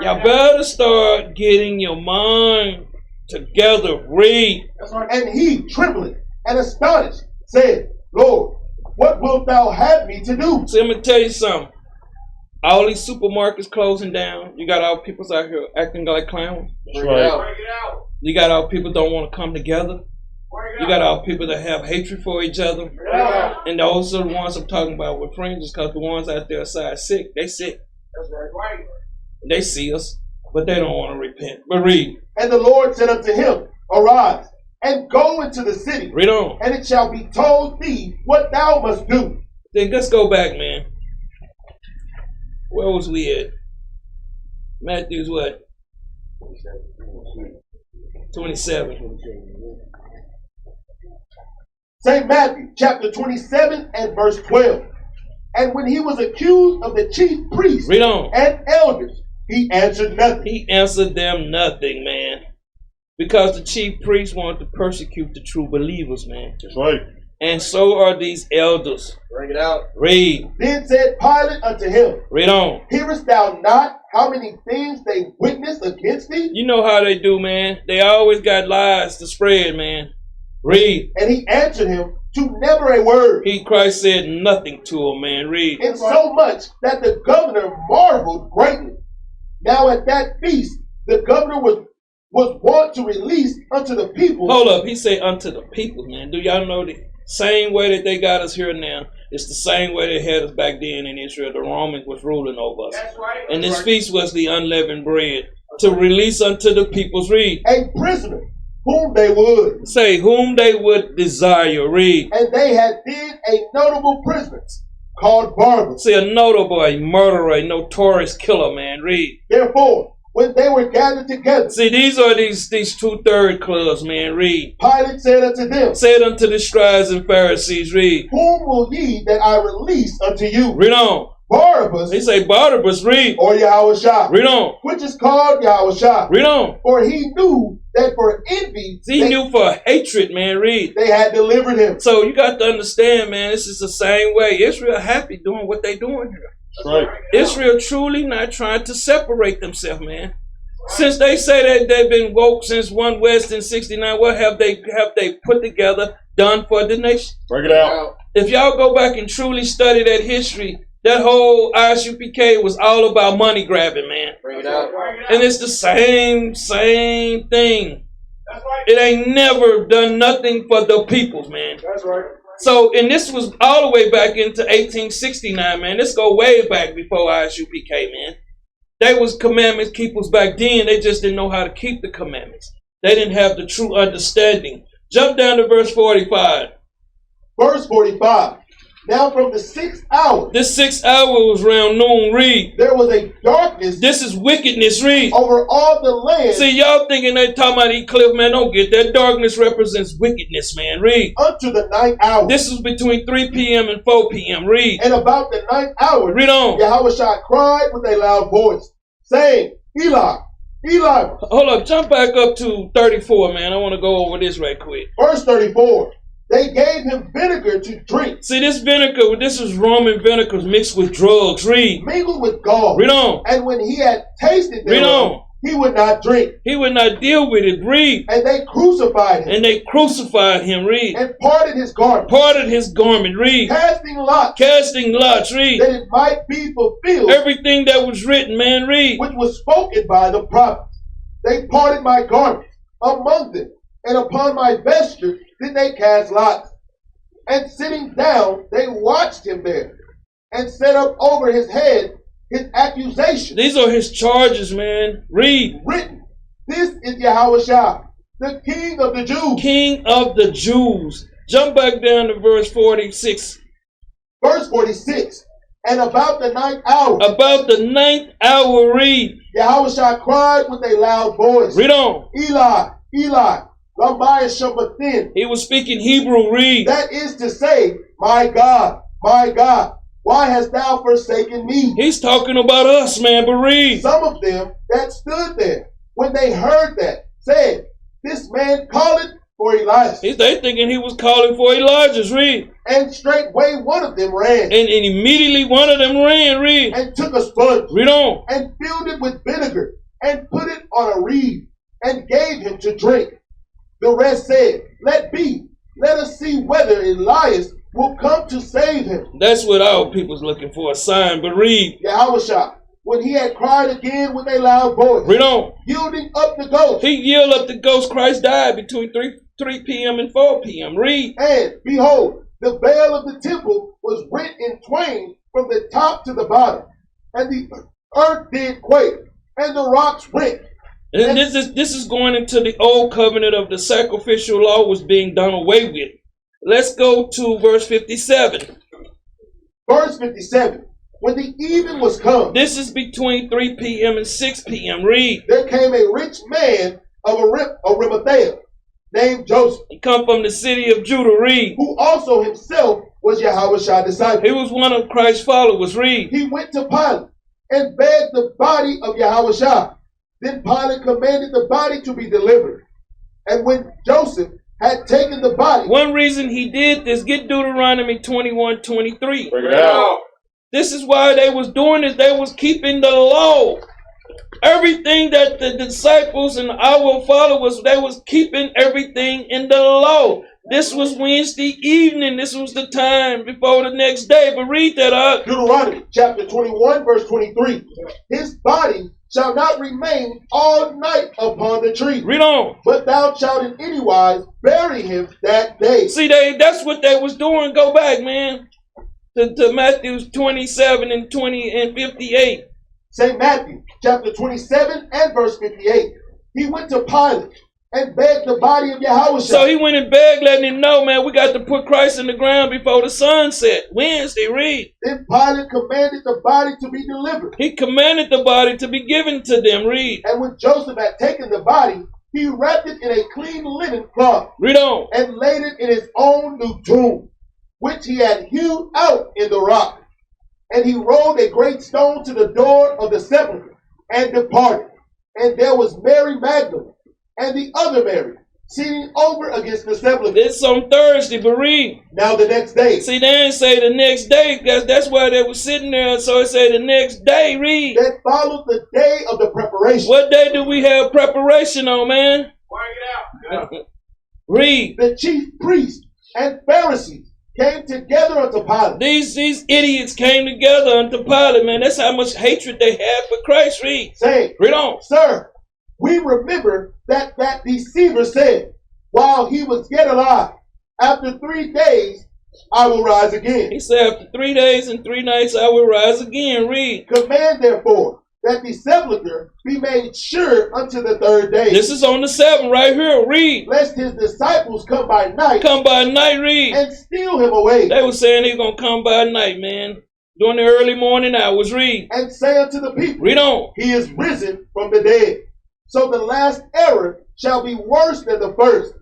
Y'all better start getting your mind together. Read. And he, trembling and astonished, said, Lord, what wilt thou have me to do? See, I'm gonna tell you something. All these supermarkets closing down. You got our people out here acting like clowns. That's right. Break it out. You got our people don't want to come together. Break it You got our people that have hatred for each other. out. And those are the ones I'm talking about with fringes, because the ones out there side sick, they sick. That's right. They see us, but they don't want to repent. But read. And the Lord said unto him, Arise, and go into the city, Read on. and it shall be told thee what thou must do. Then let's go back, man. Where was we at? Matthew's what? 27. St. Matthew chapter 27 and verse 12. And when he was accused of the chief priests Read on. and elders, he answered nothing. He answered them nothing, man. Because the chief priests wanted to persecute the true believers, man. That's right. And so are these elders. Bring it out. Read. Then said Pilate unto him, Read on. hearest thou not how many things they witness against thee? You know how they do, man. They always got lies to spread, man. Read. And he answered him to never a word. Christ said nothing to him, man. Read. In so much that the governor marveled greatly. Now at that feast, the governor was wont to release unto the people. Hold up. He said unto the people, man. Do y'all know the same way that they got us here now? It's the same way they had us back then in Israel. The Romans was ruling over us. That's right. And this feast was the unleavened bread to release unto the people's. Read. A prisoner whom they would. Say whom they would desire. Read. And they had then a notable prisoner called Barabbas. See, a notable, a murderer, a notorious killer, man. Read. Therefore, when they were gathered together, See, these are these 2/3 clubs, man. Read. Pilate said unto them, Said unto the scribes and Pharisees. Read. whom will ye that I release unto you? Read on. Barabbas They say Barnabas. Read. or Yahawashi? Read on. Which is called Yahawashi. Read on. For he knew that for envy See, he knew for hatred, man. Read. they had delivered him. So you got to understand, man, this is the same way. Israel happy doing what they doing here. Right. Israel truly not trying to separate themselves, man. Since they say that they've been woke since 1 West in 69, what have they put together, done for the nation? Bring it out. If y'all go back and truly study that history, that whole ISUPK was all about money grabbing, man. Bring it out. And it's the same thing. That's right. It ain't never done nothing for the peoples, man. That's right. So, and this was all the way back into 1869, man. This go way back before ISUPK, man. They was commandment keepers back then. They just didn't know how to keep the commandments. They didn't have the true understanding. Jump down to verse 45. Verse 45. Now from the 6th hour, This 6th hour was round noon. Read. there was a darkness This is wickedness. Read. over all the land See, y'all thinking they talking about eat cliff, man. Don't get that. Darkness represents wickedness, man. Read. unto the 9th hour. This was between 3 p.m. and 4 p.m. Read. And about the 9th hour, Read on. Yahawashi cried with a loud voice, saying, Eli, Eli. Hold up. Jump back up to 34, man. I want to go over this right quick. Verse 34. They gave him vinegar to drink, See, this vinegar, this is Roman vinegar mixed with drugs. Read. mingled with gall. Read on. And when he had tasted Read thereof, on. he would not drink. He would not deal with it. Read. And they crucified him And they crucified him. Read. and parted his garment, Parted his garment. Read. casting lots, Casting lots. Read. that it might be fulfilled, Everything that was written, man. Read. which was spoken by the prophets. They parted my garment among them, and upon my vesture did they cast lots. And sitting down, they watched him there, and set up over his head his accusation, These are his charges, man. Read. written, This is Yahawashi, the King of the Jews. King of the Jews. Jump back down to verse 46. Verse 46. And about the 9th hour, About the 9th hour. Read. Yahawashi cried with a loud voice, Read on. Eli, Eli, lama sabachthani. He was speaking Hebrew. Read. That is to say, my God, why hast thou forsaken me? He's talking about us, man. But read. Some of them that stood there, when they heard that, said, This man calleth for Elijah. They thinking he was calling for Elijah's. Read. And straightway one of them ran, And immediately one of them ran. Read. and took a sponge, Read on. and filled it with vinegar, and put it on a reed, and gave him to drink. The rest said, Let be, let us see whether Elias will come to save him. That's what our people's looking for, a sign. But read. Yahawashi, when he had cried again with a loud voice, Read on. yielding up the ghost, He yelled up the ghost. Christ died between 3 p.m. and 4 p.m. Read. and behold, the veil of the temple was rent in twain from the top to the bottom, and the earth did quake, and the rocks rent. And this is going into the old covenant of the sacrificial law was being done away with. Let's go to verse 57. Verse 57. When the even was come, This is between 3 p.m. and 6 p.m. Read. there came a rich man of Arimathea, named Joseph, He come from the city of Judah. Read. who also himself was Yahawashi's disciple. He was one of Christ's followers. Read. He went to Pilate and begged the body of Yahawashi. Then Pilate commanded the body to be delivered. And when Joseph had taken the body, One reason he did this, get Deuteronomy 21:23. Bring it out. This is why they was doing this. They was keeping the law. Everything that the disciples and our followers, they was keeping everything in the law. This was Wednesday evening. This was the time before the next day. But read that up. Deuteronomy chapter 21, verse 23. His body shall not remain all night upon the tree, Read on. but thou shalt in any wise bury him that day. See, that's what they was doing. Go back, man, to Matthew 27 and 20 and 58. St. Matthew chapter 27 and verse 58. He went to Pilate and begged the body of Yahawashi. So he went and begged, letting him know, man, we got to put Christ in the ground before the sun set. Wednesday, read. Then Pilate commanded the body to be delivered. He commanded the body to be given to them. Read. And when Joseph had taken the body, he wrapped it in a clean linen cloth Read on. and laid it in his own new tomb, which he had hewed out in the rock. And he rolled a great stone to the door of the sepulchre and departed. And there was Mary Magdalene and the other Mary sitting over against the sepulchre. This on Thursday, but read. Now the next day, See, they didn't say the next day, because that's why they were sitting there. So it say the next day, read. that followed the day of the preparation, What day do we have preparation on, man? Bring it out. Read. the chief priests and Pharisees came together unto Pilate, These idiots came together unto Pilate, man. That's how much hatred they had for Christ. Read. saying, Read on. Sir, we remember that deceiver said, while he was yet alive, after 3 days I will rise again. He said, after 3 days and 3 nights I will rise again. Read. Command therefore that the sepulchre be made sure unto the 3rd day, This is on the 7th right here. Read. lest his disciples come by night Come by night. Read. and steal him away, They were saying he's going to come by night, man. During the early morning hours. Read. and say unto the people, Read on. he is risen from the dead. So the last error shall be worse than the first.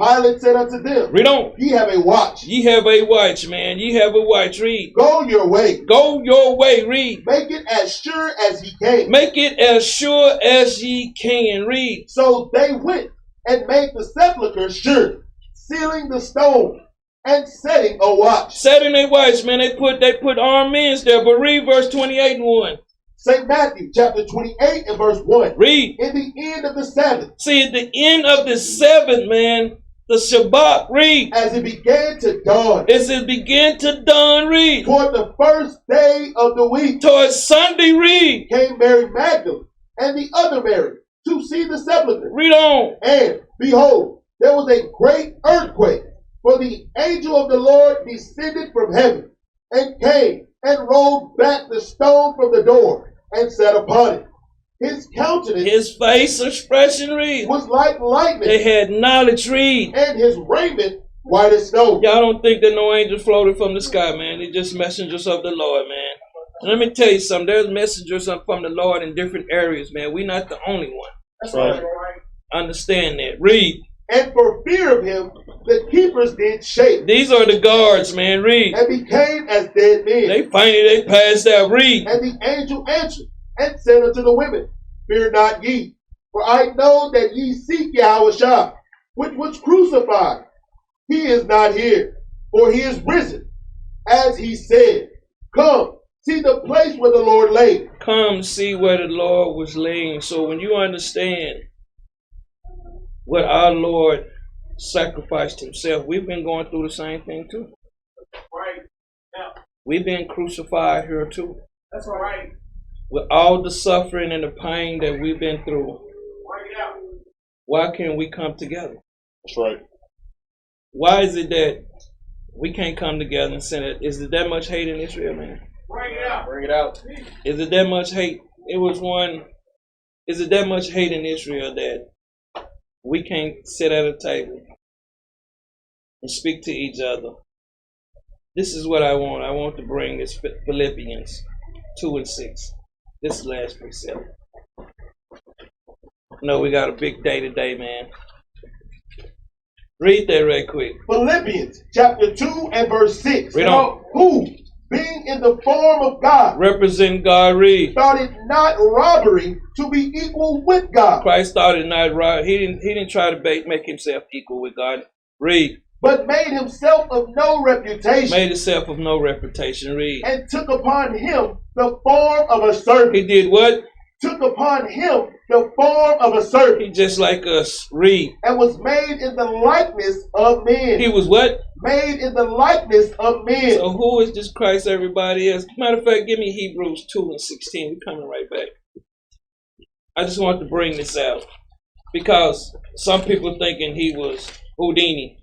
Pilate said unto them, Read on. ye have a watch. Ye have a watch, man. Ye have a watch. Read. Go your way. Go your way. Read. Make it as sure as ye came. Make it as sure as ye can. Read. So they went and made the sepulchre sure, sealing the stone and setting a watch. Setting a watch, man. They put armed men there. But read verse 28 and 1. St. Matthew chapter 28 and verse 1. Read. In the end of the Sabbath, See, at the end of the 7th, man, the Shabbat, read. as it began to dawn, As it began to dawn, read. toward the first day of the week, Towards Sunday, read. came Mary Magdalene and the other Mary to see the sepulchre. Read on. And behold, there was a great earthquake, for the angel of the Lord descended from heaven and came and rolled back the stone from the door and sat upon it. His countenance His face expression, read. was like lightning, They had knowledge, read. and his raiment white as snow. Y'all don't think that no angels floated from the sky, man. They're just messengers of the Lord, man. And let me tell you something. There's messengers from the Lord in different areas, man. We're not the only one. That's right. Understand that. Read. And for fear of him, the keepers did shake These are the guards, man. Read. and became as dead men. They fainted, they passed out. Read. And the angel answered and said unto the women, Fear not ye, for I know that ye seek Yahawashi, which was crucified. He is not here, for he is risen, as he said. Come, see the place where the Lord lay. Come see where the Lord was laying. So when you understand what our Lord sacrificed himself, we've been going through the same thing too. Right. Now, We've been crucified here too. that's right. With all the suffering and the pain that we've been through, Bring it out. why can't we come together? That's right. Why is it that we can't come together and send it? Is it that much hate in Israel, man? Bring it out. Bring it out. Is it that much hate? Is it that much hate in Israel that we can't sit at a table and speak to each other? This is what I want. I want to bring this Philippians 2 and 6. This is last precept. No, we got a big day today, man. Read that right quick. Philippians chapter 2 and verse 6. Read on. Who, being in the form of God, Represent God. Read. thought it not robbery to be equal with God, Christ thought it not right. He didn't try to make himself equal with God. Read. but made himself of no reputation, Made himself of no reputation. Read. and took upon him the form of a servant. He did what? Took upon him the form of a servant, He just like us. Read. and was made in the likeness of men. He was what? Made in the likeness of men. So who is this Christ everybody is? Matter of fact, give me Hebrews 2 and 16. We're coming right back. I just want to bring this out because some people thinking he was Houdini.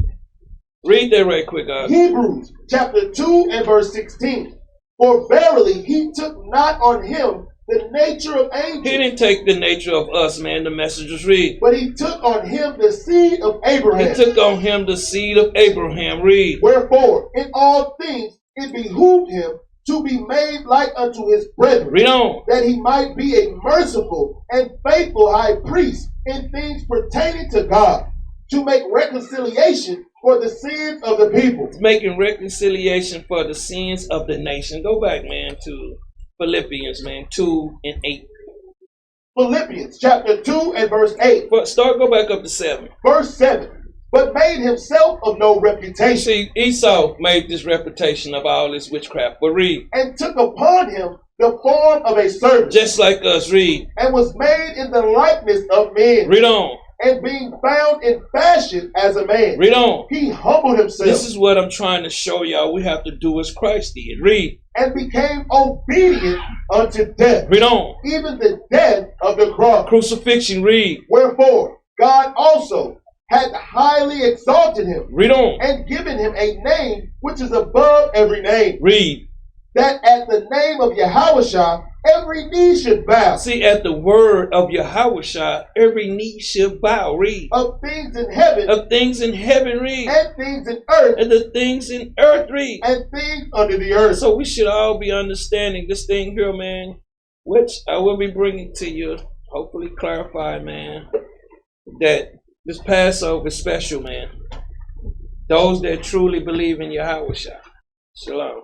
Read that right quick, guys. Hebrews chapter 2 and verse 16. For verily he took not on him the nature of angels, He didn't take the nature of us, man. The messengers read. but he took on him the seed of He Abraham. took on him the seed of Abraham. Read. Wherefore, in all things it behooved him to be made like unto his brethren, Read on. that he might be a merciful and faithful high priest in things pertaining to God, to make reconciliation for the sins of the people. Making reconciliation for the sins of the nation. Go back, man, to Philippians, man, 2 and 8. Philippians chapter 2 and verse 8. But go back up to 7. Verse 7. But made himself of no You reputation, see, Esau made this reputation of all this witchcraft. But read. and took upon him the form of a servant, Just like us, read. and was made in the likeness of men. Read on. And being found in fashion as a man, Read on. he humbled himself This is what I'm trying to show y'all. We have to do as Christ did. Read. and became obedient unto death, Read on. even the death of the cross. Crucifixion. Read. Wherefore God also had highly exalted him Read on. and given him a name which is above every name, Read. that at the name of Yahawashi every knee should bow, See, at the word of Yahawashi, every knee shall bow. Read. of things in heaven Of things in heaven. Read. and things in earth And the things in earth. Read. and things under the earth. So we should all be understanding this thing here, man, which I will be bringing to you, hopefully clarified, man, that this Passover is special, man. Those that truly believe in Yahawashi. Shalom.